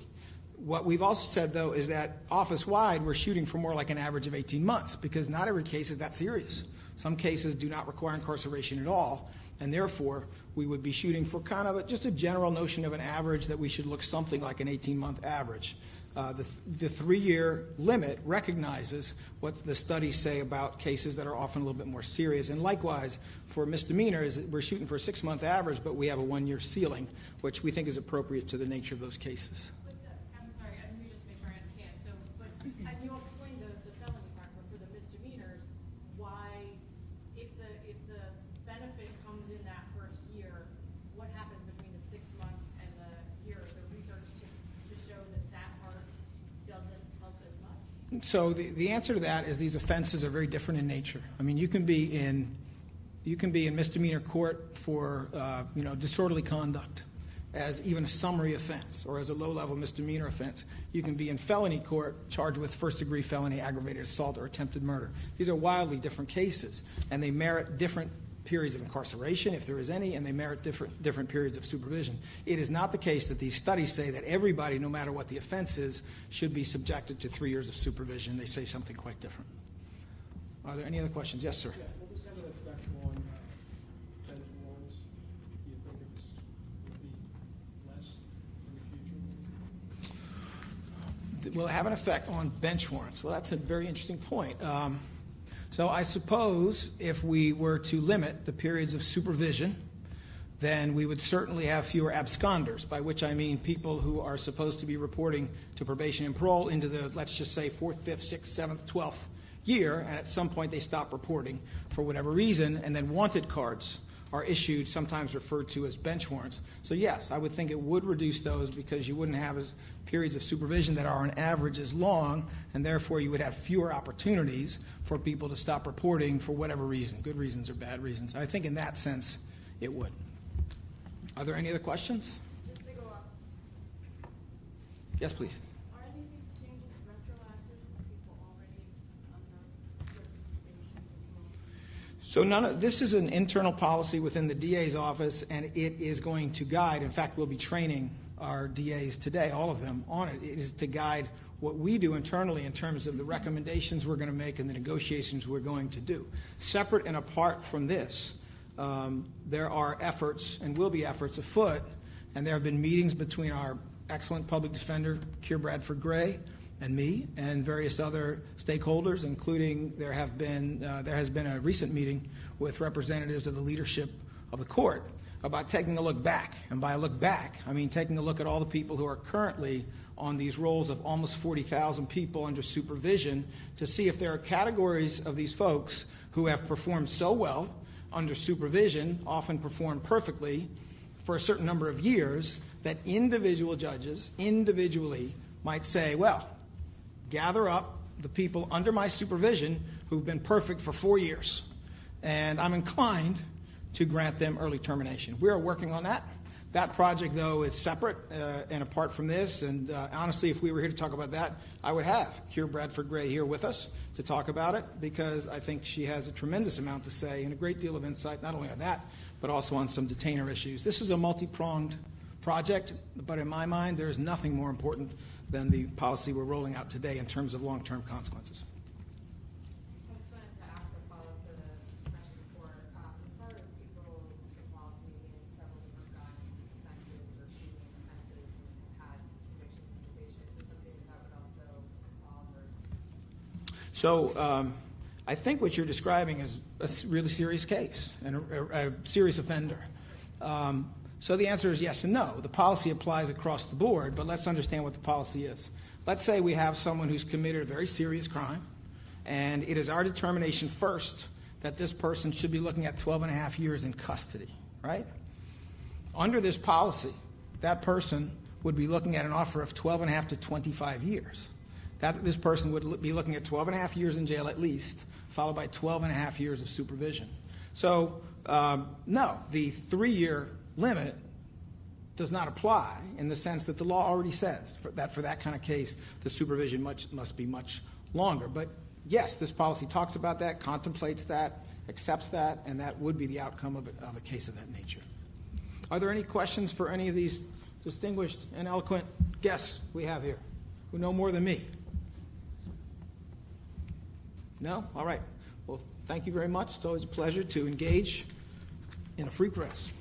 What we've also said, though, is that office-wide, we're shooting for more like an average of 18 months, because not every case is that serious. Some cases do not require incarceration at all, and therefore we would be shooting for kind of just a general notion of an average that we should look something like an 18-month average. The 3-year limit recognizes what the studies say about cases that are often a little bit more serious. And likewise, for misdemeanors, we're shooting for a 6-month average, but we have a 1-year ceiling, which we think is appropriate to the nature of those cases. I'm sorry, let me just make sure I understand. So, but and you explained the felony part, but for the misdemeanors, why, if the benefit comes in that first year, what happens between the 6-month and the year? The research to show that part doesn't help as much. So the answer to that is these offenses are very different in nature. I mean, you can be in misdemeanor court for disorderly conduct as even a summary offense or as a low-level misdemeanor offense. You can be in felony court charged with first-degree felony, aggravated assault, or attempted murder. These are wildly different cases, and they merit different periods of incarceration, if there is any, and they merit different periods of supervision. It is not the case that these studies say that everybody, no matter what the offense is, should be subjected to 3 years of supervision. They say something quite different. Are there any other questions? Yes, sir. Yeah, what was that effect on bench warrants? Do you think it will be less in the future? Will it have an effect on bench warrants? Well, that's a very interesting point. So I suppose if we were to limit the periods of supervision, then we would certainly have fewer absconders, by which I mean people who are supposed to be reporting to probation and parole into the, let's just say, 4th, 5th, 6th, 7th, 12th year, and at some point they stop reporting for whatever reason, and then wanted cards are issued, sometimes referred to as bench warrants. So yes, I would think it would reduce those because you wouldn't have as periods of supervision that are on average as long, and therefore you would have fewer opportunities for people to stop reporting for whatever reason, good reasons or bad reasons. I think in that sense it would. Are there any other questions? Just to go up. Yes, please. Are any of these changes retroactive for people already under certain conditions? So this is an internal policy within the DA's office, and it is going to guide. In fact, we'll be training our DAs today, all of them, on it. It is to guide what we do internally in terms of the recommendations we're going to make and the negotiations we're going to do. Separate and apart from this, there are efforts and will be efforts afoot, and there have been meetings between our excellent public defender, Keir Bradford Gray, and me, and various other stakeholders, including there has been a recent meeting with representatives of the leadership of the court about taking a look back. And by a look back, I mean taking a look at all the people who are currently on these rolls of almost 40,000 people under supervision to see if there are categories of these folks who have performed so well under supervision, often performed perfectly for a certain number of years, that individual judges individually might say, well, gather up the people under my supervision who've been perfect for 4 years, and I'm inclined to grant them early termination. We are working on that. That project, though, is separate and apart from this, and honestly, if we were here to talk about that, I would have Keir Bradford Gray here with us to talk about it, because I think she has a tremendous amount to say and a great deal of insight, not only on that, but also on some detainer issues. This is a multi-pronged project, but in my mind, there is nothing more important than the policy we're rolling out today in terms of long-term consequences. I just wanted to ask a follow-up to the question before. As far as people involved maybe in several different gun offenses or shooting offenses and had convictions and probation, is this something that would also involve? So I think what you're describing is a really serious case and a serious offender. So the answer is yes and no. The policy applies across the board, but let's understand what the policy is. Let's say we have someone who's committed a very serious crime, and it is our determination first that this person should be looking at 12 and a half years in custody, right? Under this policy, that person would be looking at an offer of 12 and a half to 25 years. This person would be looking at 12 and a half years in jail at least, followed by 12 and a half years of supervision. So, no, the 3-year limit does not apply in the sense that the law already says that for that kind of case, the supervision must be much longer. But yes, this policy talks about that, contemplates that, accepts that, and that would be the outcome of a case of that nature. Are there any questions for any of these distinguished and eloquent guests we have here who know more than me? No? All right. Well, thank you very much. It's always a pleasure to engage in a free press.